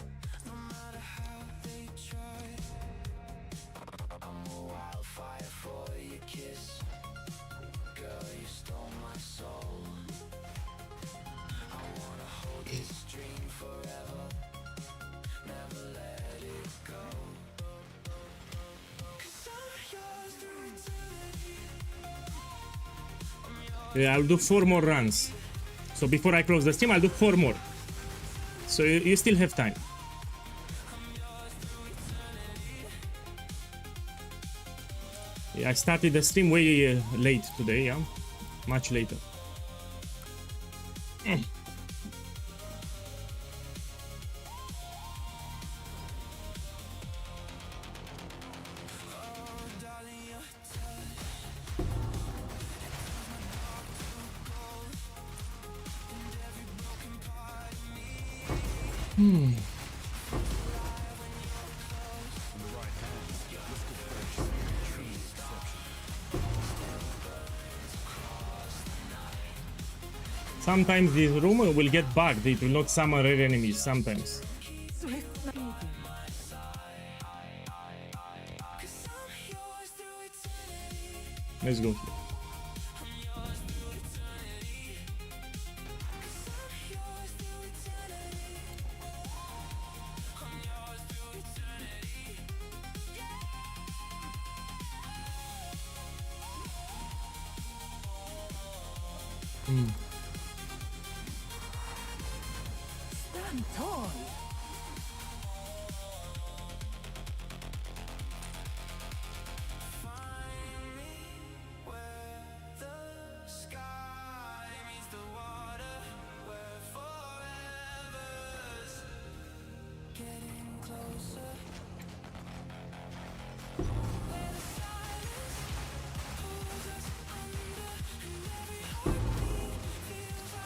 Yeah, I'll do 4 more runs. So before I close the stream, I'll do 4 more. So you still have time. Yeah, I started the stream way late today, yeah? Much later. Sometimes this room will get bugged. It will not summon rare enemies sometimes. Swift magnificence. Let's go here. Stand tall.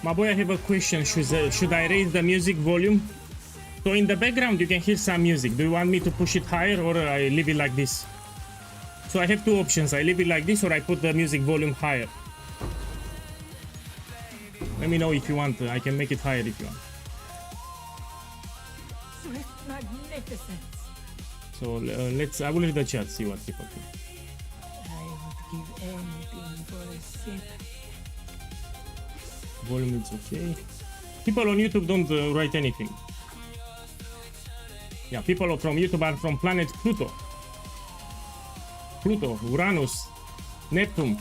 My boy, I have a question. Should I raise the music volume? So in the background you can hear some music. Do you want me to push it higher or I leave it like this? So I have 2 options. I leave it like this or I put the music volume higher. Let me know if you want. I can make it higher if you want. Swift magnificence. So I will read the chat, see what people think. I would give anything for a sip. Volume is okay. People on YouTube don't write anything. Yeah, people from YouTube are from planet Pluto. Pluto, Uranus, Neptune.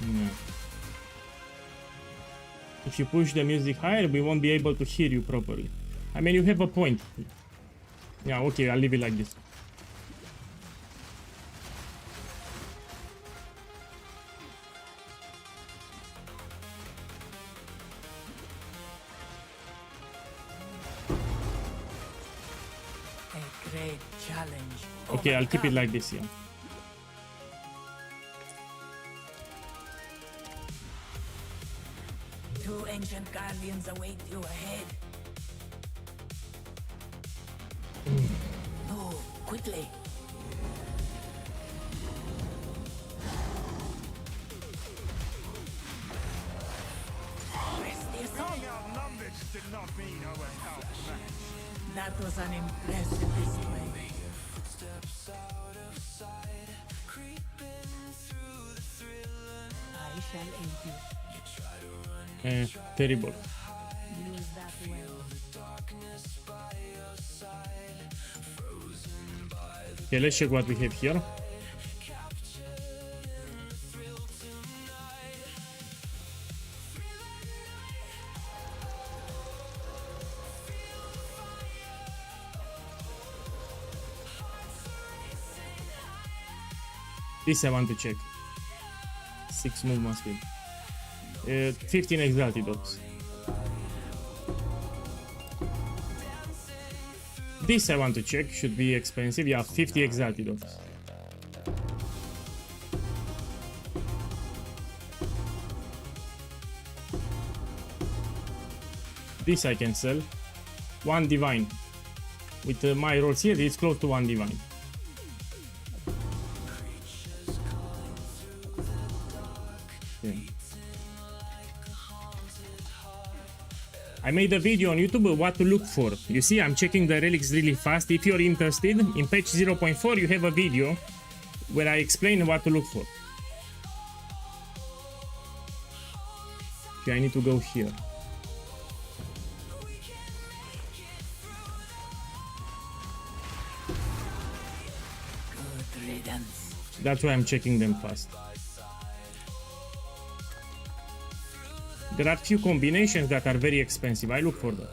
Yeah. If you push the music higher, we won't be able to hear you properly. I mean, you have a point. Yeah, okay, I'll leave it like this. A great challenge. Okay, I'll keep it overcome. like this, yeah. Two ancient guardians await you ahead. Move quickly. Press the assault. Outnumbered did not mean I was outmatched. That was an impressive display. I shall aid you. Terrible. Use that well. Okay, let's check what we have here. This I want to check. 6 movement speed. 15 exalted dots. This I want to check. Should be expensive. Yeah, 50 exalted dots. This I can sell. 1 divine. With my rolls here, it's close to 1 divine. Yeah. I made a video on YouTube what to look for. You see, I'm checking the relics really fast. If you're interested, in patch 0.4 you have a video where I explain what to look for. Okay, I need to go here. Good riddance. That's why I'm checking them fast. There are few combinations that are very expensive. I look for them.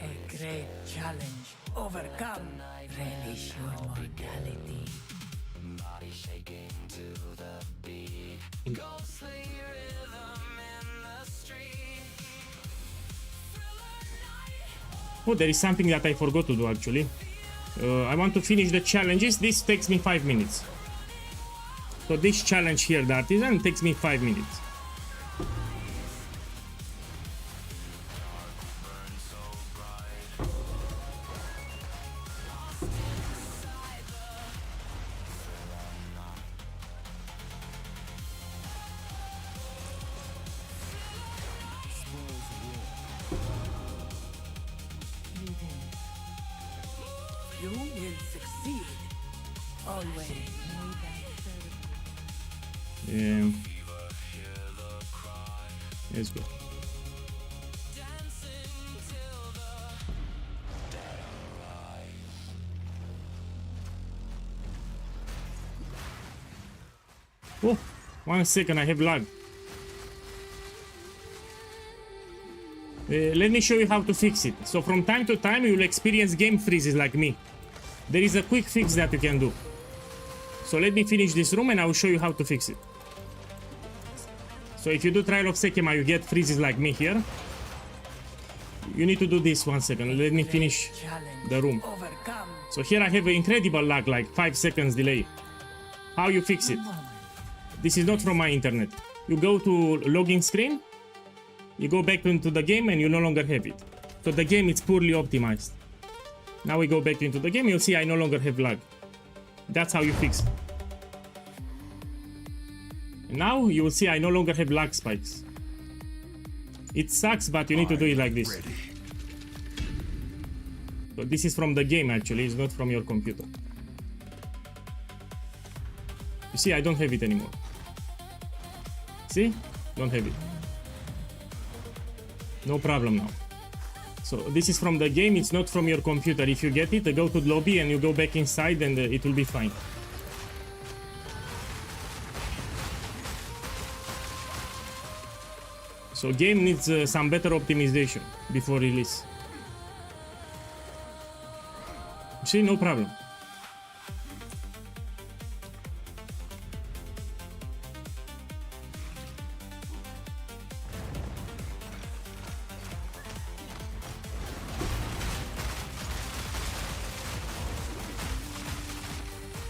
A great challenge. Overcome. Relish your mortality. Oh, there is something that I forgot to do actually. I want to finish the challenges. This takes me 5 minutes. So this challenge here, the artisan, takes me 5 minutes. You will succeed. Always. Let's go. Oh, 1 second, I have lag. Let me show you how to fix it. So from time to time you will experience game freezes like me. There is a quick fix that you can do. So let me finish this room and I will show you how to fix it. So if you do Trial of SEKHEMA, you get freezes like me here. You need to do this 1 second. Let me finish the room. Overcome. So here I have an incredible lag, like 5 seconds delay. How you fix it? This is not from my internet. You go to login screen, you go back into the game and you no longer have it. So the game is poorly optimized. Now we go back into the game, you'll see I no longer have lag. That's how you fix it. And now you will see I no longer have lag spikes. It sucks, but you need to do it like this. So this is from the game actually, it's not from your computer. You see, I don't have it anymore. See? Don't have it. No problem now. So this is from the game, it's not from your computer. If you get it, go to the lobby and you go back inside and it will be fine. So game needs some better optimization before release. See, no problem.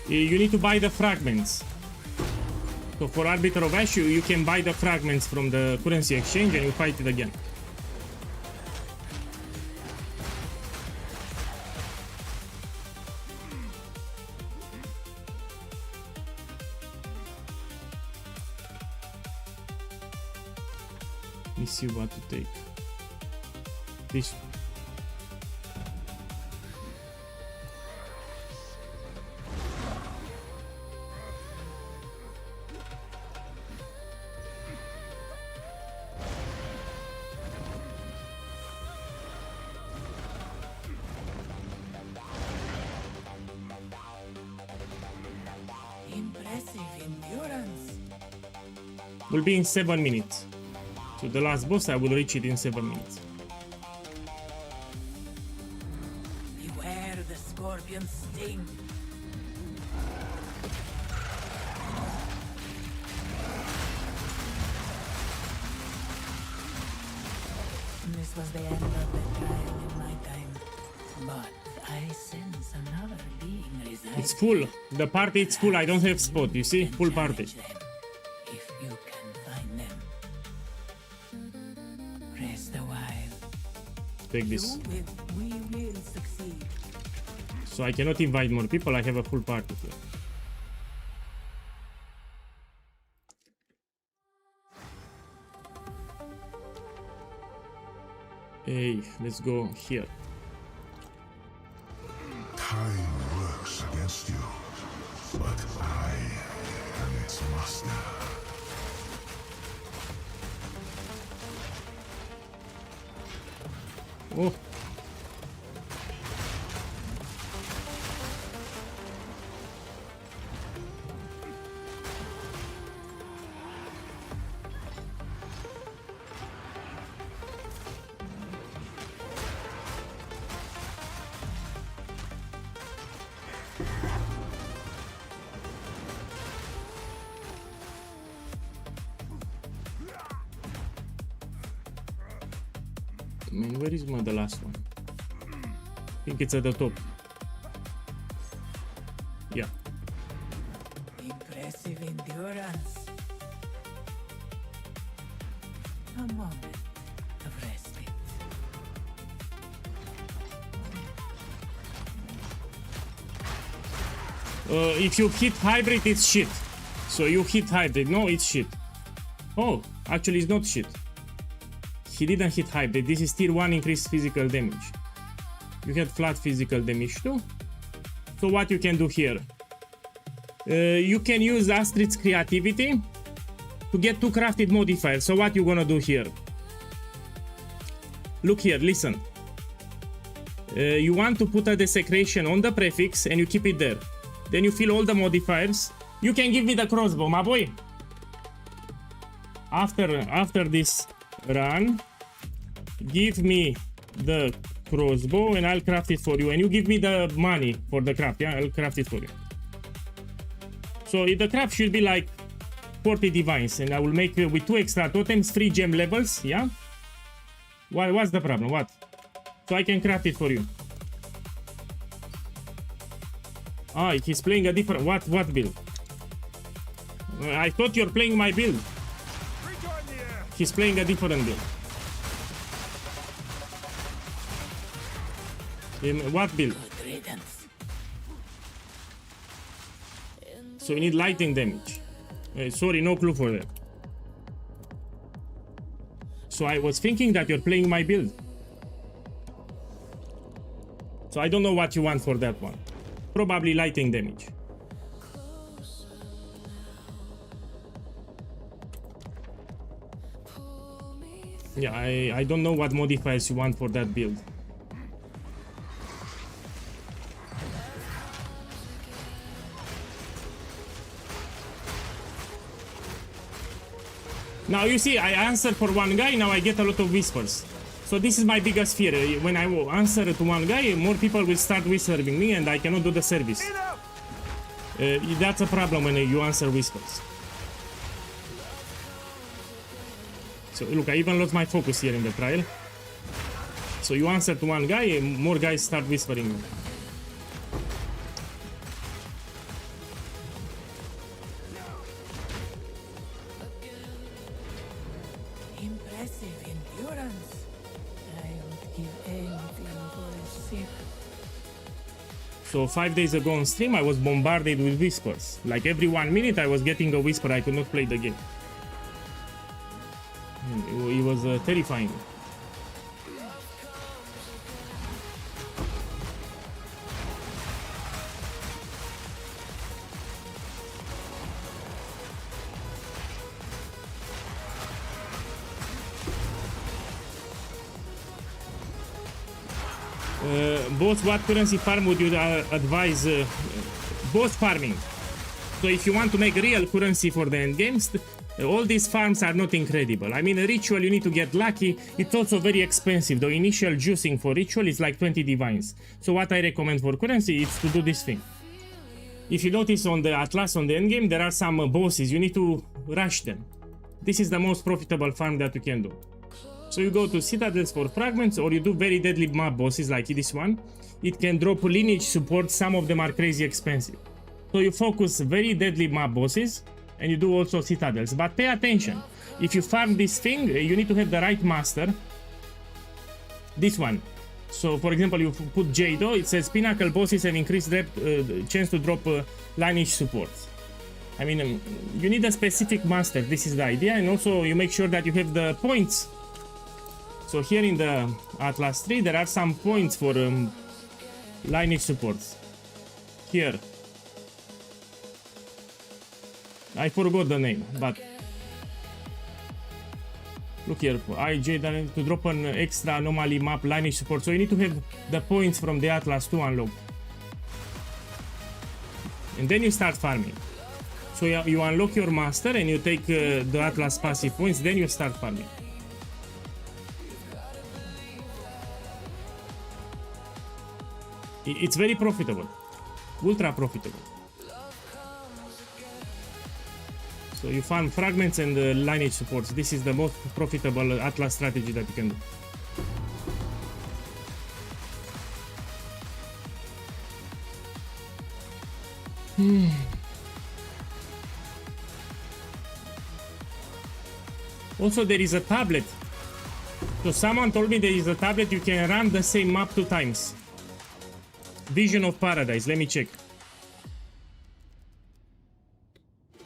You need to buy the fragments. So for Arbiter of Ash, you can buy the fragments from the currency exchange and you fight it again. Let me see what to take. This. Will be in 7 minutes. So the last boss, I will reach it in 7 minutes. Beware the scorpion sting. This was the end of the trial in my time, but I sense another being resides. It's full. The party is full. I don't have spot. You see, full party. If you can find them, rest a while. Take this. We will succeed. So I cannot invite more people. I have a full party here. Hey, let's go here. Time works against you, but I am its master. Oh. Man, where is the last one? I think it's at the top. Yeah. Impressive endurance. A moment of respite. If you hit hybrid, it's shit. So you hit hybrid. No, it's shit. Oh, actually, it's not shit. He didn't hit hybrid. This is tier 1 increased physical damage. You had flat physical damage too. So what you can do here? You can use Astrid's creativity to get 2 crafted modifiers. So what you gonna do here? Look here, listen. You want to put a desecration on the prefix and you keep it there. Then you fill all the modifiers. You can give me the crossbow, my boy. After this run, give me the crossbow and I'll craft it for you. And you give me the money for the craft, yeah? I'll craft it for you. So the craft should be like 40 divines and I will make with 2 extra totems, 3 gem levels, yeah? What's the problem? What? So I can craft it for you. Ah, he's playing a different... What build? I thought you're playing my build. He's playing a different build. What build? So we need lightning damage. Sorry, no clue for that. So I was thinking that you're playing my build. So I don't know what you want for that one. Probably lightning damage. Yeah, I don't know what modifiers you want for that build. Now you see, I answer for one guy, now I get a lot of whispers. So this is my biggest fear. When I will answer to one guy, more people will start whispering me and I cannot do the service. That's a problem when you answer whispers. So look, I even lost my focus here in the trial. So you answer to one guy, more guys start whispering me. Impressive endurance. I would give anything for a sip. So 5 days ago on stream, I was bombarded with whispers. Like every 1 minute, I was getting a whisper. I could not play the game. It was terrifying. Both, what currency farm would you advise? Both farming. So if you want to make real currency for the end games, all these farms are not incredible. I mean, a ritual, you need to get lucky. It's also very expensive. The initial juicing for ritual is like 20 divines. So what I recommend for currency is to do this thing. If you notice on the Atlas, on the end game, there are some bosses. You need to rush them. This is the most profitable farm that you can do. So you go to citadels for fragments, or you do very deadly mob bosses like this one. It can drop lineage support. Some of them are crazy expensive. So you focus very deadly mob bosses, and you do also citadels. But pay attention. If you farm this thing, you need to have the right master. This one. So for example, you put Jado, it says Pinnacle bosses have increased chance to drop lineage support. I mean, you need a specific master. This is the idea. And also you make sure that you have the points. So here in the Atlas 3, there are some points for lineage supports. Here. I forgot the name, but look here, IJ to drop an extra anomaly map lineage support. So you need to have the points from the Atlas to unlock. And then you start farming. So you unlock your master and you take the Atlas passive points, then you start farming. It's very profitable, ultra profitable. So you farm fragments and lineage supports. This is the most profitable Atlas strategy that you can do. Also, there is a tablet. So someone told me there is a tablet you can run the same map 2 times. Vision of Paradise, let me check.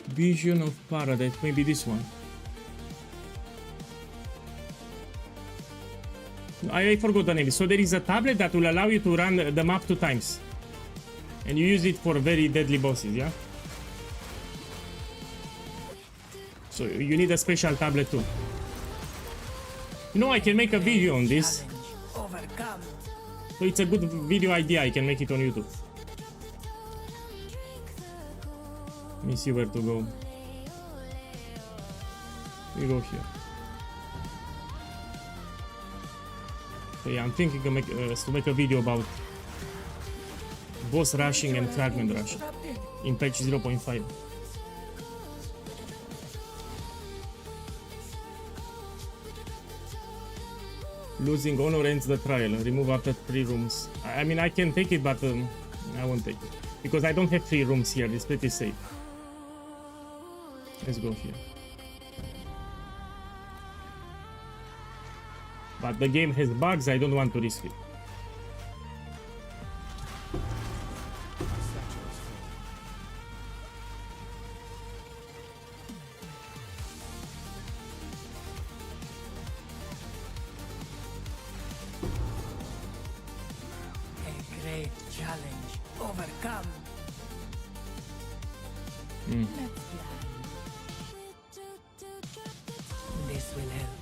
Vision of Paradise, maybe this one. I forgot the name. So there is a tablet that will allow you to run the map 2 times. And you use it for very deadly bosses, yeah? So you need a special tablet too. You know, I can make a video on this. Overcome. So it's a good video idea, I can make it on YouTube. Let me see where to go. We go here. So yeah, I'm thinking to make a video about boss rushing and fragment rushing in patch 0.5. Losing honor ends the trial. Remove after 3 rooms. I mean, I can take it, but I won't take it. Because I don't have 3 rooms here. It's pretty safe. Let's go here. But the game has bugs. I don't want to risk it. Challenge overcome. Let's plan. This will help.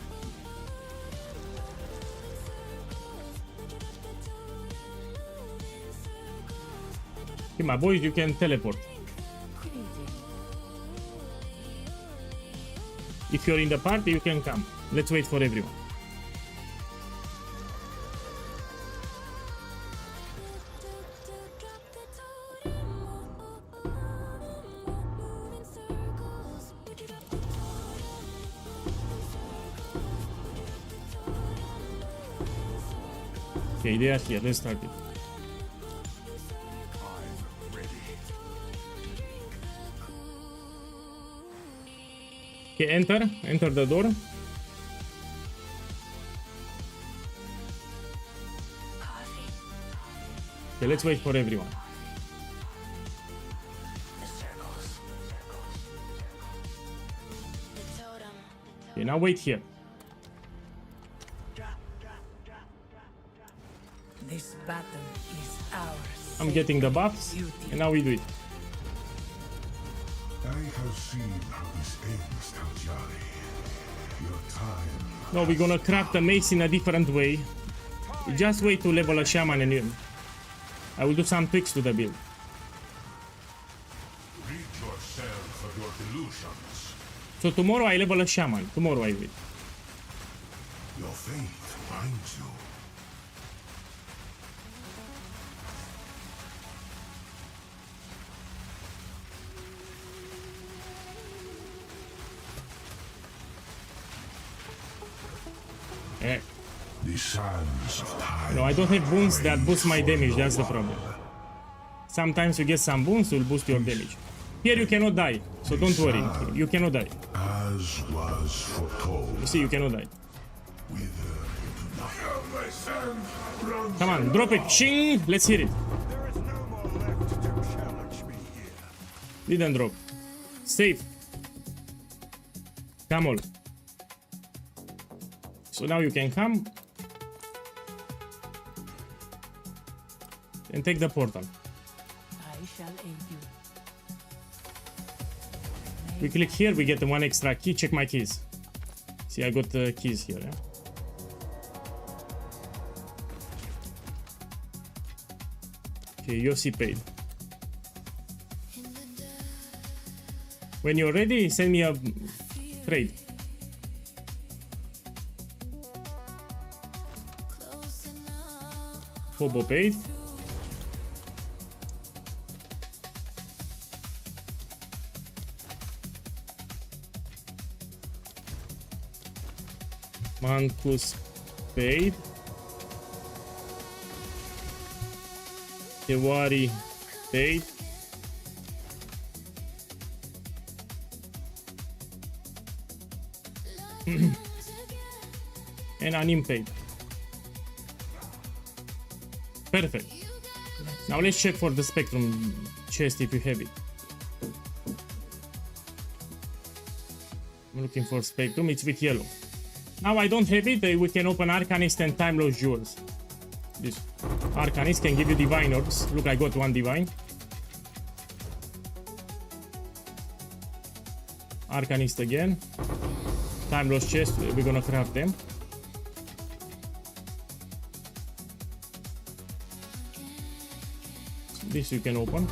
Okay, my boys, you can teleport. If If you're in the party, you can come. Let's wait for everyone. Okay, they are here. Let's start it. I'm ready. Okay, enter the door. Okay, let's wait for everyone. Okay, now wait here. This battle is ours. I'm getting the buffs, and now we do it. I have seen how this ends, Taljari. Your time. No, we're gonna craft a mace in a different way. Just wait to level a shaman and I will do some tweaks to the build. Rid yourself of your delusions. So tomorrow I level a shaman. Tomorrow I will. Your fate binds you. Eh. The sands of time. No, I don't have boons that boost my damage, that's the problem. Sometimes you get some boons will boost your damage. Here you cannot die, so don't worry. You cannot die. As was foretold. You see, you cannot die. Wither into nothing. My sand runs. Come on, drop it. Ching! Let's hear it. There is no more left to challenge me here. Didn't drop. Safe. Come on. So now you can come and take the portal. I shall aid you. We click here, we get the one extra key. Check my keys. See, I got the keys here. Yeah? Okay, Yossi paid. When you're ready, send me a trade. Hobo paid. Mancus paid. Kewari paid. And Anim paid. Perfect. Now let's check for the Spectrum chest if you have it. I'm looking for Spectrum, it's with yellow. Now I don't have it, we can open Arcanist and Time Lost Jewels. This Arcanist can give you Divine Orbs. Look, I got one Divine. Arcanist again. Time Lost chest, we're gonna craft them. This you can open.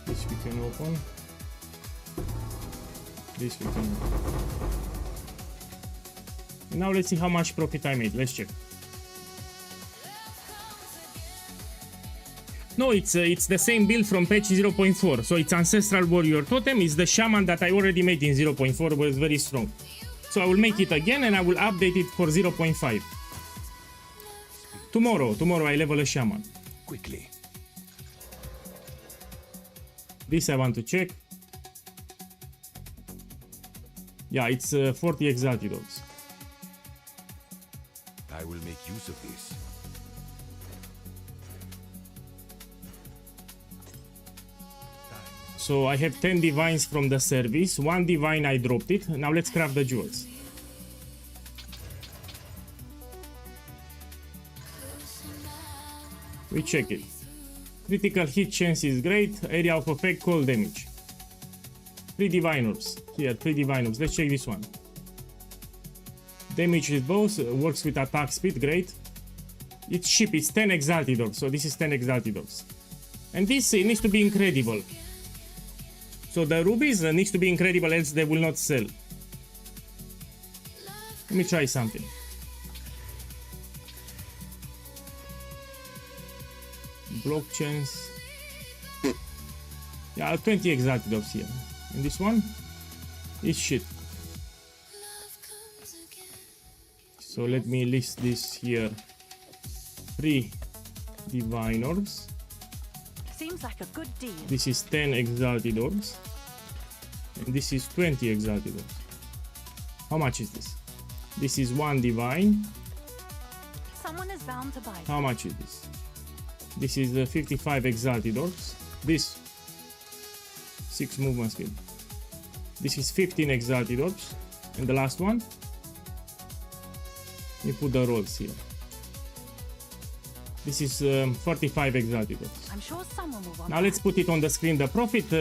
This we can open. This we can open. Now let's see how much profit I made. Let's check. No, it's the same build from patch 0.4. So it's Ancestral Warrior Totem. It's the Shaman that I already made in 0.4, but it's very strong. So I will make it again and I will update it for 0.5. Tomorrow I level a Shaman. Quickly. This I want to check. Yeah, it's 40 Exalted Orbs. I will make use of this. So I have 10 divines from the service. One divine I dropped it. Now let's craft the jewels. We check it. Critical hit chance is great. Area of effect, cold damage. 3 divine orbs. Here, 3 divine orbs. Let's check this one. Damage with both. Works with attack speed. Great. It's cheap. It's 10 exalted orbs. So this is 10 exalted orbs. And this needs to be incredible. So the rubies needs to be incredible, else they will not sell. Let me try something. Blockchains. Yeah, 20 exalted orbs here. And this one is shit. So let me list this here. 3 divine orbs. Seems like a good deal. This is 10 exalted orbs. And this is 20 exalted orbs. How much is this? This is 1 divine. Someone is bound to buy. How much is this? This is 55 exalted orbs. This 6 movement speed. This is 15 exalted orbs. And the last one, you put the rolls here. This is 45 exalted orbs. I'm sure someone will want Now let's put it on the screen. The profit,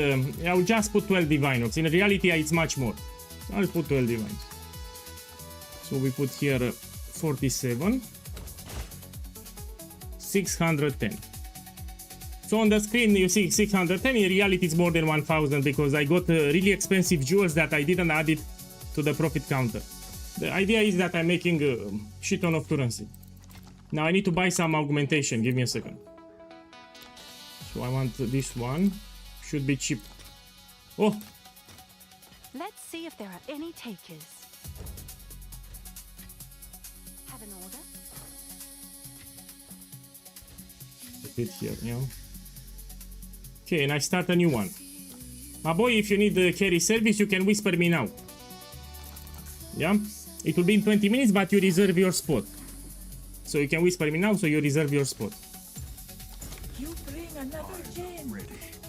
I'll just put 12 divine orbs. In reality, it's much more. So I'll put 12 divines. So we put here 47, 610. So on the screen you see 610. In reality, it's more than 1000 because I got really expensive jewels that I didn't add it to the profit counter. The idea is that I'm making a shit ton of currency. Now I need to buy some augmentation. Give me a second. So I want this one. Should be cheap. Oh, Let's see if there are any takers. Have an order? put it here, yeah. Okay, and I start a new one. My boy, if you need the carry service, you can whisper me now. Yeah? It will be in 20 minutes, but you reserve your spot. So you can whisper me now, so you reserve your spot. You bring another gem.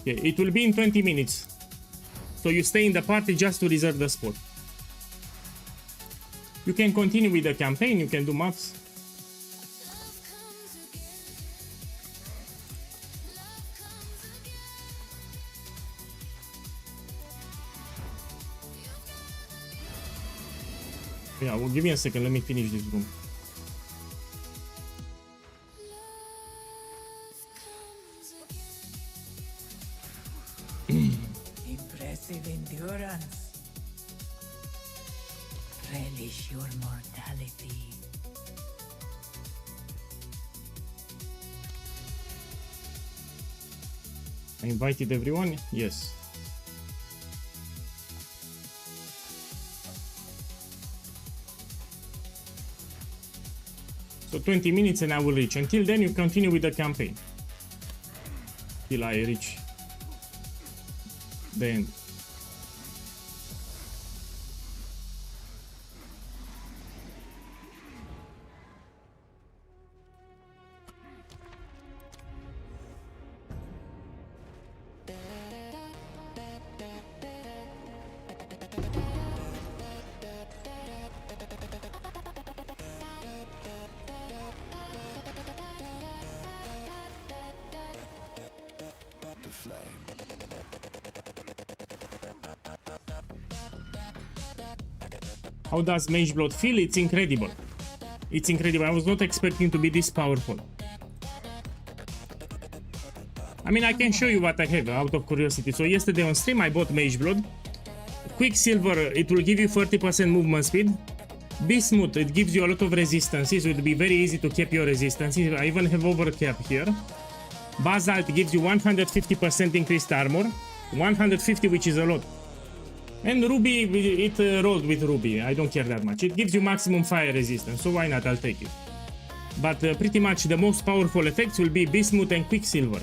Okay, it will be in 20 minutes. So you stay in the party just to reserve the spot. You can continue with the campaign, you can do maps. Yeah, well, give me a second, let me finish this room. Impressive endurance. Relish your mortality. I invited everyone? Yes. So 20 minutes and I will reach. Until then, you continue with the campaign. Till I reach the end. How does Mage Blood feel? It's incredible. It's incredible. I was not expecting to be this powerful. I mean, I can show you what I have out of curiosity. So yesterday on stream I bought Mage Blood. Quicksilver, it will give you 30% movement speed. Bismuth, it gives you a lot of resistances. It will be very easy to cap your resistances. I even have overcap here. Basalt gives you 150% increased armor. 150, which is a lot. And Ruby, it rolled with Ruby. I don't care that much. It gives you maximum fire resistance, so why not? I'll take it. But pretty much the most powerful effects will be Bismuth and Quicksilver.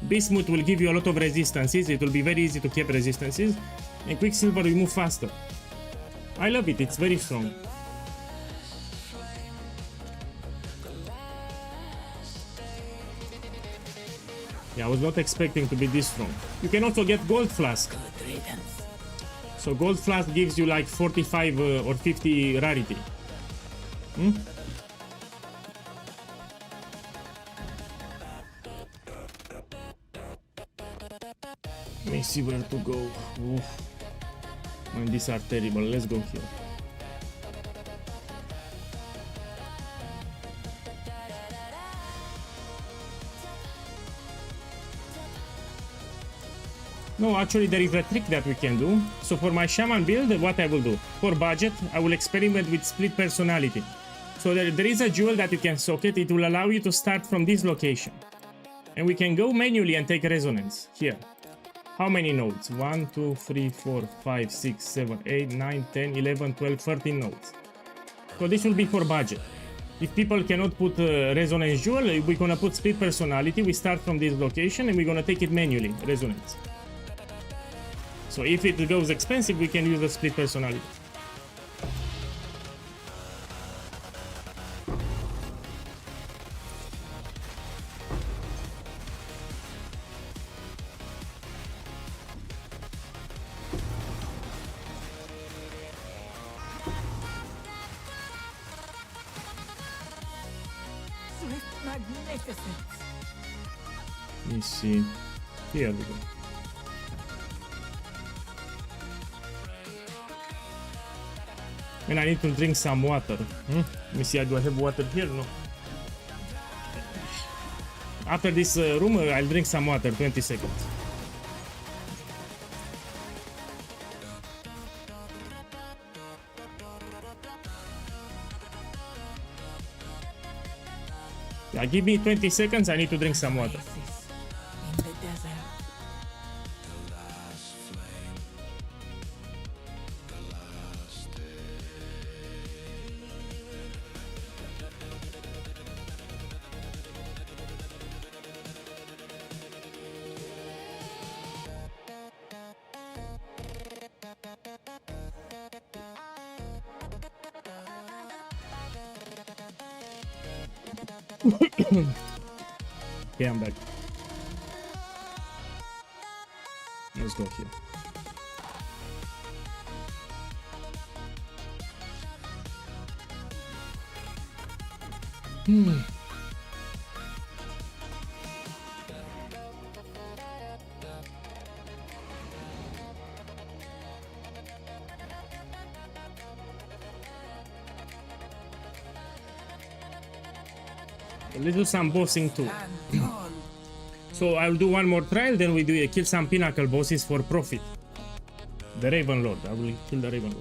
Bismuth will give you a lot of resistances. It will be very easy to keep resistances. And Quicksilver will move faster. I love it. It's very strong. Yeah, I was not expecting to be this strong. You can also get Gold Flask. Good riddance. So Gold Flask gives you like 45 or 50 rarity. Let me see where to go. Oof. And these are terrible. Let's go here. No, actually there is a trick that we can do. So for my shaman build, what I will do? For budget, I will experiment with split personality. So there is a jewel that you can socket. It will allow you to start from this location. And we can go manually and take resonance. Here. How many nodes? 1, 2, 3, 4, 5, 6, 7, 8, 9, 10, 11, 12, 13 nodes. So this will be for budget. If people cannot put resonance jewel, we're gonna put split personality. We start from this location and we're gonna take it manually, resonance. So if it goes expensive, we can use the split personality. Swift magnificence. Let me see. Here we go. And I need to drink some water. Let me see, do I have water here? No. After this room, I'll drink some water, 20 seconds. Yeah, give me 20 seconds, I need to drink some water. Oasis in the desert. Okay, I'm back. Let's go here. Let's do some bossing too. Stand tall. So I'll do one more trial, then we do kill some pinnacle bosses for profit. The Raven Lord. I will kill the Raven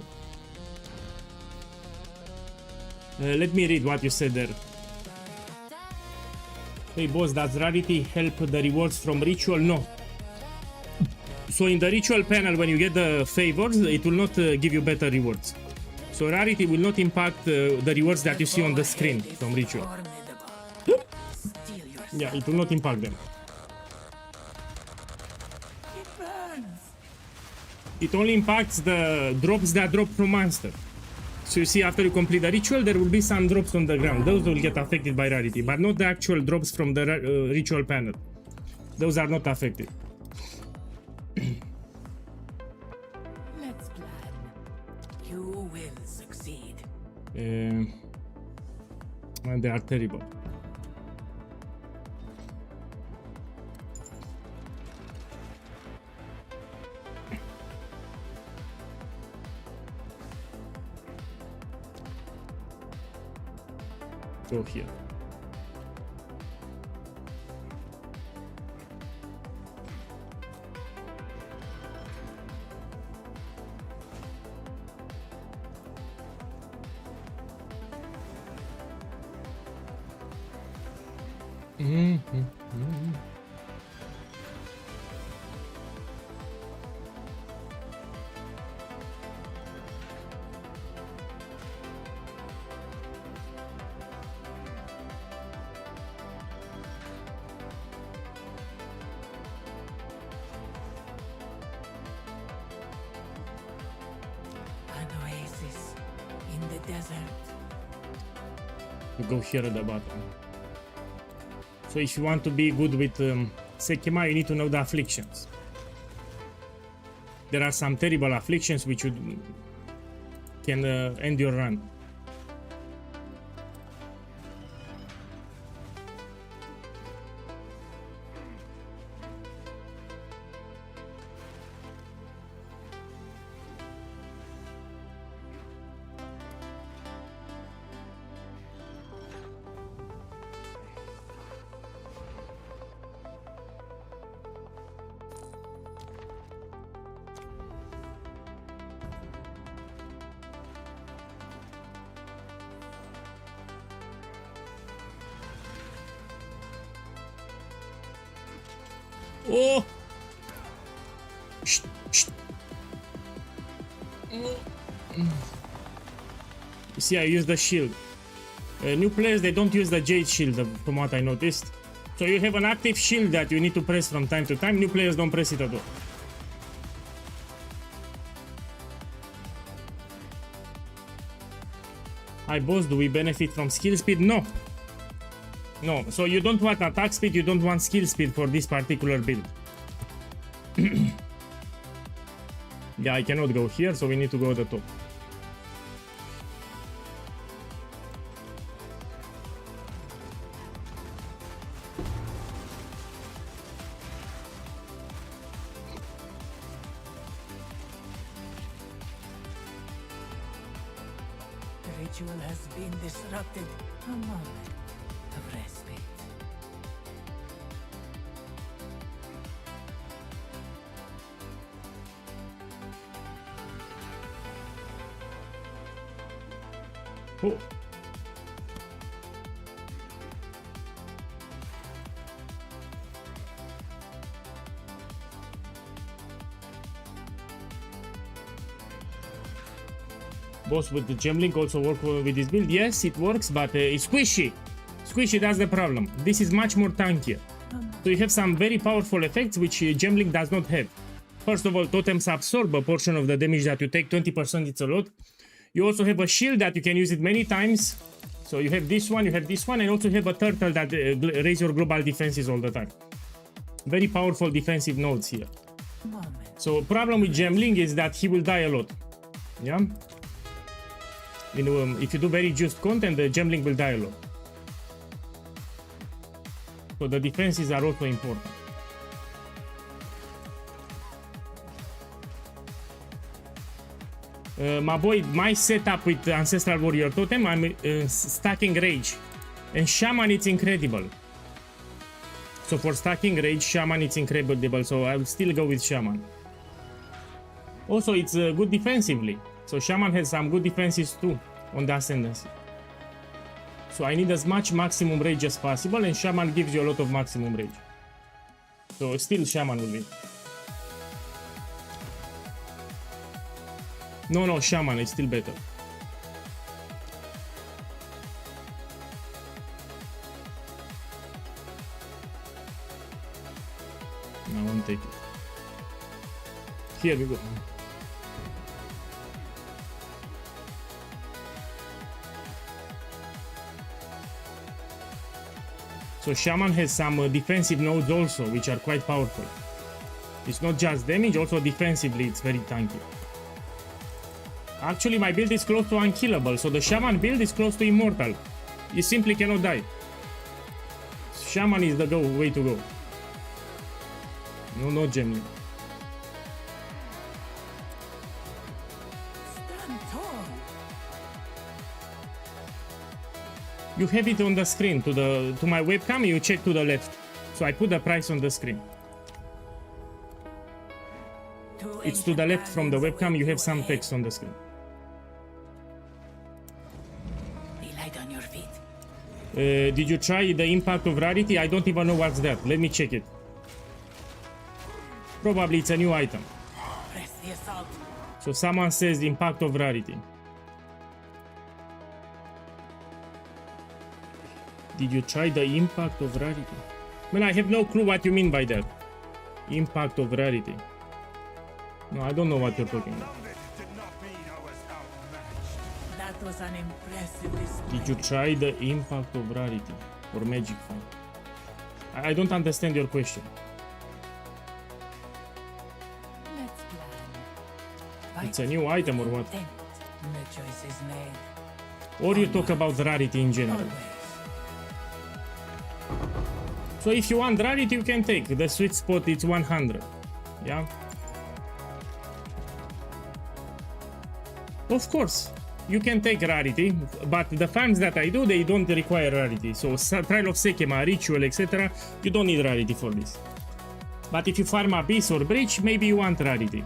Lord. Let me read what you said there. Hey boss, does rarity help the rewards from ritual? No. So in the ritual panel, when you get the favors, it will not give you better rewards. So rarity will not impact the rewards that you see on the screen from ritual. Formidable. Steel yourself. Yeah, it will not impact them. It burns. It only impacts the drops that drop from monster. So you see, after you complete the ritual, there will be some drops on the ground. Those will get affected by rarity, but not the actual drops from the ritual panel. Those are not affected. Let's plan. You will succeed. And they are terrible. Go here. An oasis in the desert. You go here at the bottom. So if you want to be good with SEKHEMA, you need to know the afflictions. There are some terrible afflictions which you can end your run. Oh! Shh, shh. You see, I use the shield. New players, they don't use the Jade shield, from what I noticed. So you have an active shield that you need to press from time to time. New players don't press it at all. Hi boss, do we benefit from skill speed? No. No, so you don't want attack speed, you don't want skill speed for this particular build. Yeah, I cannot go here, so we need to go to the top. The ritual has been disrupted. A moment of respite. Oh. Boss, with the gemlink also work with this build? Yes, it works, but it's squishy. Squishy, that's the problem. This is much more tankier. So you have some very powerful effects which gemlink does not have. First of all, totems absorb a portion of the damage that you take, 20%, it's a lot. You also have a shield that you can use it many times. So you have this one, and also have a turtle that raises your global defenses all the time. Very powerful defensive nodes here. So problem with gemlink is that he will die a lot. Yeah? If you do very juiced content, the gemlink will die a lot. So the defenses are also important. My boy, my setup with Ancestral Warrior Totem, I'm stacking Rage. And Shaman, it's incredible. So for stacking Rage, Shaman, it's incredible. So I will still go with Shaman. Also, it's good defensively. So Shaman has some good defenses too on the Ascendancy. So I need as much maximum Rage as possible, and Shaman gives you a lot of maximum Rage. So still Shaman will win. No, Shaman is still better. I won't take it. Here we go. So Shaman has some defensive nodes also, which are quite powerful. It's not just damage, also defensively it's very tanky. Actually, my build is close to unkillable, so the Shaman build is close to immortal. You simply cannot die. Shaman is the way to go. No, not Gemini. Stand tall. You have it on the screen. To my webcam, you check to the left. So I put the price on the screen. It's to the left from the webcam, you have some text on the screen. Be light on your feet. Did you try the impact of rarity? I don't even know what's that. Let me check it. Probably it's a new item. Press the assault. So someone says the impact of rarity. Did you try the impact of rarity? Man, I have no clue what you mean by that. Impact of rarity. No, I don't know what you're talking about. That was an impressive display. Did you try the impact of rarity or magic form? I don't understand your question. Let's plan. It's a new item or what? Intent. The choice is made. Or you talk about rarity in general. Always. So if you want rarity, you can take. The sweet spot is 100. Yeah? Of course, you can take rarity, but the farms that I do, they don't require rarity. So Trial of SEKHEMA, Ritual, etc., you don't need rarity for this. But if you farm Abyss or Breach, maybe you want rarity.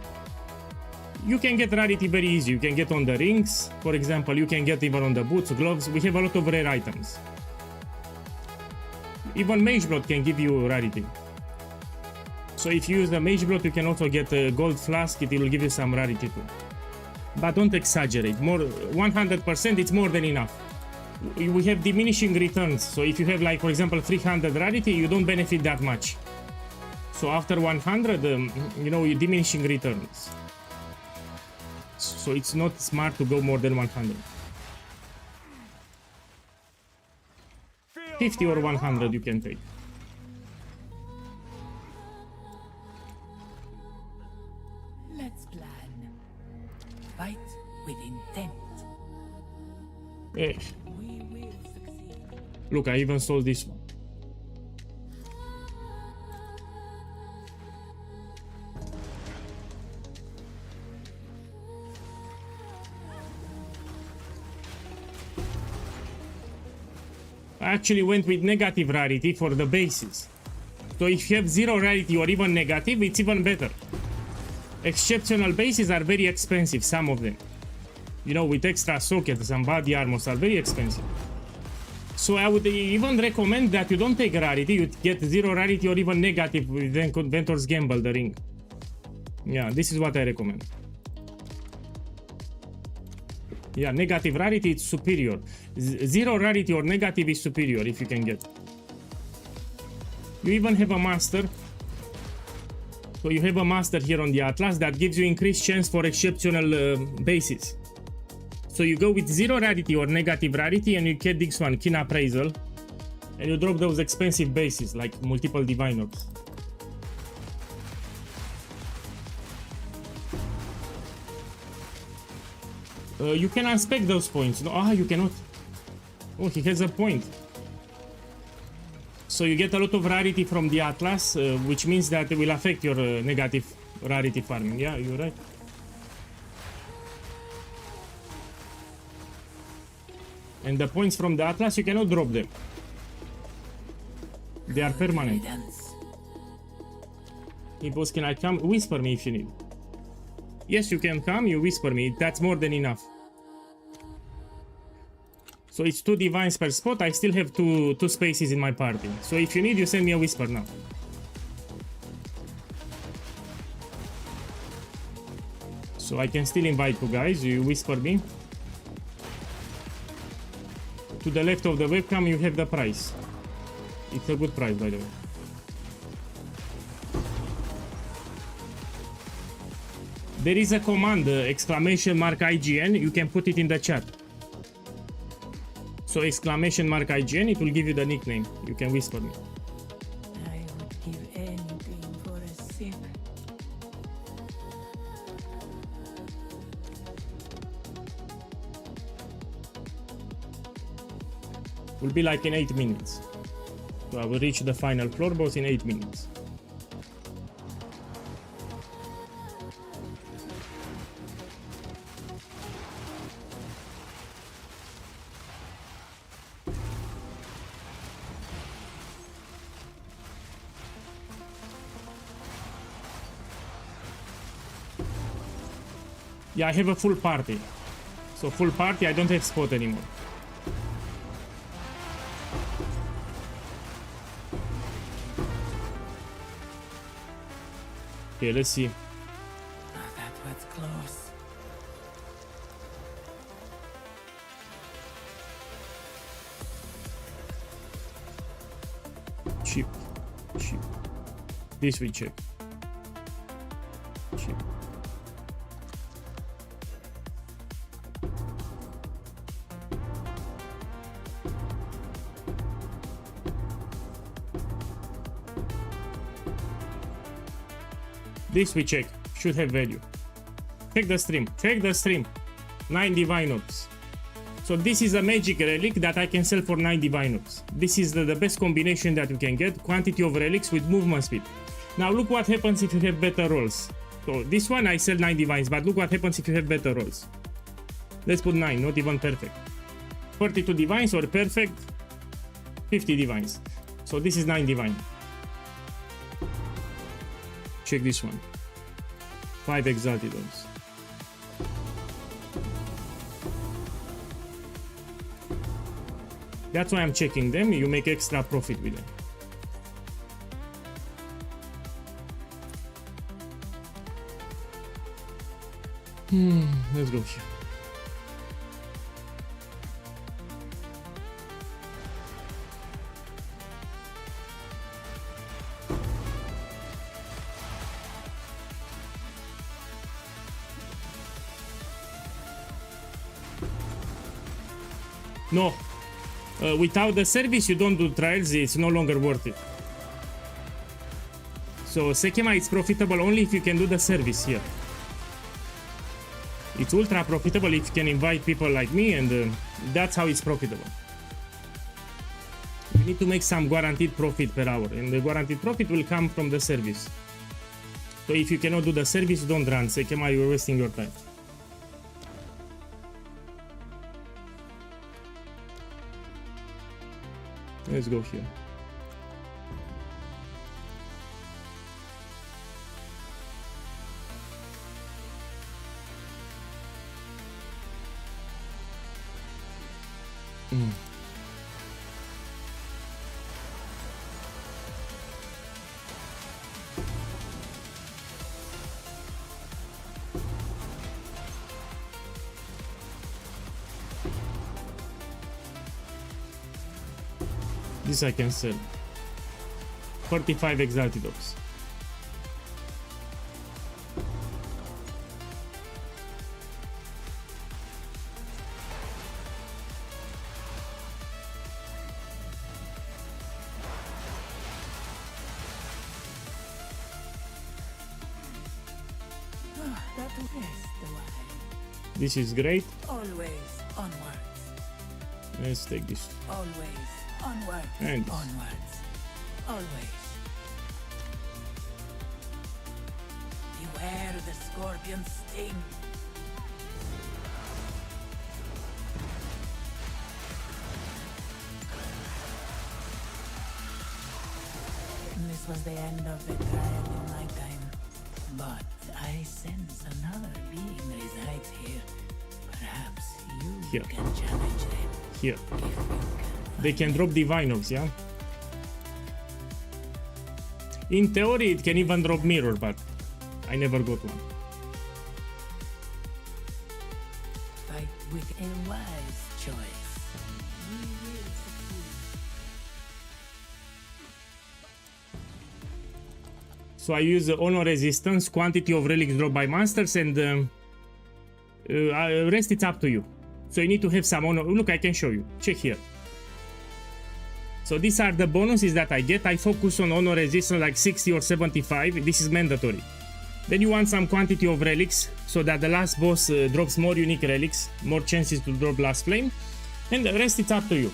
You can get rarity very easy. You can get on the rings, for example, you can get even on the boots, gloves. We have a lot of rare items. Even Mageblood can give you rarity. So if you use the Mage Blood, you can also get a Gold Flask. It will give you some rarity too. But don't exaggerate. More 100%, it's more than enough. We have diminishing returns. So if you have, like, for example, 300 rarity, you don't benefit that much. So after 100, you know, you're diminishing returns. So it's not smart to go more than 100. 50 or 100 you can take. Let's plan. Fight with intent. Eh. We will succeed. Look, I even sold this one. I actually went with negative rarity for the bases. So if you have 0 rarity or even negative, it's even better. Exceptional bases are very expensive, some of them. You know, with extra sockets and body armors are very expensive. So I would even recommend that you don't take rarity, you get 0 rarity or even negative with Inventor's Gamble, the ring. Yeah, this is what I recommend. Yeah, negative rarity is superior. 0 rarity or negative is superior if you can get. You even have a master. So you have a master here on the Atlas that gives you increased chance for exceptional bases. So you go with 0 rarity or negative rarity and you get this one, Keen Appraisal. And you drop those expensive bases like multiple Divine Orbs. You can unspec those points. No, you cannot. Oh, he has a point. So you get a lot of rarity from the Atlas, which means that it will affect your negative rarity farming. Yeah, you're right. And the points from the Atlas, you cannot drop them. They are permanent. Hippos, can I come? Whisper me if you need. Yes, you can come, you whisper me. That's more than enough. So it's 2 divines per spot. I still have two spaces in my party. So if you need, you send me a whisper now. So I can still invite you guys. You whisper me. To the left of the webcam, you have the price. It's a good price, by the way. There is a command, exclamation mark IGN. You can put it in the chat. So exclamation mark IGN, it will give you the nickname. You can whisper me. I would give anything for a sip. Will be like in 8 minutes. So I will reach the final floor boss in 8 minutes. Yeah, I have a full party. So full party, I don't have spot anymore. Okay, let's see. Oh, that was close. Cheap. Cheap. This we check. Cheap. This we check. Should have value. Check the stream. Check the stream. 9 Divine Orbs. So this is a magic relic that I can sell for 9 Divine Orbs. This is the best combination that you can get. Quantity of relics with movement speed. Now look what happens if you have better rolls. So this one I sell 9 divines, but look what happens if you have better rolls. Let's put 9, not even perfect. 42 divines or perfect, 50 divines. So this is 9 divine. Check this one. 5 exalted ones. That's why I'm checking them. You make extra profit with them. Let's go here. No. Without the service, you don't do trials, it's no longer worth it. So SEKHEMA is profitable only if you can do the service here. It's ultra profitable if you can invite people like me, and that's how it's profitable. You need to make some guaranteed profit per hour, and the guaranteed profit will come from the service. So if you cannot do the service, don't run SEKHEMA, you're wasting your time. Let's go here. This I can sell. 45 exalted orbs. That is the way. This is great. Always onwards. Let's take this. Always onwards. And Onwards. Always. Beware the scorpion sting. This was the end of the trial in my time. But I sense another being resides here. Perhaps you Here. can challenge them. here. If you can They can drop divine orbs, yeah? In theory, it can even drop mirror, but I never got one. fight with a wise choice. We will succeed. So I use honor resistance, quantity of relics dropped by monsters, and rest it's up to you. So you need to have some honor. Look, I can show you. Check here. So these are the bonuses that I get. I focus on honor resistance like 60 or 75. This is mandatory. Then you want some quantity of relics so that the last boss drops more unique relics, more chances to drop last flame. And the rest it's up to you.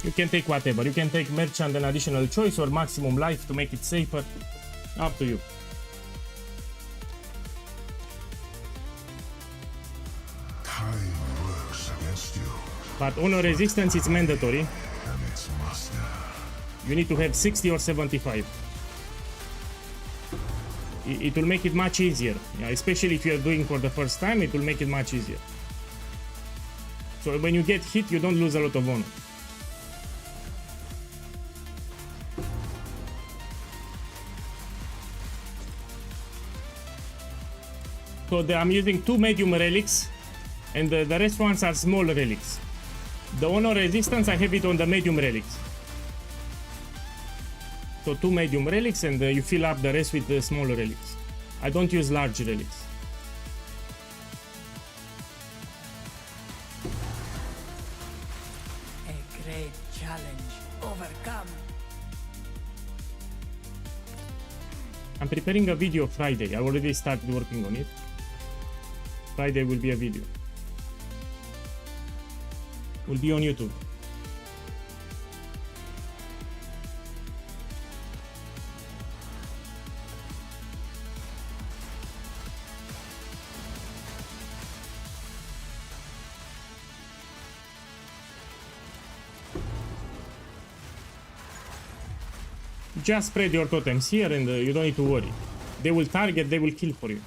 You can take whatever. You can take merchant and additional choice or maximum life to make it safer. Up to you. Time works against you, But honor resistance is mandatory. and its master. You need to have 60 or 75. It will make it much easier, yeah, especially if you are doing for the first time. It will make it much easier. So when you get hit, you don't lose a lot of honor. So I'm using 2 medium relics, and the rest ones are small relics. The honor resistance, I have it on the medium relics. So 2 medium relics, and you fill up the rest with the smaller relics. I don't use large relics. A great challenge overcome. I'm preparing a video Friday. I already started working on it. Friday will be a video. Will be on YouTube. Just spread your totems here, and you don't need to worry. They will target, they will kill for you.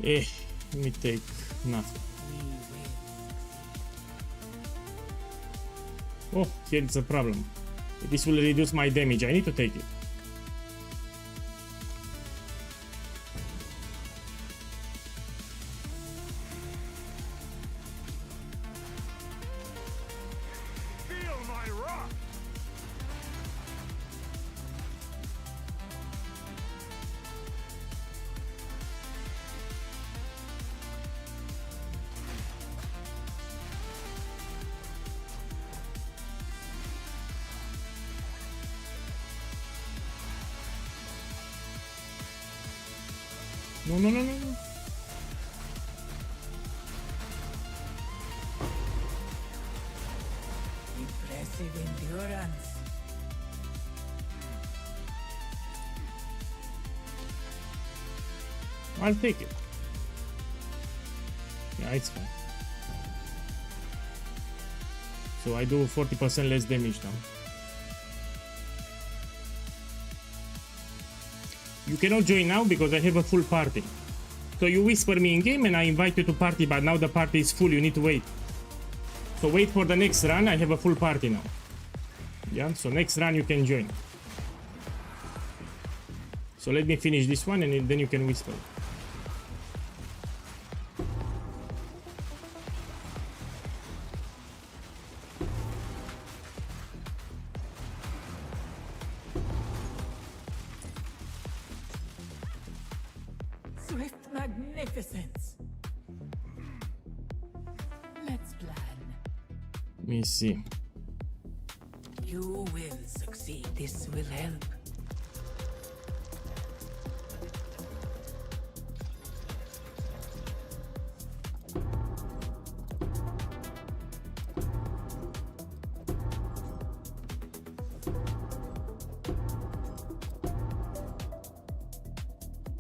Let me take nothing. Oh, here it's a problem. This will reduce my damage. I need to take it. Feel my wrath! No, no, no, no, no. Impressive endurance. I'll take it. Yeah, it's fine. So I do 40% less damage now. You cannot join now because I have a full party. So you whisper me in game and I invite you to party, but now the party is full, you need to wait. So wait for the next run, I have a full party now. Yeah, so next run you can join. So let me finish this one and then you can whisper. Swift magnificence. Let's plan. Let me see. You will succeed. This will help.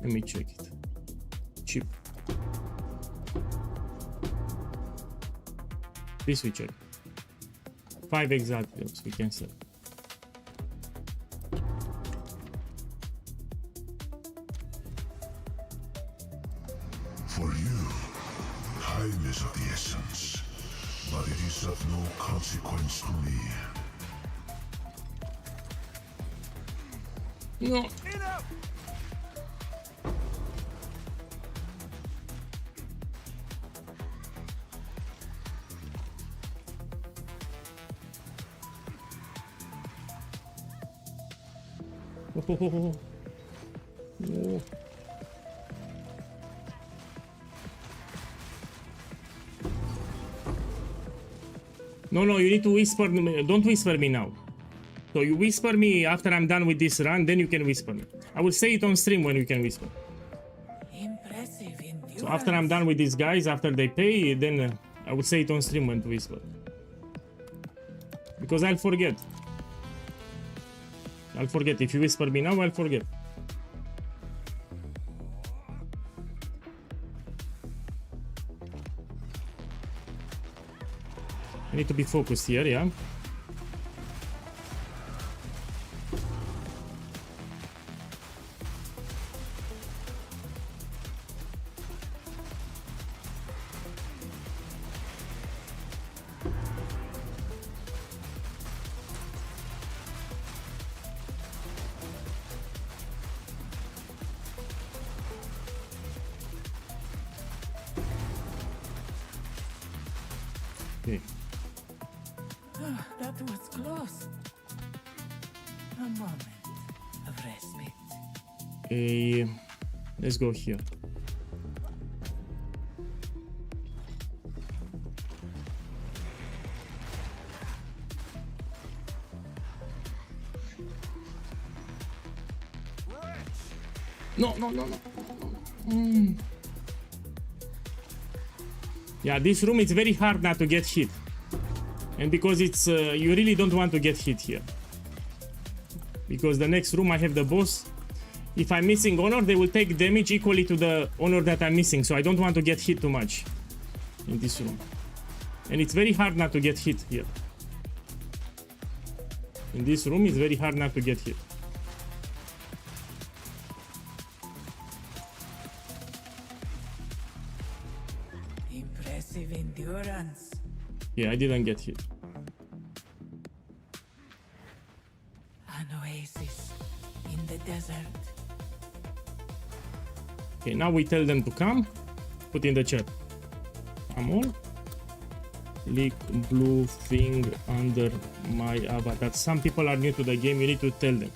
Let me check it. Cheap. This we check. 5 Exile clocks we can sell. For you, time is of the essence, but it is of no consequence to me. No. Enough! Oh. No. No, you need to whisper. Don't whisper me now. So you whisper me after I'm done with this run, then you can whisper me. I will say it on stream when you can whisper. Impressive endurance. So after I'm done with these guys, after they pay, then I will say it on stream when to whisper. Because I'll forget. I'll forget. If you whisper me now, I'll forget. I need to be focused here, yeah? Okay. That was close. A moment of respite. Let's go here. No. Yeah, this room is very hard not to get hit. And because it's you really don't want to get hit here. Because the next room I have the boss. If I'm missing honor, they will take damage equally to the honor that I'm missing. So I don't want to get hit too much in this room. And it's very hard not to get hit here. In this room, it's very hard not to get hit. Massive endurance. Yeah, I didn't get hit. An oasis in the desert. Okay, now we tell them to come. Put in the chat. Come on. Click blue thing under my avatar. Some people are new to the game. You need to tell them.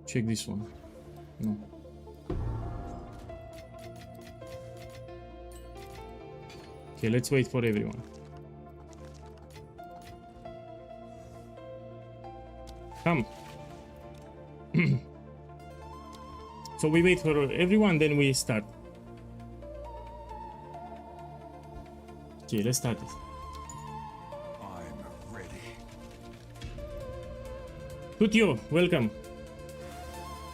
Check this one. No. Okay, let's wait for everyone. Come. So we wait for everyone, then we start. Okay, let's start it. I'm ready. Tutio, welcome.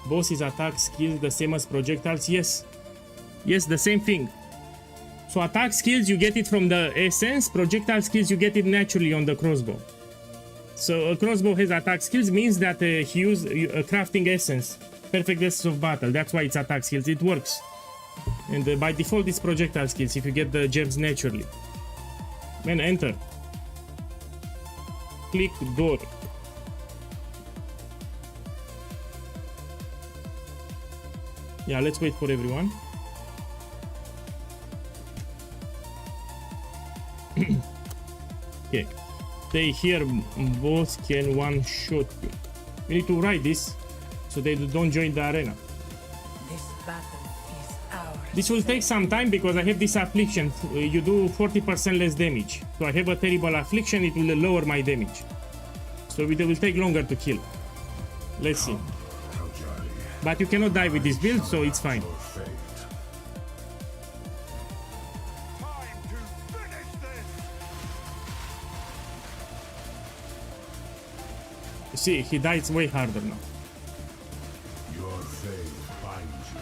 Boss's attack skills the same as projectiles? Yes. Yes, the same thing. So attack skills, you get it from the essence. Projectile skills, you get it naturally on the crossbow. So a crossbow has attack skills, means that he used a crafting essence. Perfect essence of battle. That's why it's attack skills. It works. And by default, it's projectile skills if you get the gems naturally. Then enter. Click door. Yeah, let's wait for everyone. Okay. They here both can one shot you. We need to write this so they don't join the arena. This battle is ours. This will take some time because I have this affliction. You do 40% less damage. So I have a terrible affliction, it will lower my damage. So it will take longer to kill. Let's see. But you cannot die with this build, so it's fine. You see, he dies way harder now. Your fate binds you.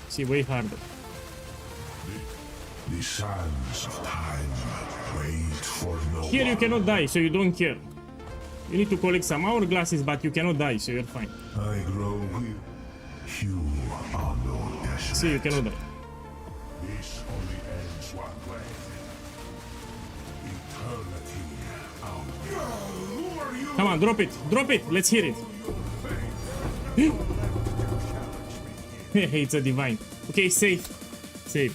See, way harder. The sands of time wait for no Here you one. cannot die, so you don't care. You need to collect some hourglasses, but you cannot die, so you're fine. I grow weary. You are no destiny. See, you cannot die. This only ends one way. Eternity out. Who are you? Come on, drop it. Drop it. Let's hear it. It's a divine. Okay, save. Save.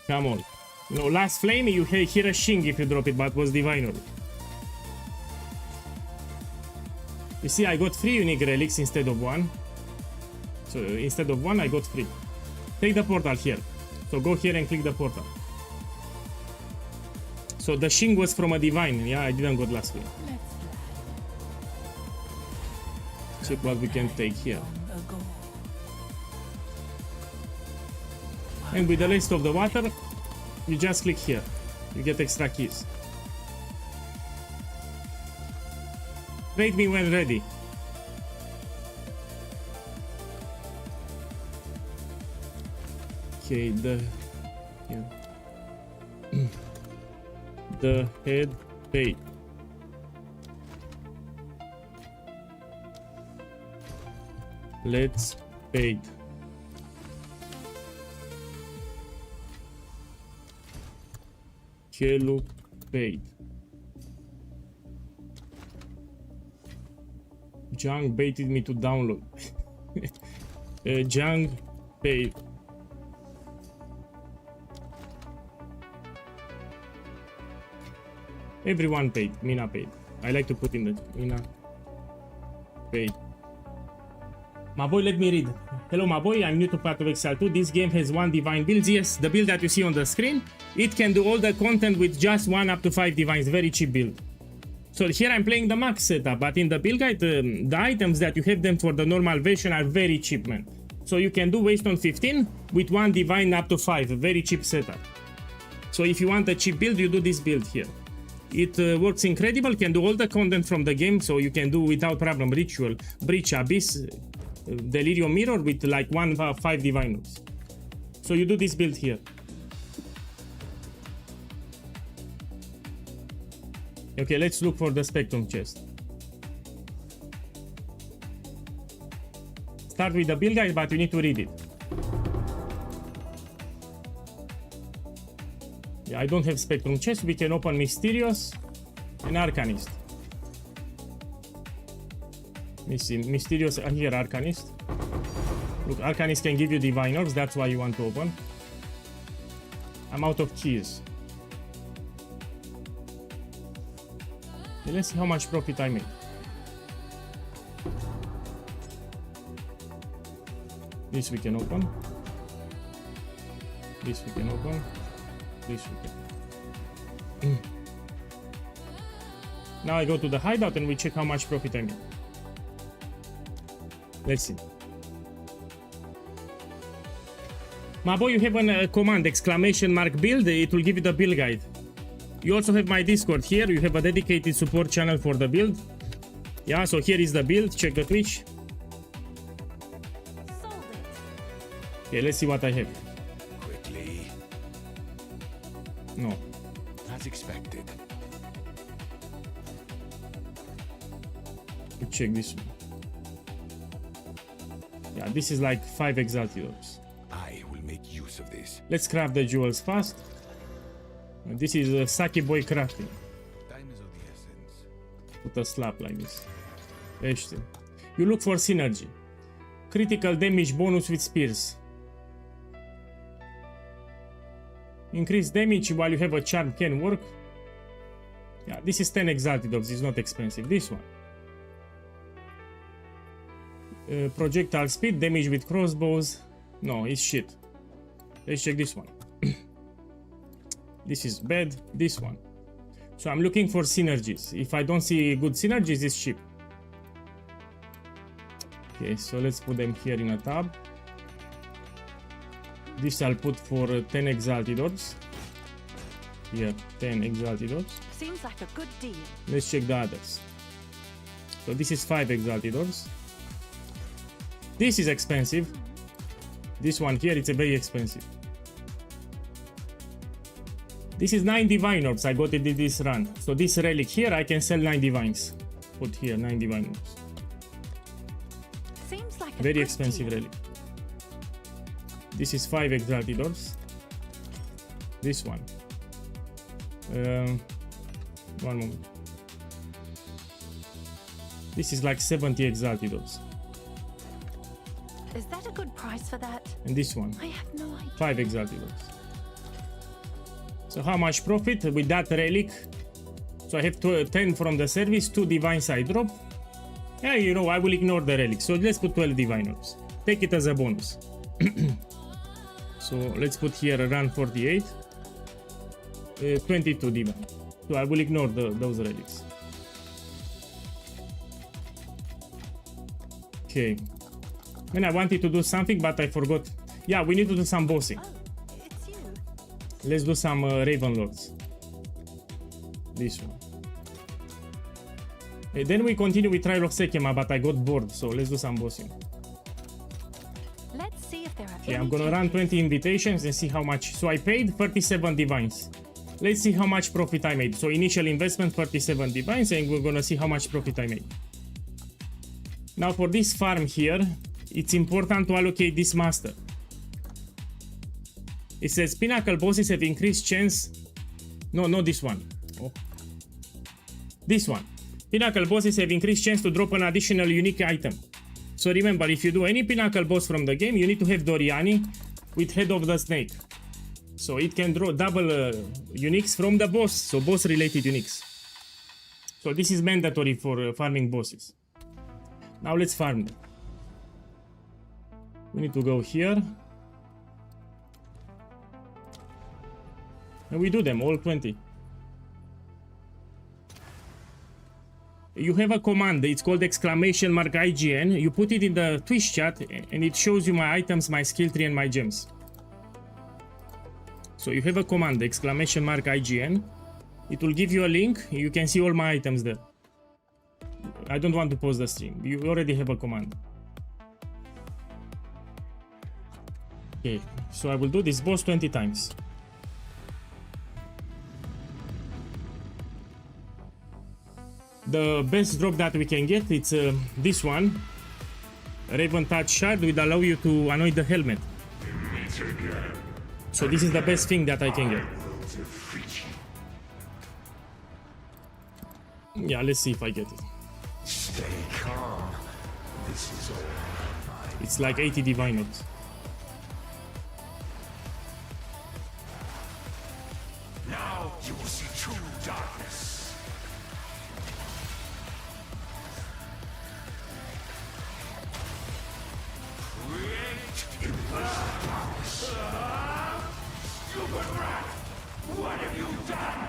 Come on. You know, last flame, you hear a shing if you drop it, but was divine already. You see, I got 3 unique relics instead of 1. So instead of 1, I got 3. Take the portal here. So go here and click the portal. So the shing was from a divine. Yeah, I didn't got last flame. Check what we can take here. And with the rest of the water, you just click here. You get extra keys. Rate me when ready. Okay, the head pay. Let's pay. Hello paid. Jung baited me to download. Jung paid. Everyone paid. Mina paid. I like to put in the Mina paid. My boy, let me read. Hello, my boy. I'm new to part of Exile 2. This game has 1 divine build. Yes, the build that you see on the screen. It can do all the content with just 1 up to 5 divines. Very cheap build. So here I'm playing the max setup, but in the build guide, the items that you have them for the normal version are very cheap, man. So you can do waste on 15 with 1 divine up to 5. A very cheap setup. So if you want a cheap build, you do this build here. It works incredible, can do all the content from the game, so you can do without problem ritual, breach, abyss, Delirium Mirror with like 5 Divine Orbs. So you do this build here. Okay, let's look for the Spectrum chest. Start with the build guide, but you need to read it. Yeah, I don't have Spectrum chest. We can open Mysterious and Arcanist. Let me see, Mysterious here, Arcanist. Look, Arcanist can give you Divine Orbs, that's why you want to open. I'm out of keys. Okay, let's see how much profit I made. This we can open. This we can open. This we can. Now I go to the hideout and we check how much profit I made. Let's see. My boy, you have a command, exclamation mark build, it will give you the build guide. You also have my Discord here, you have a dedicated support channel for the build. Yeah, so here is the build, check the Twitch. Sold it. Okay, let's see what I have. Quickly. No. As expected. Let's check this one. Yeah, this is like 5 Exalted Orbs. I will make use of this. Let's craft the jewels fast. And this is a Saki Boy crafting. Time is of the essence. Put a slap like this. Ești. You look for synergy. Critical damage bonus with spears. Increase damage while you have a charm can work. Yeah, this is 10 Exalted Orbs, it's not expensive. This one. Projectile speed, damage with crossbows. No, it's shit. Let's check this one. This is bad. This one. So I'm looking for synergies. If I don't see good synergies, it's cheap. Okay, so let's put them here in a tab. This I'll put for 10 Exalted Orbs. Here, 10 Exalted Orbs. Seems like a good deal. Let's check the others. So this is 5 Exalted Orbs. This is expensive. This one here, it's a very expensive. This is 9 Divine Orbs. I got it in this run. So this relic here, I can sell 9 Divines. Put here 9 Divine Orbs. Seems like a Very good expensive deal. relic. This is 5 Exalted Orbs. This one. One moment. This is like 70 Exalted Orbs. Is that a good price for that? And this one. I have no idea. 5 Exalted Orbs. So how much profit with that relic? So I have 10 from the service, 2 Divine Side Drop. Yeah, you know, I will ignore the relic. So let's put 12 Divine Orbs. Take it as a bonus. So let's put here a run 48. 22 Divine. So I will ignore those relics. Okay. Man, I wanted to do something, but I forgot. Yeah, we need to do some bossing. Oh, it's you. Let's do some Raven Lords. This one. Then we continue with Trial of SEKHEMA, but I got bored, so let's do some bossing. Let's see if there are Okay, any I'm gonna run 20 invitations and see how much. So I paid 37 divines. Let's see how much profit I made. So initial investment 37 divines, and we're gonna see how much profit I made. Now for this farm here, it's important to allocate this master. It says pinnacle bosses have increased chance. No, not this one. Oh. This one. Pinnacle bosses have increased chance to drop an additional unique item. So remember, if you do any pinnacle boss from the game, you need to have Doriani with head of the snake. So it can draw double uniques from the boss, so boss related uniques. So this is mandatory for farming bosses. Now let's farm them. We need to go here. And we do them, all 20. You have a command, it's called exclamation mark IGN. You put it in the Twitch chat and it shows you my items, my skill tree and my gems. So you have a command, exclamation mark IGN. It will give you a link, you can see all my items there. I don't want to pause the stream, you already have a command. Okay, so I will do this boss 20 times. The best drop that we can get, it's this one. Raven Touch Shard will allow you to anoint the helmet. So this is the best thing that I can get. Yeah, let's see if I get it. Stay calm. This is all. It's like 80 divine orbs. Now you will see true darkness. Create powers. Stupid rat! What have you done?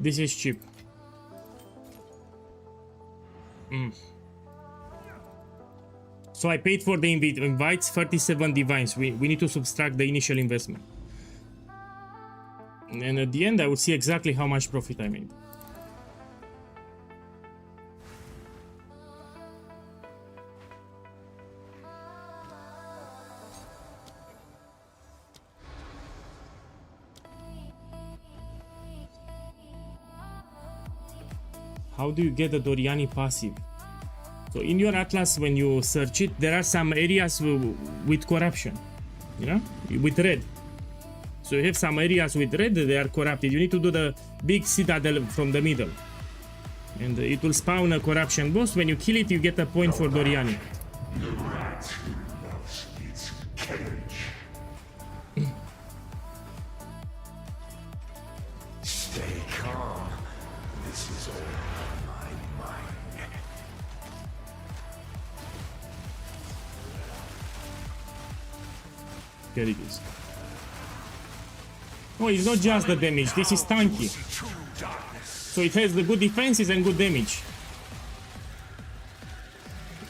This is cheap. So I paid for the invites, 37 divines. We need to subtract the initial investment. And at the end, I will see exactly how much profit I made. How do you get the Doriani passive? So in your atlas, when you search it, there are some areas with corruption, you know, with red. So you have some areas with red, they are corrupted. You need to do the big citadel from the middle. And it will spawn a corruption boss. When you kill it, you get a point for Doriani. The rat loves its cage. Stay calm. This is all my mind. Here it is. Oh, it's not just the damage, this is tanky. So it has the good defenses and good damage.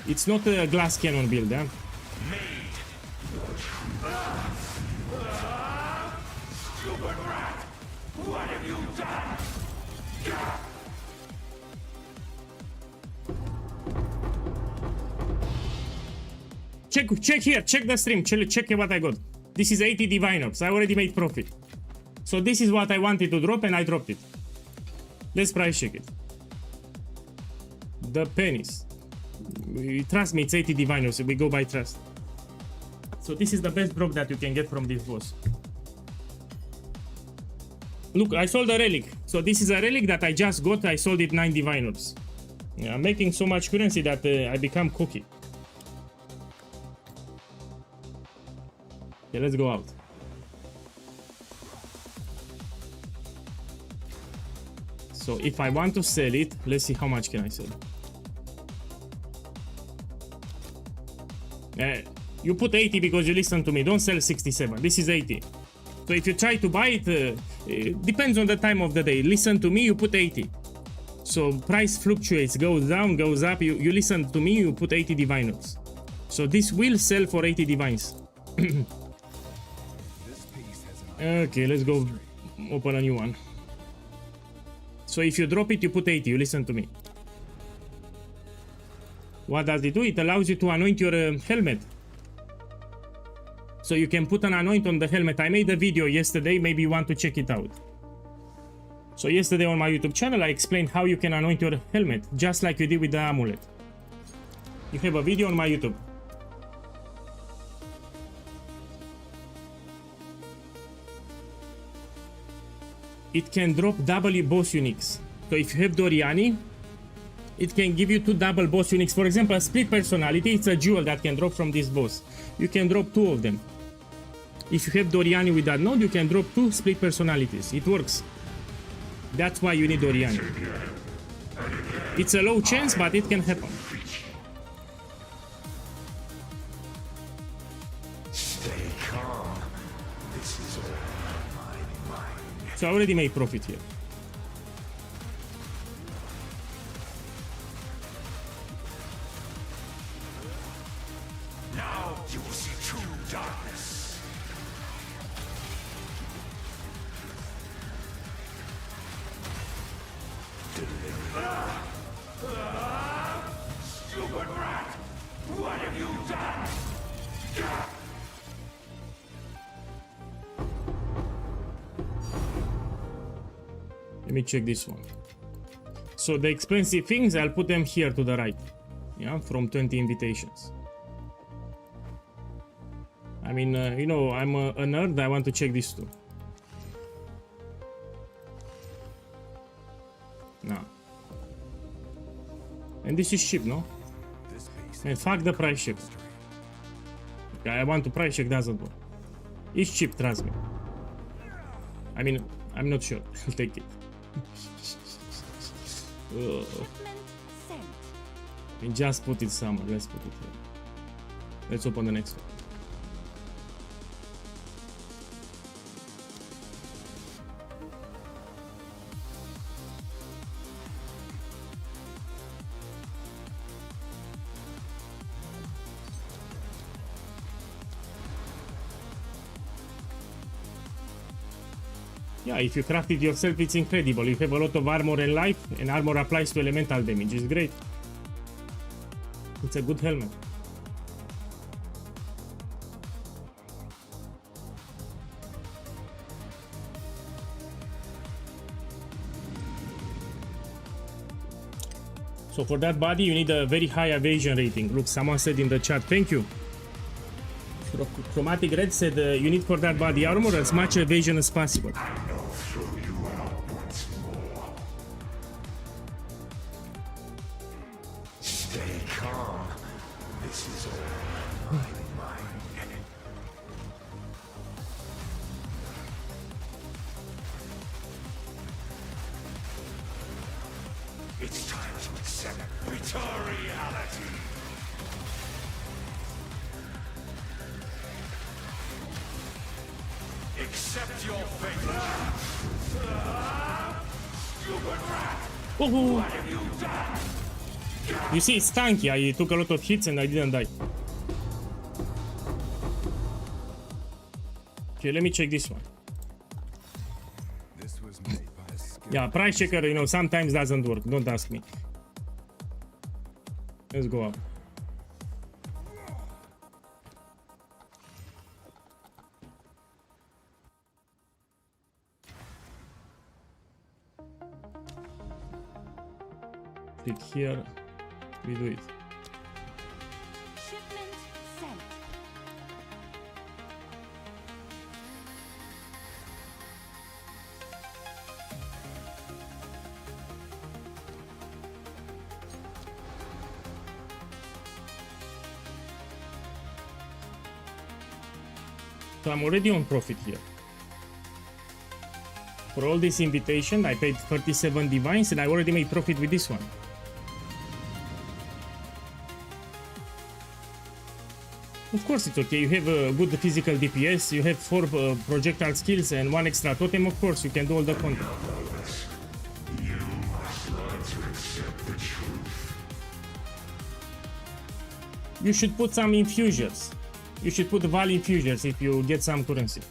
It's not a glass cannon build, eh? Check here, check the stream, check what I got. This is 80 divine orbs, I already made profit. So this is what I wanted to drop and I dropped it. Let's price check it. The pennies. Trust me, it's 80 divine orbs, we go by trust. So this is the best drop that you can get from this boss. Look, I sold a relic. So this is a relic that I just got, I sold it 9 divine orbs. Yeah, I'm making so much currency that I become cocky. Okay, let's go out. So if I want to sell it, let's see how much can I sell. You put 80 because you listen to me. Don't sell 67. This is 80. So if you try to buy it, it depends on the time of the day. Listen to me, you put 80. So price fluctuates, goes down, goes up. You listen to me, you put 80 divine orbs. So this will sell for 80 divines. Okay, let's go open a new one. So if you drop it, you put 80, you listen to me. What does it do? It allows you to anoint your helmet. So you can put an anoint on the helmet. I made a video yesterday, maybe you want to check it out. So yesterday on my YouTube channel, I explained how you can anoint your helmet, just like you did with the amulet. You have a video on my YouTube. It can drop double boss uniques. So if you have Doriani, it can give you 2 double boss uniques. For example, a split personality, it's a jewel that can drop from this boss. You can drop 2 of them. If you have Doriani with that node, you can drop 2 split personalities. It works. That's why you need Doriani. It's a low chance, but it can happen. Stay calm. This is all my mind. So I already made profit here. Now you will see true darkness. Let me check this one. So the expensive things, I'll put them here to the right. Yeah, from 20 invitations. I mean, you know, I'm a nerd. I want to check this too. No. And this is cheap, no? Man, fuck the price check. Okay, I want to price check, doesn't work. It's cheap, trust me. I mean, I'm not sure. I'll take it. Shipment sent. And just put it somewhere. Let's put it here. Let's open the next one. Yeah, if you craft it yourself, it's incredible. You have a lot of armor and life, and armor applies to elemental damage. It's great. It's a good helmet. So for that body, you need a very high evasion rating. Look, someone said in the chat, thank you. Chromatic Red said you need for that body armor as much evasion as possible. Stay calm. This is all mine. It's time to accept reality. Accept your fate. Stupid rat! Oh, What have you done? you see, it's tanky. I took a lot of hits and I didn't die. Okay, let me check this one. This was made by a skilled Yeah, price checker, you know, sometimes doesn't work. Don't ask me. Let's go up. Click here. We do it. Shipment sent. So I'm already on profit here. For all this invitation, I paid 37 divines and I already made profit with this one. Of course it's okay, you have a good physical DPS, you have 4 projectile skills and 1 extra totem, of course you can do all the content. You must learn to accept the truth. You should put some infusers. You should put Val infusers if you get some currency.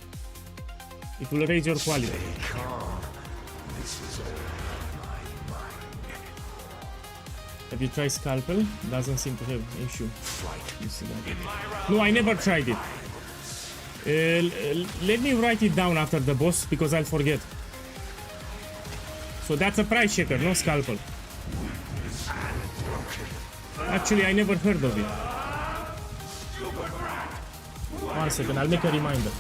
It will raise your quality. Stay calm. This is all mine. Have you tried Scalpel? Doesn't seem to have issue. You see that? No, I never tried it. Let me write it down after the boss because I'll forget. So that's a price checker, no Scalpel. Actually, I never heard of it. 1 second, I'll make a reminder.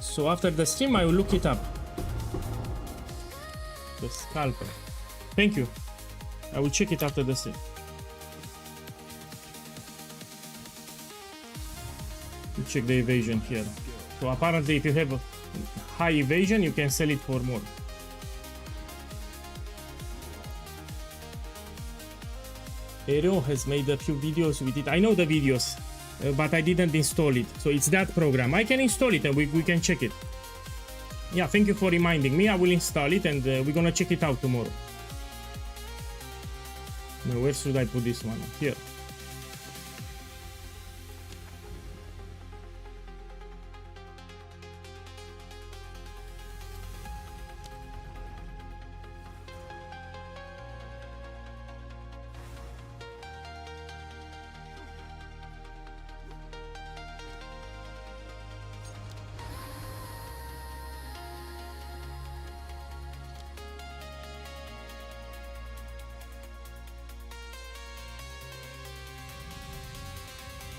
So after the stream, I will look it up. The Scalpel. Thank you. I will check it after the stream. You check the evasion here. So apparently if you have a high evasion, you can sell it for more. Aero has made a few videos with it. I know the videos, but I didn't install it. So it's that program. I can install it and we can check it. Yeah, thank you for reminding me. I will install it and we're gonna check it out tomorrow. Now, where should I put this one? Here.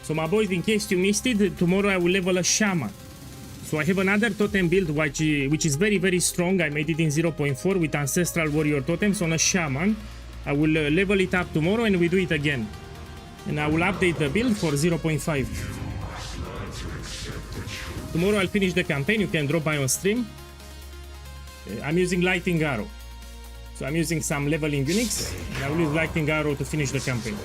So my boys, in case you missed it, tomorrow I will level a shaman. So I have another totem build which is very, very strong. I made it in 0.4 with ancestral warrior totems on a shaman. I will level it up tomorrow and we do it again. And I will update the build for 0.5. Tomorrow I'll finish the campaign. You can drop by on stream. I'm using lightning arrow. So I'm using some leveling uniques. And I will use lightning arrow to finish the campaign.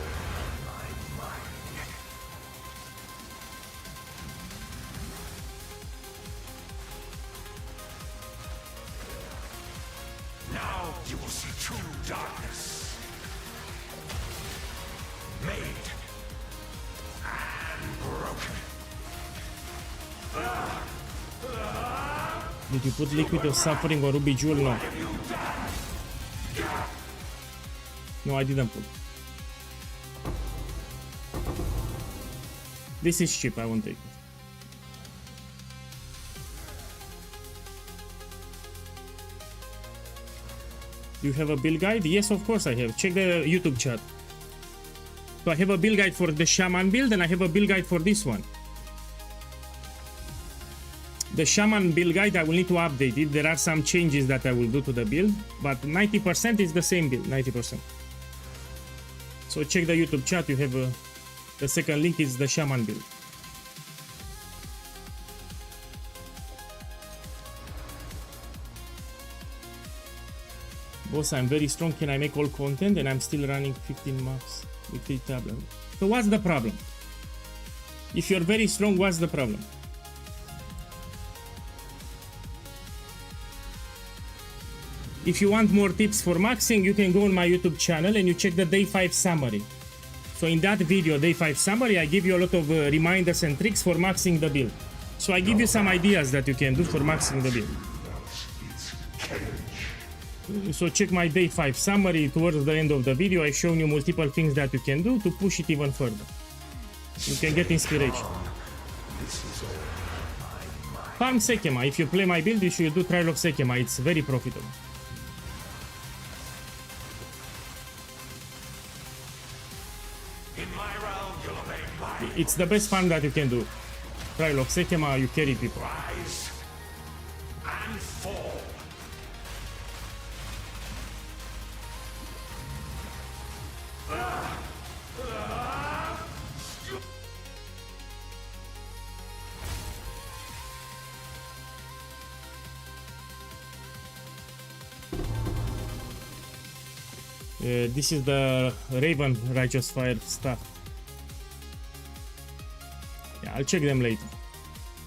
Now you will see true darkness. Made and broken. Did you put Liquid of Suffering or Ruby Jewel? No. No, I didn't put. This is cheap, I won't take it. Do you have a build guide? Yes, of course I have. Check the YouTube chat. So I have a build guide for the Shaman build and I have a build guide for this one. The Shaman build guide, I will need to update it. There are some changes that I will do to the build, but 90% is the same build, 90%. So check the YouTube chat, you have the second link is the Shaman build. Boss, I'm very strong, can I make all content? And I'm still running 15 maps with 3 tablets. So what's the problem? If you're very strong, what's the problem? If you want more tips for maxing, you can go on my YouTube channel and you check the day 5 summary. So in that video, day 5 summary, I give you a lot of reminders and tricks for maxing the build. So I give you some ideas that you can do for maxing the build. So check my day 5 summary. Towards the end of the video, I've shown you multiple things that you can do to push it even further. You can get inspiration. Farm SEKHEMA. If you play my build, you should do Trial of SEKHEMA. It's very profitable. It's the best farm that you can do. Trial of SEKHEMA, you carry people. Rise and fall. This is the Raven Righteous Fire stuff. Yeah, I'll check them later.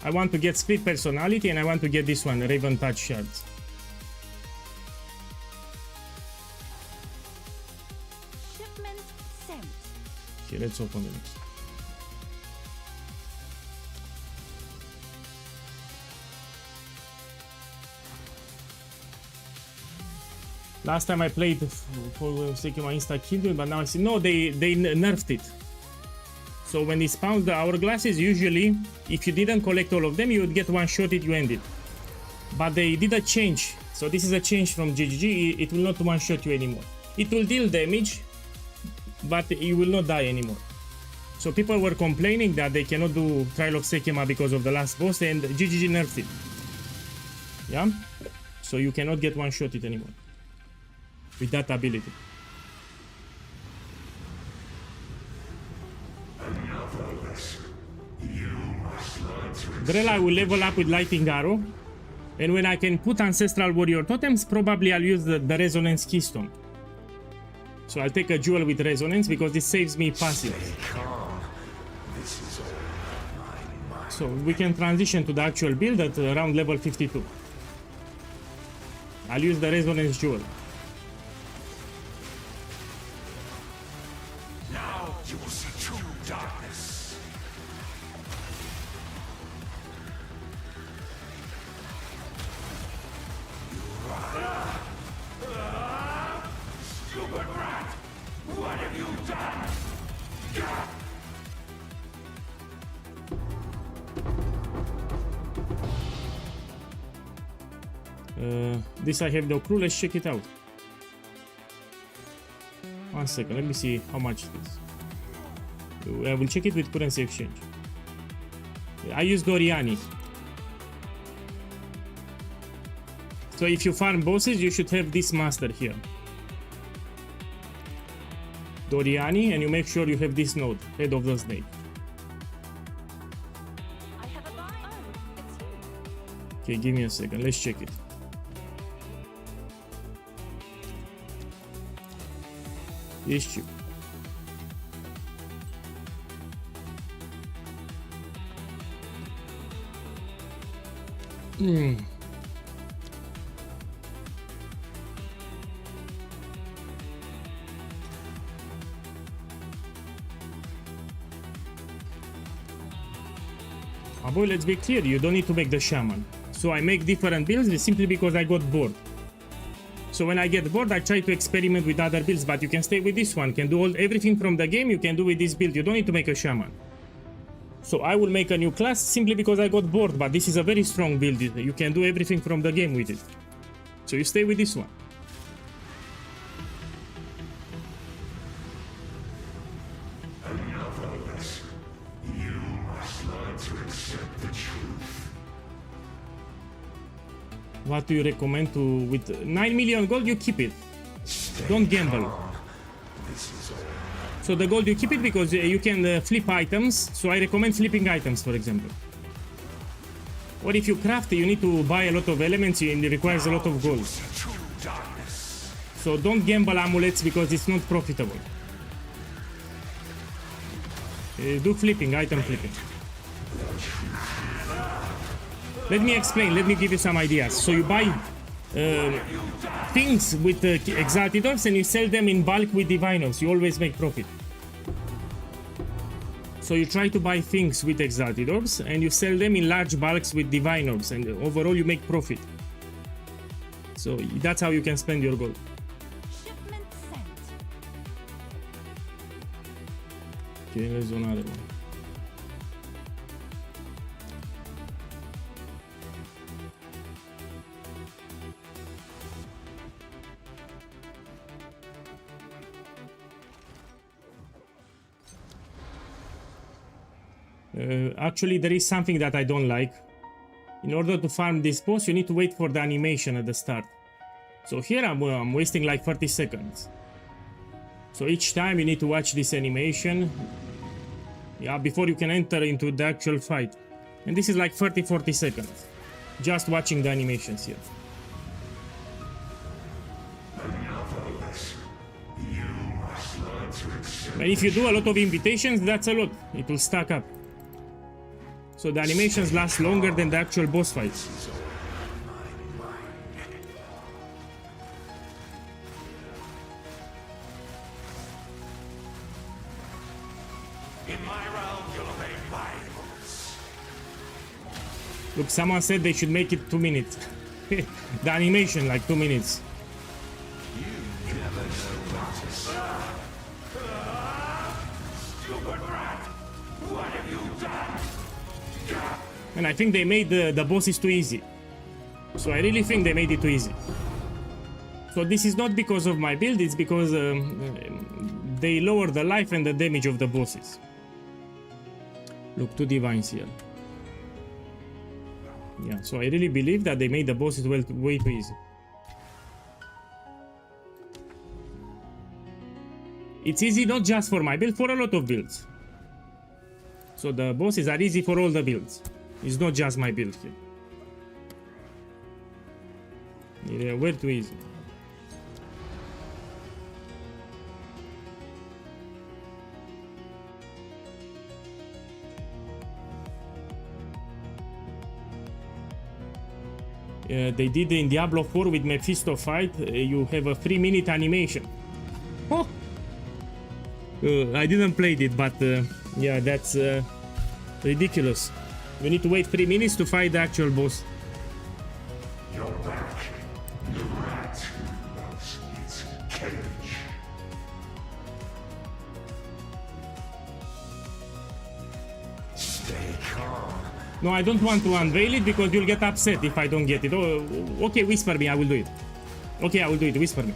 I want to get Split Personality and I want to get this one, Raven Touch Shards. Shipment sent. Okay, let's open the next. Last time I played for SEKHEMA insta killed me, but now I see no, they nerfed it. So when it spawns the hourglasses, usually if you didn't collect all of them, you would get one-shotted, you ended. But they did a change. So this is a change from GGG. It will not one-shot you anymore. It will deal damage, but you will not die anymore. So people were complaining that they cannot do Trial of SEKHEMA because of the last boss, and GGG nerfed it. Yeah? So you cannot get one-shotted anymore with that ability. Drell I will level up with Lightning Arrow, and when I can put Ancestral Warrior Totems, probably I'll use the Resonance Keystone. So I'll take a Jewel with Resonance because this saves me passive. So we can transition to the actual build at around level 52. I'll use the Resonance Jewel. Now you will see true darkness. Stupid rat! What have you done? This I have the crew, let's check it out. 1 second, let me see how much it is. I will check it with currency exchange. I use Doriani. So if you farm bosses, you should have this master here. Doriani, and you make sure you have this node, head of the snake. I have a buy. Oh, it's you. Okay, give me a second, let's check it. It's cheap. Boy, let's be clear, you don't need to make the shaman. So I make different builds simply because I got bored. So when I get bored, I try to experiment with other builds, but you can stay with this one. Can do everything from the game, you can do with this build. You don't need to make a shaman. So I will make a new class simply because I got bored, but this is a very strong build. You can do everything from the game with it. So you stay with this one. What do you recommend to with 9 million gold? You keep it. Don't gamble. So the gold you keep it because you can flip items. So I recommend flipping items, for example. Or if you craft, you need to buy a lot of elements and it requires a lot of gold. So don't gamble amulets because it's not profitable. Do flipping, item flipping. Let me explain, let me give you some ideas. So you buy things with exalted orbs and you sell them in bulk with divine orbs. You always make profit. So you try to buy things with exalted orbs and you sell them in large bulks with divine orbs, and overall you make profit. So that's how you can spend your gold. Shipment sent. Okay, let's do another one. Actually, there is something that I don't like. In order to farm this boss, you need to wait for the animation at the start. So here I'm wasting like 30 seconds. So each time you need to watch this animation, yeah, before you can enter into the actual fight. And this is like 30-40 seconds. Just watching the animations here. And if you do a lot of invitations, that's a lot. It will stack up. So the animations last longer than the actual boss fights. In my realm, you'll obey my rules. Look, someone said they should make it 2 minutes. The animation like 2 minutes. And I think they made the bosses too easy. So I really think they made it too easy. So this is not because of my build, it's because they lower the life and the damage of the bosses. Look, 2 divines here. Yeah, so I really believe that they made the bosses way too easy. It's easy not just for my build, for a lot of builds. So the bosses are easy for all the builds. It's not just my build here. Yeah, way too easy. They did in Diablo 4 with Mephisto fight. You have a 3-minute animation. Oh! I didn't play it, but yeah, that's ridiculous. You need to wait 3 minutes to fight the actual boss. You're back. The rat loves its cage. Stay calm. No, I don't want to unveil it because you'll get upset if I don't get it. Oh, okay, whisper me, I will do it. Okay, I will do it, whisper me.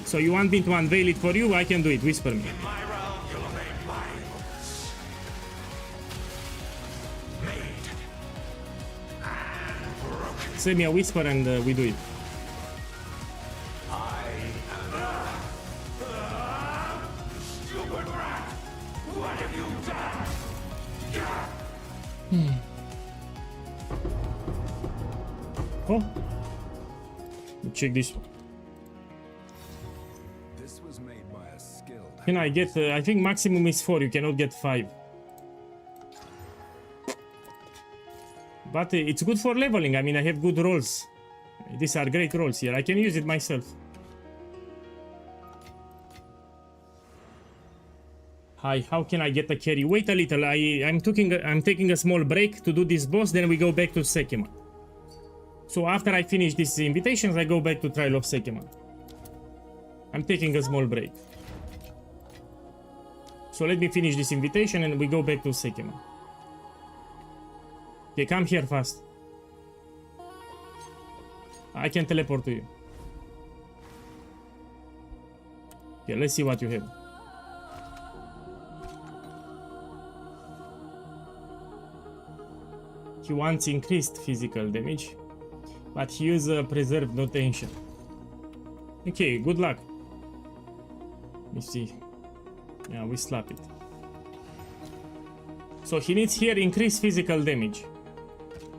So you want me to unveil it for you? I can do it. Whisper me. In my realm, you'll obey my rules. Made and broken. Send me a whisper and we do it. Stupid rat! What have you done? Oh. Check this one. This was made by a skilled. Can I get, I think maximum is 4, you cannot get 5. But it's good for leveling, I mean I have good rolls. These are great rolls here, I can use it myself. Hi, how can I get a carry? Wait a little, I'm taking a small break to do this boss, then we go back to SEKHEMA. So after I finish these invitations, I go back to Trial of SEKHEMA. I'm taking a small break. So let me finish this invitation and we go back to SEKHEMA. Okay, come here fast. I can teleport to you. Okay, let's see what you have. He wants increased physical damage, but he uses preserved, not ancient. Okay, good luck. Let me see. Yeah, we slap it. So he needs here increased physical damage.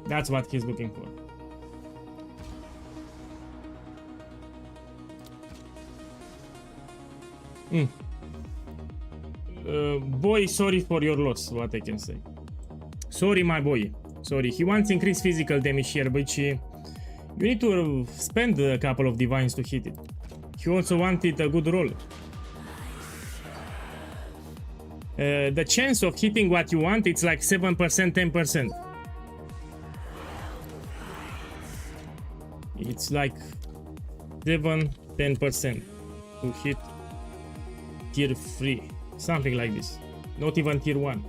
That's what he's looking for. Boy, sorry for your loss, what I can say. Sorry, my boy. Sorry, he wants increased physical damage here, but you need to spend a couple of divines to hit it. He also wanted a good roll. The chance of hitting what you want, it's like 7%, 10%. It's like 7, 10% to hit tier 3. Something like this. Not even tier 1.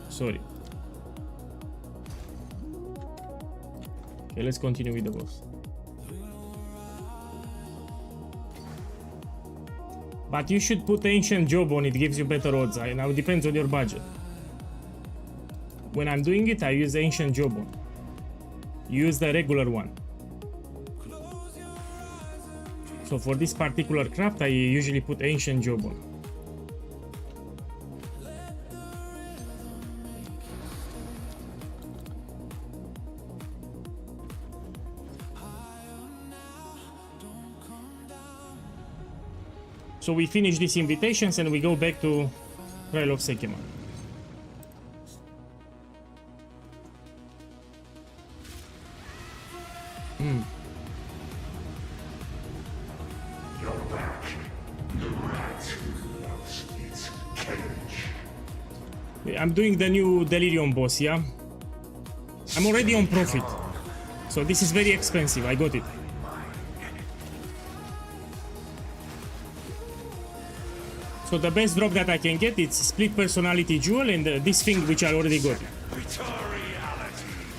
Sorry. Okay, let's continue with the boss. But you should put ancient job on, it gives you better odds. Now it depends on your budget. When I'm doing it, I use ancient job on. Use the regular one. So for this particular craft, I usually put ancient job on. So we finish these invitations and we go back to Trial of SEKHEMA. You're back. The rat loves its cage. I'm doing the new Delirium boss, yeah? I'm already on profit. So this is very expensive, I got it. So the best drop that I can get is Split Personality Jewel and this thing which I already got.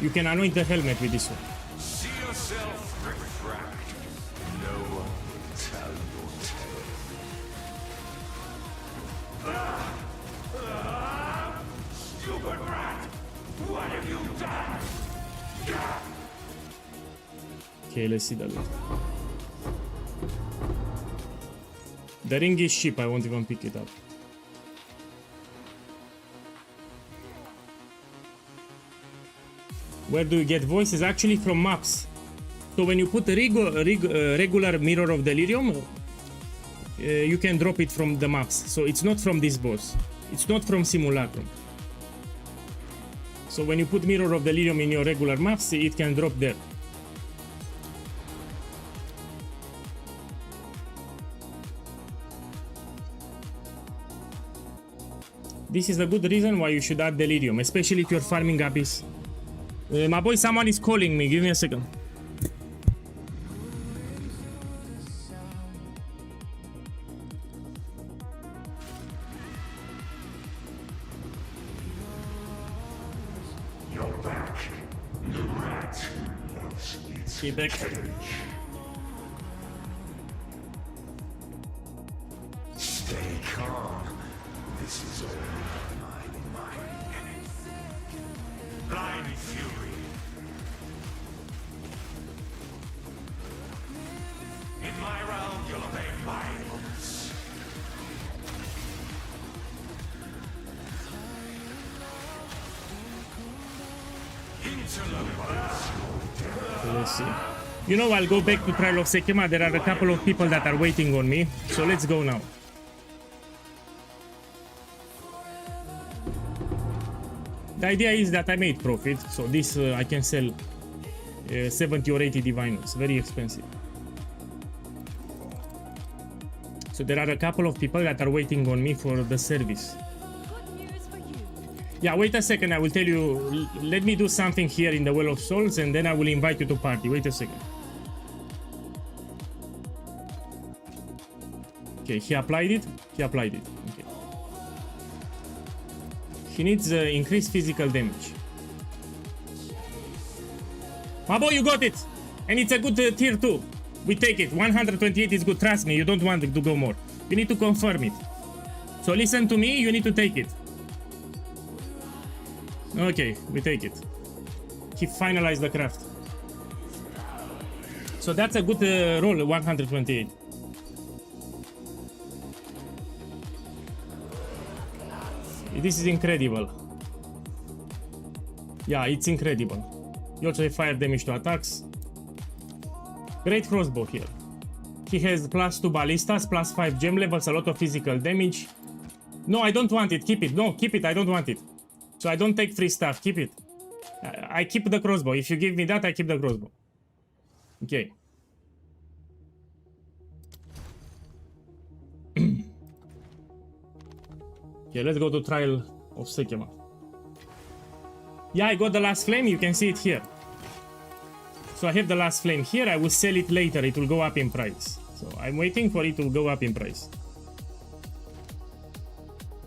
You can anoint the helmet with this one. See yourself refract. No one will tell your tale. Stupid rat! What have you done? Okay, let's see the list. The ring is cheap, I won't even pick it up. Where do you get voices? Actually from maps. So when you put a regular Mirror of Delirium, you can drop it from the maps. So it's not from this boss. It's not from Simulacrum. So when you put Mirror of Delirium in your regular maps, it can drop there. This is a good reason why you should add Delirium, especially if you're farming Abyss. My boy, someone is calling me. Give me a second. You're back. The rat loves its Okay, back. cage. fury. In my realm, you'll obey my rules. Interlopers. So let's see. You know, I'll go back to Trial of SEKHEMA. There are a couple of people that are waiting on me. So let's go now. The idea is that I made profit. So this I can sell 70 or 80 diviners. Very expensive. So there are a couple of people that are waiting on me for the service. Good news for you. Yeah, wait a second. I will tell you. Let me do something here in the Well of Souls and then I will invite you to party. Wait a second. Okay, he applied it. He applied it. Okay. He needs increased physical damage. My boy, you got it! And it's a good tier 2. We take it. 128 is good. Trust me, you don't want to go more. You need to confirm it. So listen to me, you need to take it. Okay, we take it. He finalized the craft. So that's a good roll, 128. This is incredible. Yeah, it's incredible. You also have fire damage to attacks. Great crossbow here. He has +2 ballistas, +5 gem levels, a lot of physical damage. No, I don't want it. Keep it. No, keep it. I don't want it. So I don't take free stuff. Keep it. I keep the crossbow. If you give me that, I keep the crossbow. Okay. Okay, let's go to Trial of SEKHEMA. Yeah, I got the last flame. You can see it here. So I have the last flame here. I will sell it later. It will go up in price. So I'm waiting for it to go up in price.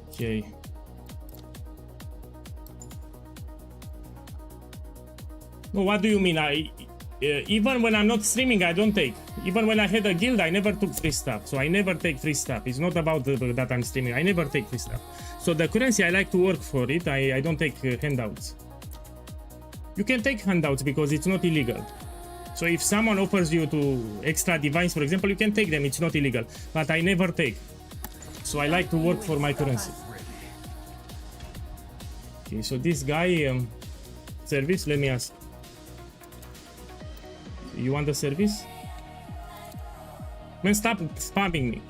Okay. No, what do you mean? Even when I'm not streaming, I don't take. Even when I had a guild, I never took free stuff. So I never take free stuff. It's not about that I'm streaming. I never take free stuff. So the currency, I like to work for it. I don't take handouts. You can take handouts because it's not illegal. So if someone offers you to extra divines, for example, you can take them. It's not illegal. But I never take. So I like to work for my currency. Okay, so this guy, service, let me ask. You want the service? Man, stop spamming me.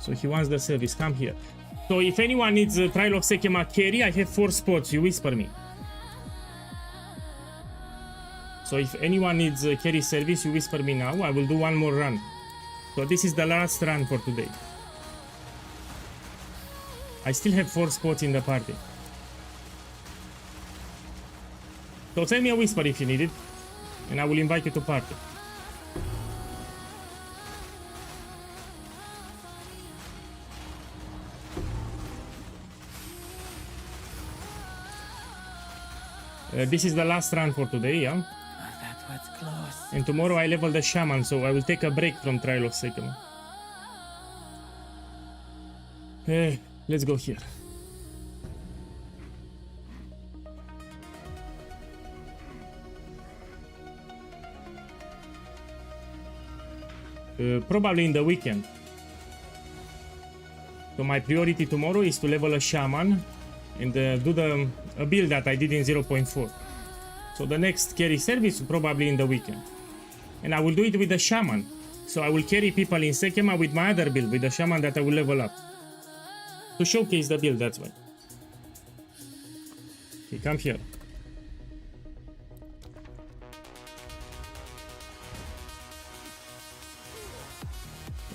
So he wants the service. Come here. So if anyone needs a Trial of SEKHEMA carry, I have 4 spots. You whisper me. So if anyone needs a carry service, you whisper me now. I will do one more run. So this is the last run for today. I still have 4 spots in the party. So send me a whisper if you need it. And I will invite you to party. This is the last run for today, yeah? That was close. And tomorrow I level the shaman, so I will take a break from Trial of SEKHEMA. Let's go here. Probably in the weekend. So my priority tomorrow is to level a shaman and do a build that I did in 0.4. So the next carry service probably in the weekend. And I will do it with the shaman. So I will carry people in SEKHEMA with my other build, with the shaman that I will level up. To showcase the build, that's why. Okay, come here.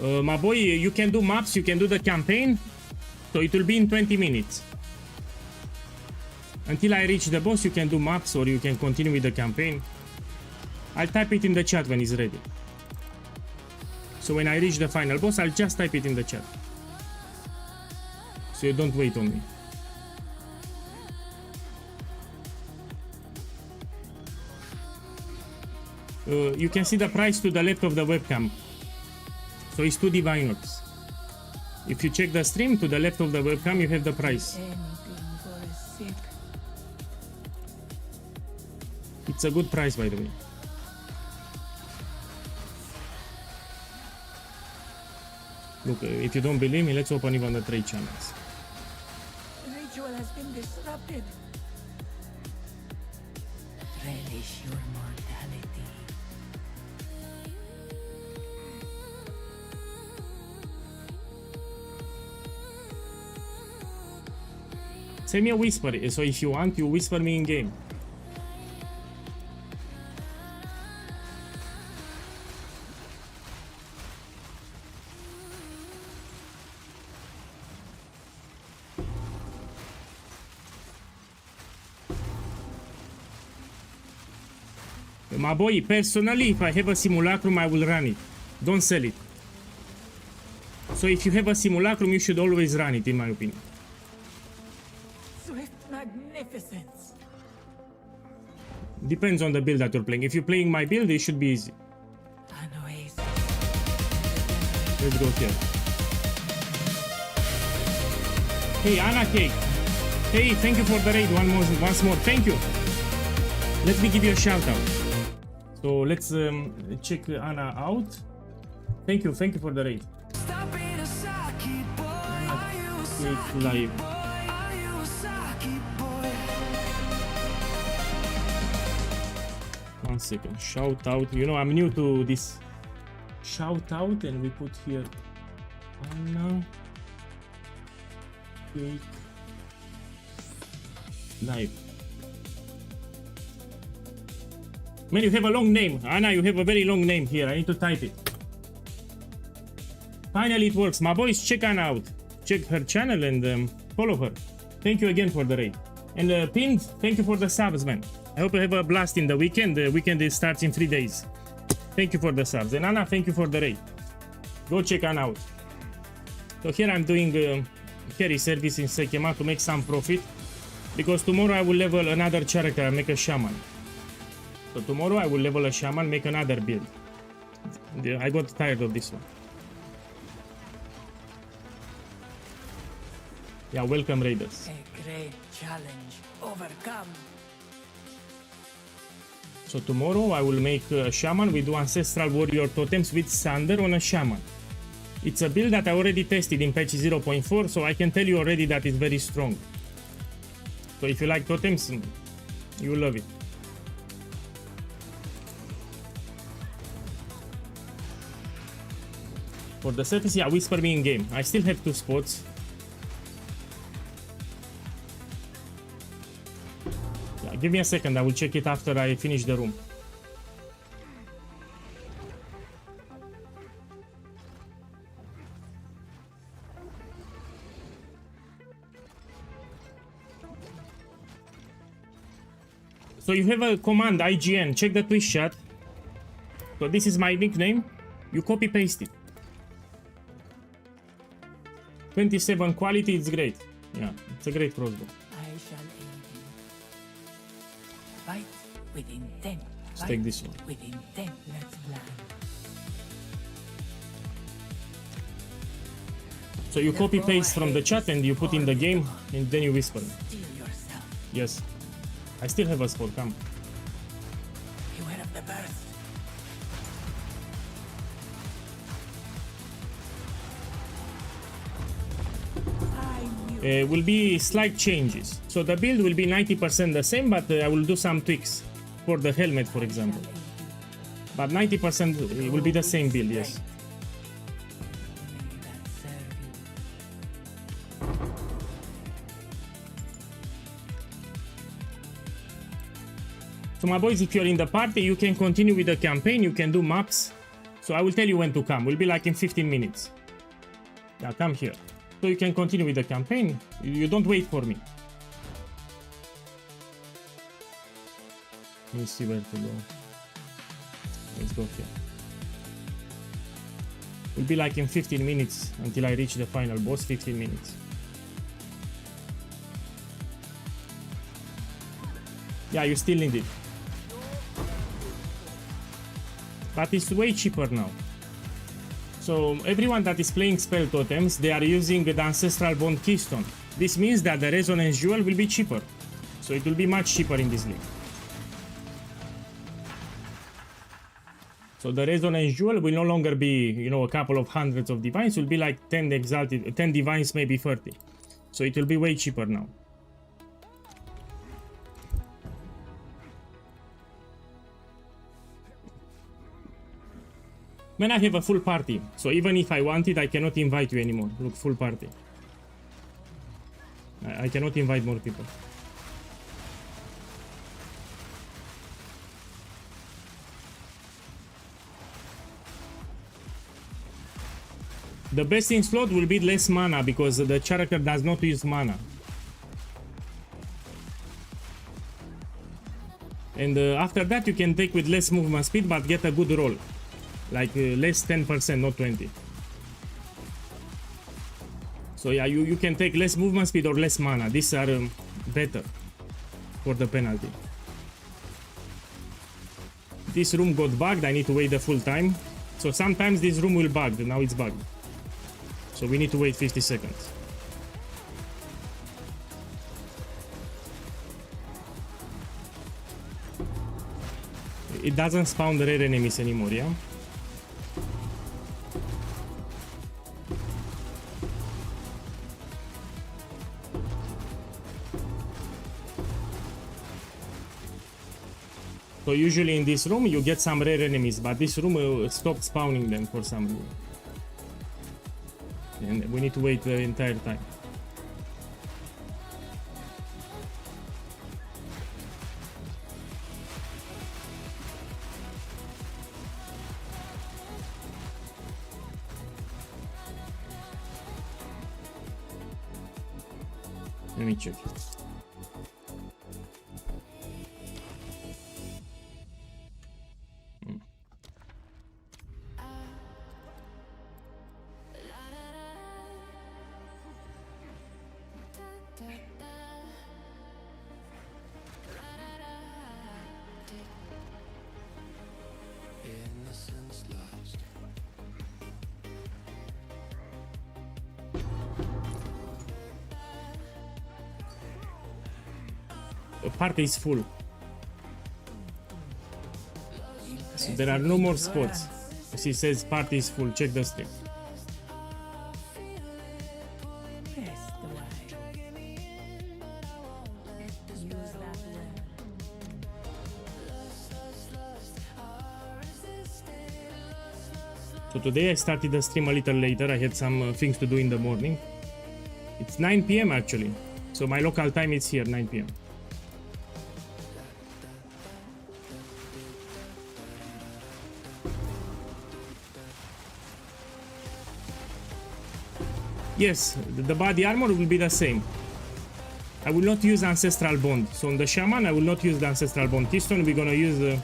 My boy, you can do maps, you can do the campaign. So it will be in 20 minutes. Until I reach the boss, you can do maps or you can continue with the campaign. I'll type it in the chat when it's ready. So when I reach the final boss, I'll just type it in the chat. So you don't wait on me. You can see the price to the left of the webcam. So it's 2 diviners. If you check the stream, to the left of the webcam, you have the price. Anything for a sick. It's a good price, by the way. Look, if you don't believe me, let's open even the trade channels. The ritual has been disrupted. Relish your mortality. Send me a whisper, so if you want, you whisper me in game. My boy, personally, if I have a simulacrum, I will run it. Don't sell it. So if you have a simulacrum, you should always run it, in my opinion. Swift magnificence. Depends on the build that you're playing. If you're playing my build, it should be easy. An oasis. Let's go here. Hey, Anna Cake. Hey, thank you for the raid once more. Thank you. Let me give you a shout out. So let's check Anna out. Thank you for the raid. Stop being a Saki boy. Are you a Saki Live. boy? Are you a Saki boy? 1 second. Shout out. You know, I'm new to this. Shout out, and we put here Anna Cake Live. Man, you have a long name. Anna, you have a very long name here. I need to type it. Finally, it works. My boys, check Anna out. Check her channel and follow her. Thank you again for the raid. And Pinned, thank you for the subs, man. I hope you have a blast in the weekend. The weekend starts in 3 days. Thank you for the subs. And Anna, thank you for the raid. Go check Anna out. So here I'm doing carry service in SEKHEMA to make some profit. Because tomorrow I will level another character, make a shaman. So tomorrow I will level a shaman, make another build. I got tired of this one. Yeah, welcome raiders. A great challenge overcome. So tomorrow I will make a shaman. We do ancestral warrior totems with thunder on a shaman. It's a build that I already tested in patch 0.4, so I can tell you already that it's very strong. So if you like totems, you will love it. For the surface, yeah, whisper me in game. I still have 2 spots. Yeah, give me a second. I will check it after I finish the room. So you have a command, IGN. Check the Twitch chat. So this is my nickname. You copy paste it. 27 quality, it's great. Yeah, it's a great crossbow. I shall aid you. Fight with intent. Let's take this one. With intent, let's plan. So you copy paste from the chat and you put in the game and then you whisper. Steal yourself. Yes. I still have a spot, come. Beware of the burst. Will be slight changes. So the build will be 90% the same, but I will do some tweaks for the helmet, for example. But 90% will be the same build, yes. May that serve you. So my boys, if you're in the party, you can continue with the campaign, you can do maps. So I will tell you when to come. We'll be like in 15 minutes. Yeah, come here. So you can continue with the campaign. You don't wait for me. Let me see where to go. Let's go here. We'll be like in 15 minutes until I reach the final boss. 15 minutes. Yeah, you still need it. But it's way cheaper now. So everyone that is playing spell totems, they are using the Ancestral Bond Keystone. This means that the Resonance Jewel will be cheaper. So it will be much cheaper in this league. So the resonance jewel will no longer be, you know, a couple of hundreds of divines, will be like 10 exalted, 10 divines, maybe 30. So it will be way cheaper now. When I have a full party, so even if I wanted, I cannot invite you anymore. Look, full party. I cannot invite more people. The best in slot will be less mana because the character does not use mana. And after that you can take with less movement speed but get a good roll. Like less 10%, not 20. So yeah, you can take less movement speed or less mana. These are better for the penalty. This room got bugged, I need to wait the full time. So sometimes this room will bug, now it's bugged. So we need to wait 50 seconds. It doesn't spawn the rare enemies anymore, yeah? So usually in this room you get some rare enemies, but this room stopped spawning them for some reason. And we need to wait the entire time. Let me check it. The party is full. So there are no more spots. As he says, party is full. Check the stream. Rest a while. Use that word. So today I started the stream a little later. I had some things to do in the morning. It's 9 p.m. actually. So my local time is here, 9 p.m. Yes, the body armor will be the same. I will not use Ancestral Bond. So on the Shaman, I will not use the Ancestral Bond. This one, we're gonna use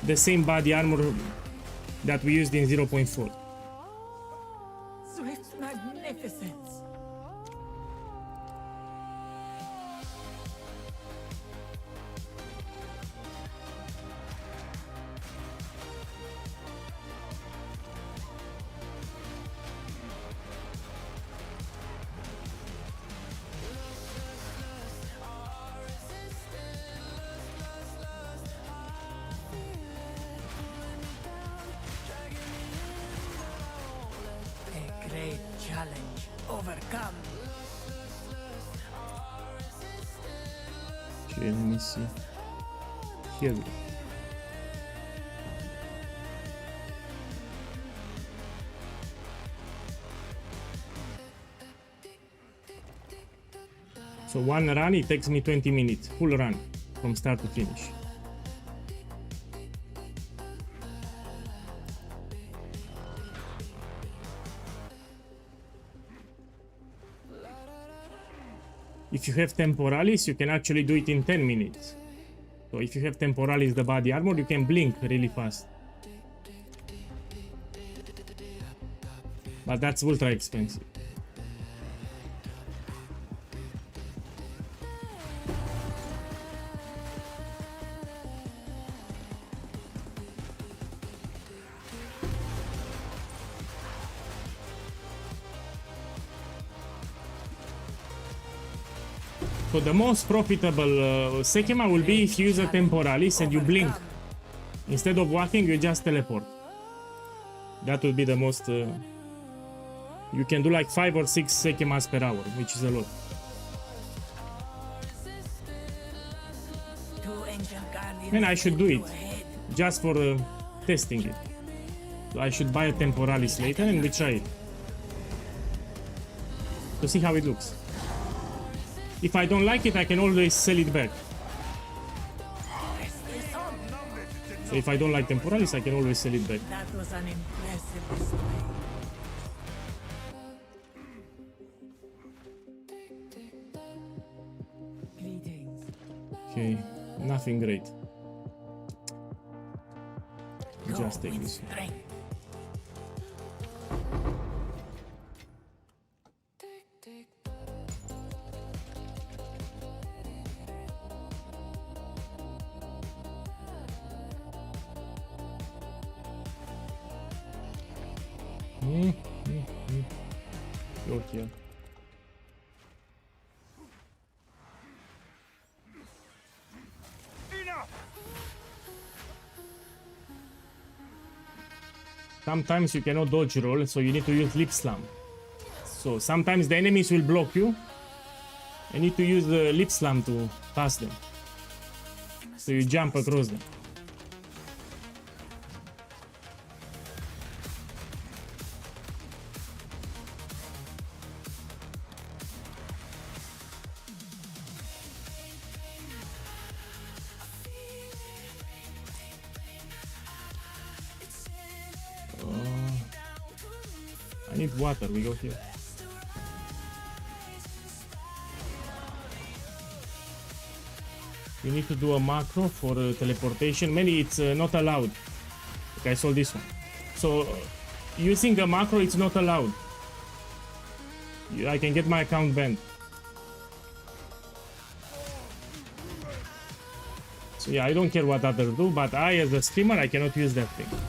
the same body armor that we used in 0.4. Swift magnificence. A great challenge overcome. Okay, let me see. Here we go. So one run, it takes me 20 minutes. Full run from start to finish. If you have Temporalis, you can actually do it in 10 minutes. So if you have Temporalis, the body armor, you can blink really fast. But that's ultra expensive. So the most profitable SEKHEMA will be if you use a Temporalis and you blink. Instead of walking, you just teleport. That would be the most... you can do like 5 or 6 SEKHEMAs per hour, which is a lot. And I should do it, just for testing it. So I should buy a Temporalis later and we try it. To see how it looks. If I don't like it, I can always sell it back. So if I don't like Temporalis, I can always sell it back. That was an impressive display. Greetings. Okay, nothing great. Just take this. Strength. Go here. Sometimes you cannot dodge roll, so you need to use lip slam. So sometimes the enemies will block you. You need to use the lip slam to pass them. So you jump across them. I need water, we go here. You need to do a macro for teleportation. Many it's not allowed. Okay, I saw this one. So using a macro, it's not allowed. I can get my account banned. So yeah, I don't care what others do, but I as a streamer, I cannot use that thing.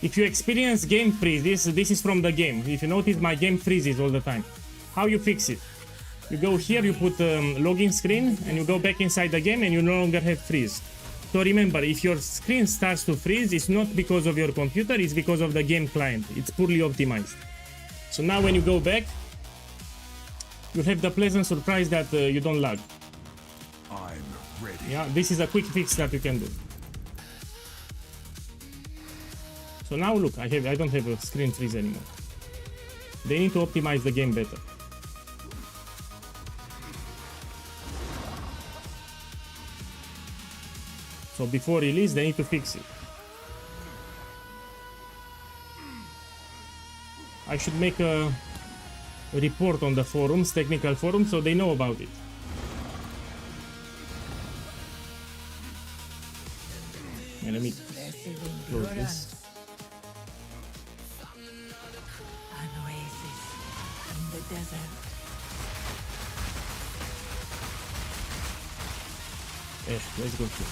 If you experience game freezes, this is from the game. If you notice, my game freezes all the time. How you fix it? You go here, you put login screen, and you go back inside the game, and you no longer have freeze. So remember, if your screen starts to freeze, it's not because of your computer, it's because of the game client. It's poorly optimized. So now when you go back, you have the pleasant surprise that you don't lag. I'm ready. Yeah, this is a quick fix that you can do. So now look, I don't have a screen freeze anymore. They need to optimize the game better. So before release, they need to fix it. I should make a report on the forums, technical forums, so they know about it. And let me close this. An oasis in the desert. Let's go here.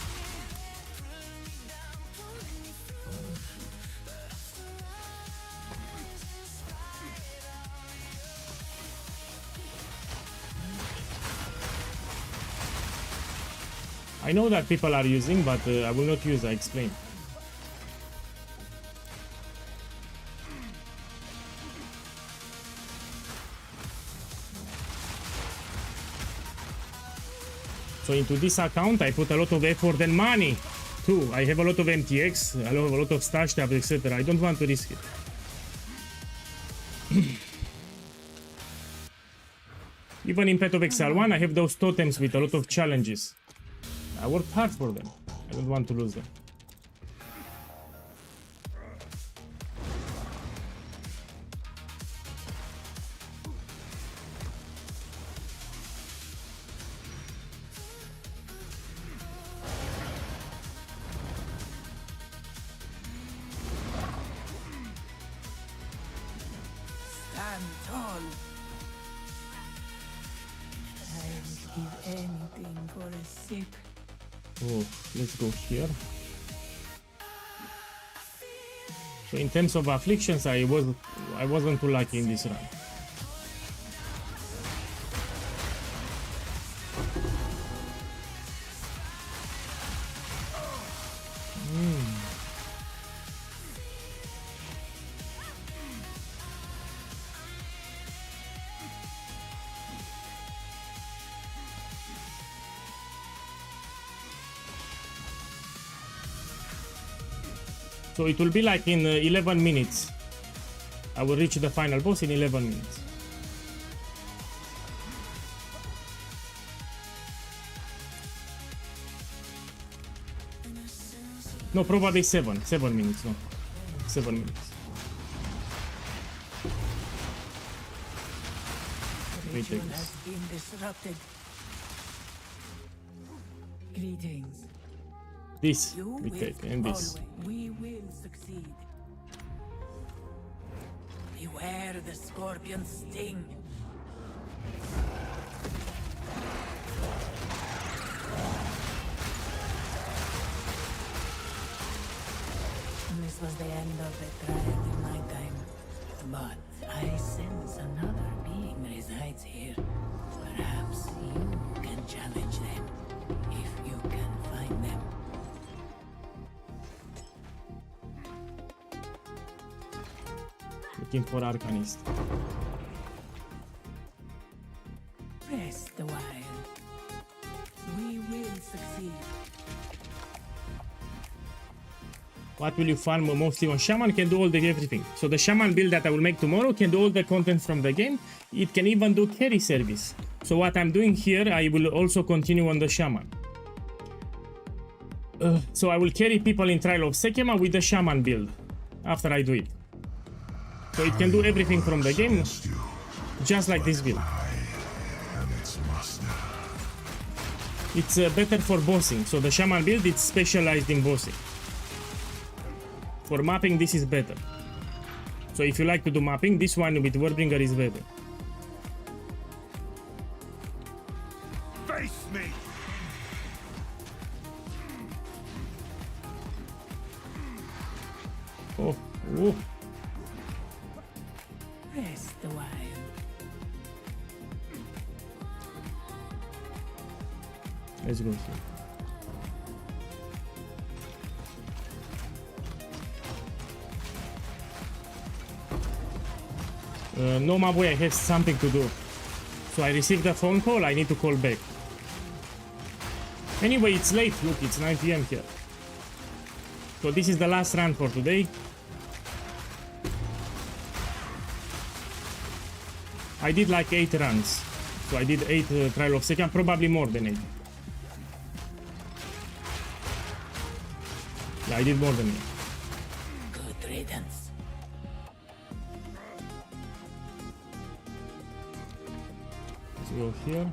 I know that people are using, but I will not use, I explain. So into this account, I put a lot of effort and money too. I have a lot of MTX, a lot of stash tabs, etc. I don't want to risk it. Even in Path of Exile 1, I have those totems with a lot of challenges. I worked hard for them. I don't want to lose them. Stand tall. I would give anything for a sip. Oh, let's go here. So in terms of afflictions, I wasn't too lucky in this run. So it will be like in 11 minutes. I will reach the final boss in 11 minutes. No, probably 7 minutes, no. 7 minutes. Ritual has been disrupted. Greetings. This You we will take, and this. always. We will succeed. Beware the scorpion's sting. This was the end of the trial in my time. But I sense another being resides here. Perhaps you can challenge them, if you can find them. Looking for Arcanist. Rest a while. We will succeed. What will you farm mostly on Shaman? Can do all the everything. So the Shaman build that I will make tomorrow can do all the content from the game. It can even do carry service. So what I'm doing here, I will also continue on the Shaman. So I will carry people in Trial of SEKHEMA with the Shaman build after I do it. So it can do everything from the game, just like this build. It's better for bossing. So the Shaman build, it's specialized in bossing. For mapping, this is better. So if you like to do mapping, this one with Wordbringer is better. Face me! Oh, oh. Rest a while. Let's go here. No, my boy, I have something to do. So I received a phone call, I need to call back. Anyway, it's late, look, it's 9 PM here. So this is the last run for today. I did like 8 runs. So I did 8 Trial of SEKHEMA, probably more than 8. Yeah, I did more than 8. Good riddance. Let's go here.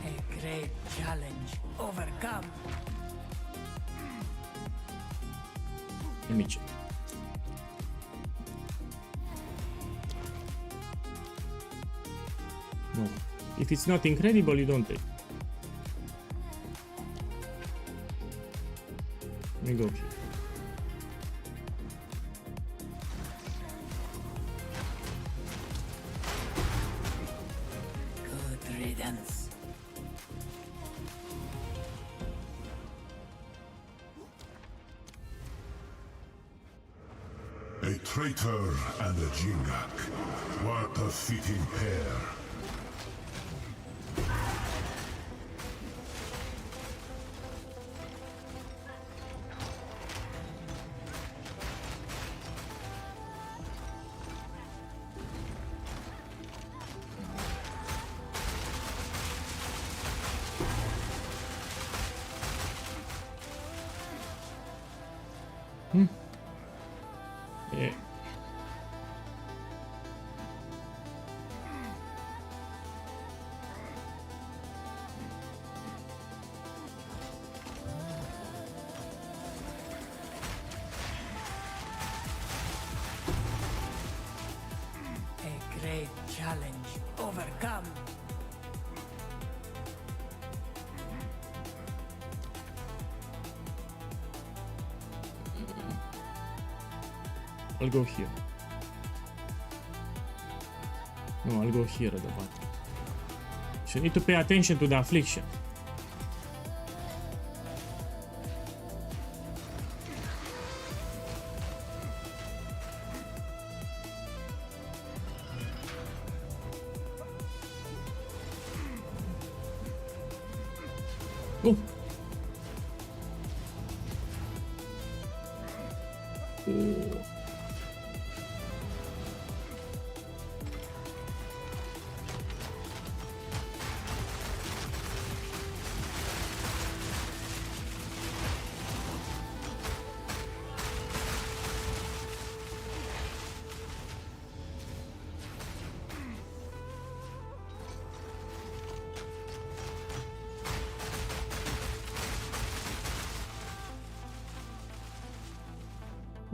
A great challenge overcome. Let me check. No. If it's not incredible, you don't take. Let me go here. Good riddance. A traitor and a Jingak. What a fitting pair. Yeah. challenge overcome. I'll go here. No, I'll go here at the bottom. So you need to pay attention to the affliction. Oh. Oh.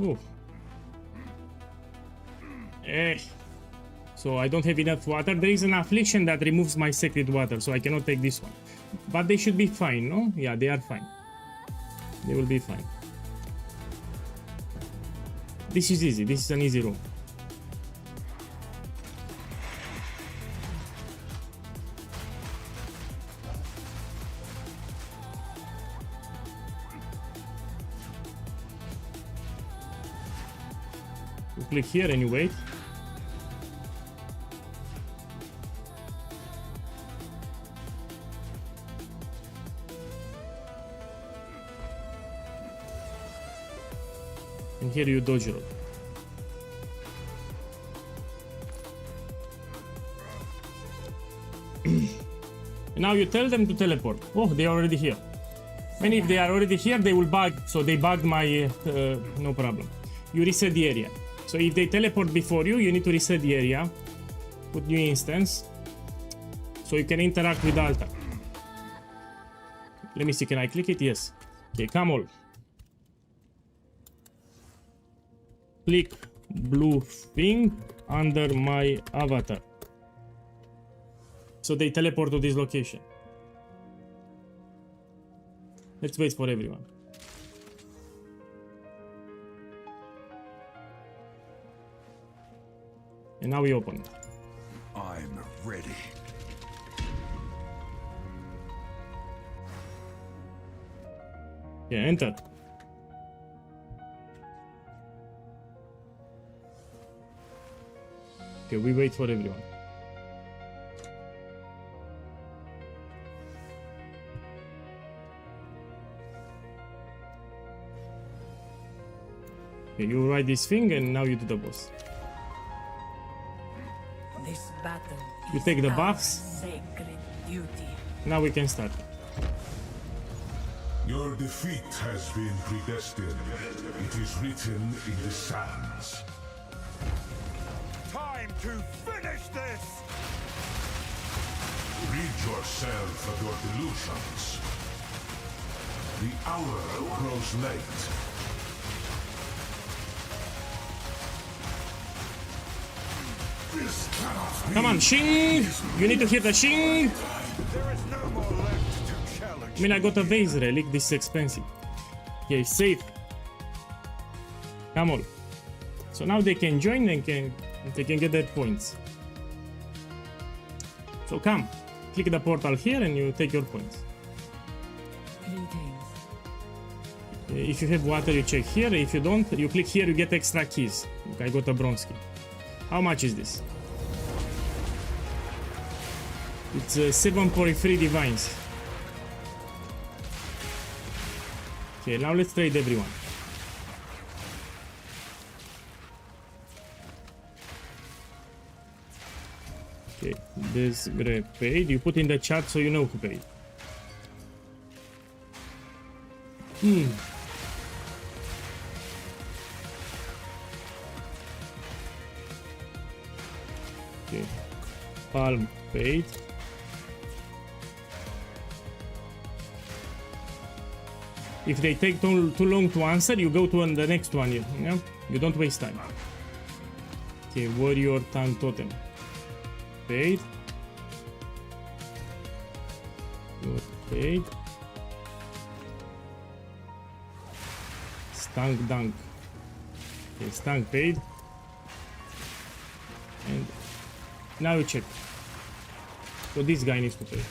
Ooh. So I don't have enough water. There is an affliction that removes my sacred water, so I cannot take this one. But they should be fine, no? Yeah, they are fine. They will be fine. This is easy. This is an easy room. You click here and you wait. And here you dodge roll. And now you tell them to teleport. Oh, they are already here. And if they are already here, they will bug. So they bugged my... no problem. You reset the area. So if they teleport before you, you need to reset the area. Put new instance. So you can interact with the altar. Let me see, can I click it? Yes. Okay, come all. Click blue thing under my avatar. So they teleport to this location. Let's wait for everyone. And now we open it. I'm ready. Yeah, enter. Okay, we wait for everyone. Okay, you write this thing and now you do the boss. This battle You is take the our buffs. sacred duty. Now we can start. Your defeat has been predestined. It is written in the sands. Time to finish this! Rid yourself of your delusions. The hour grows late. This cannot be. Come on, shing! You need to hit the shing! There is no more left to challenge. I mean, I got a vase relic. This is expensive. Okay, safe. Come on. So now they can join and they can get their points. So come, click the portal here and you take your points. Greetings. If you have water, you check here. If you don't, you click here, you get extra keys. I got a bronze key. How much is this? It's 7.3 divines. Okay, now let's trade everyone. Okay, this guy paid. You put in the chat so you know who paid. Okay, Palm paid. If they take too long to answer, you go to the next one. Yeah? You don't waste time. Okay, Warrior Tan Totem. paid. You're paid. Stank dunk. Okay, Stank paid. And now you check. So this guy needs to pay.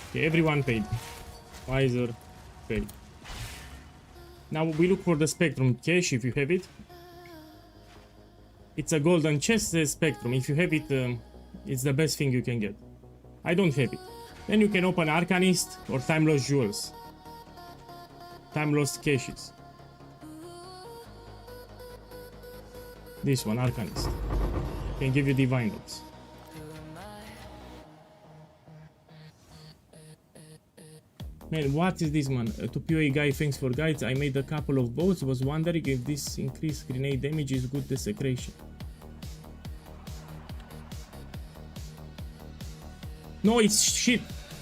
Okay, everyone paid. Pfizer paid. Now we look for the Spectrum cache if you have it. It's a golden chest Spectrum. If you have it, it's the best thing you can get. I don't have it. Then you can open Arcanist or Time Lost Jewels. Time Lost caches. This one, Arcanist. Can give you Divine Orbs. Man, what is this, man? To PoE guy, thanks for guides. I made a couple of boats. Was wondering if this increased grenade damage is good desecration. No, it's shit.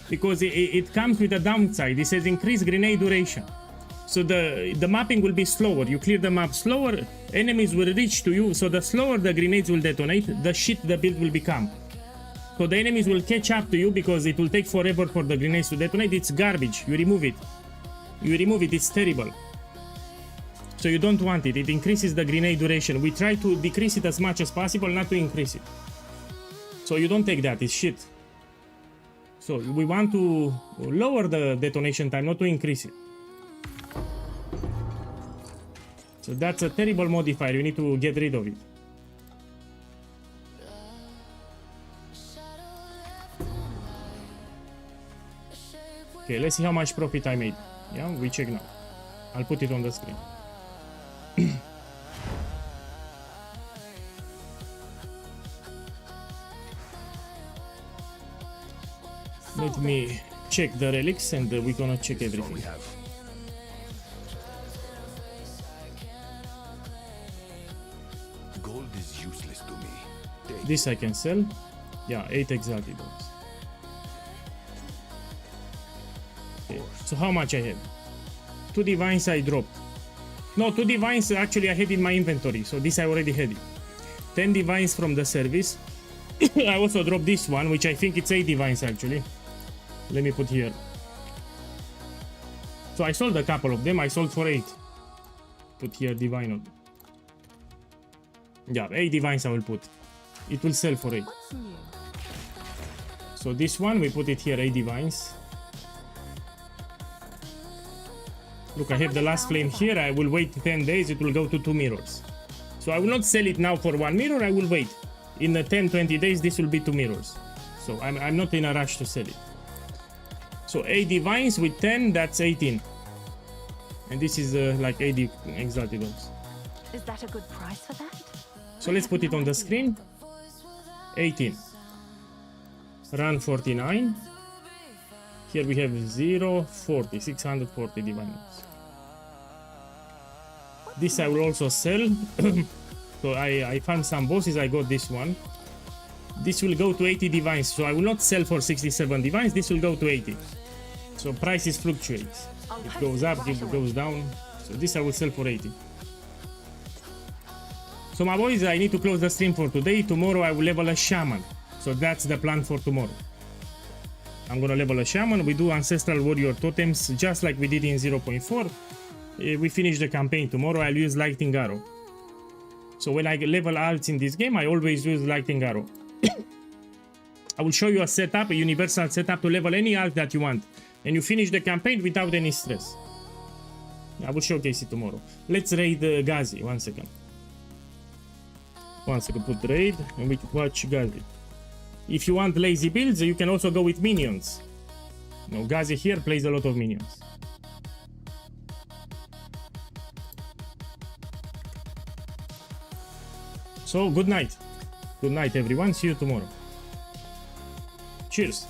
Because it comes with a downside. It says increased grenade duration. So the mapping will be slower. You clear the map slower, enemies will reach to you. So the slower the grenades will detonate, the shit the build will become. So the enemies will catch up to you because it will take forever for the grenades to detonate. It's garbage. You remove it. You remove it. It's terrible. So you don't want it. It increases the grenade duration. We try to decrease it as much as possible, not to increase it. So you don't take that. It's shit. So we want to lower the detonation time, not to increase it. So that's a terrible modifier. You need to get rid of it. Okay, let's see how much profit I made. Yeah, we check now. I'll put it on the screen. Let me check the relics and we're gonna check everything. Gold is useless to me. This I can sell. Yeah, 8 exactly those. Okay, so how much I had? 2 divines I dropped. No, 2 divines actually I had in my inventory, so this I already had it. 10 divines from the service. I also dropped this one, which I think it's 8 divines actually. Let me put here. So I sold a couple of them. I sold for 8. Put here divine orb. Yeah, 8 divines I will put. It will sell for 8. So this one we put it here, 8 divines. Look, I have the last flame here. I will wait 10 days. It will go to 2 mirrors. So I will not sell it now for 1 mirror. I will wait. In the 10-20 days, this will be 2 mirrors. So I'm not in a rush to sell it. So 8 divines with 10, that's 18. And this is like 80 exalted orbs. Is that a good price for that? So let's put it on the screen. 18. Run 49. Here we have 0, 40, 640 divine orbs. This I will also sell. So I found some bosses. I got this one. This will go to 80 divines. So I will not sell for 67 divines. This will go to 80. So prices fluctuate. It goes up, it goes down. So this I will sell for 80. So my boys, I need to close the stream for today. Tomorrow I will level a shaman. So that's the plan for tomorrow. I'm gonna level a shaman. We do ancestral warrior totems just like we did in 0.4. We finish the campaign tomorrow. I'll use lightning arrow. So when I level alts in this game, I always use lightning arrow. I will show you a setup, a universal setup to level any alt that you want. And you finish the campaign without any stress. I will showcase it tomorrow. Let's raid Ghazi. 1 second. 1 second, put raid and we watch Ghazi. If you want lazy builds, you can also go with minions. Now Ghazi here plays a lot of minions. So good night. Good night everyone. See you tomorrow. Cheers.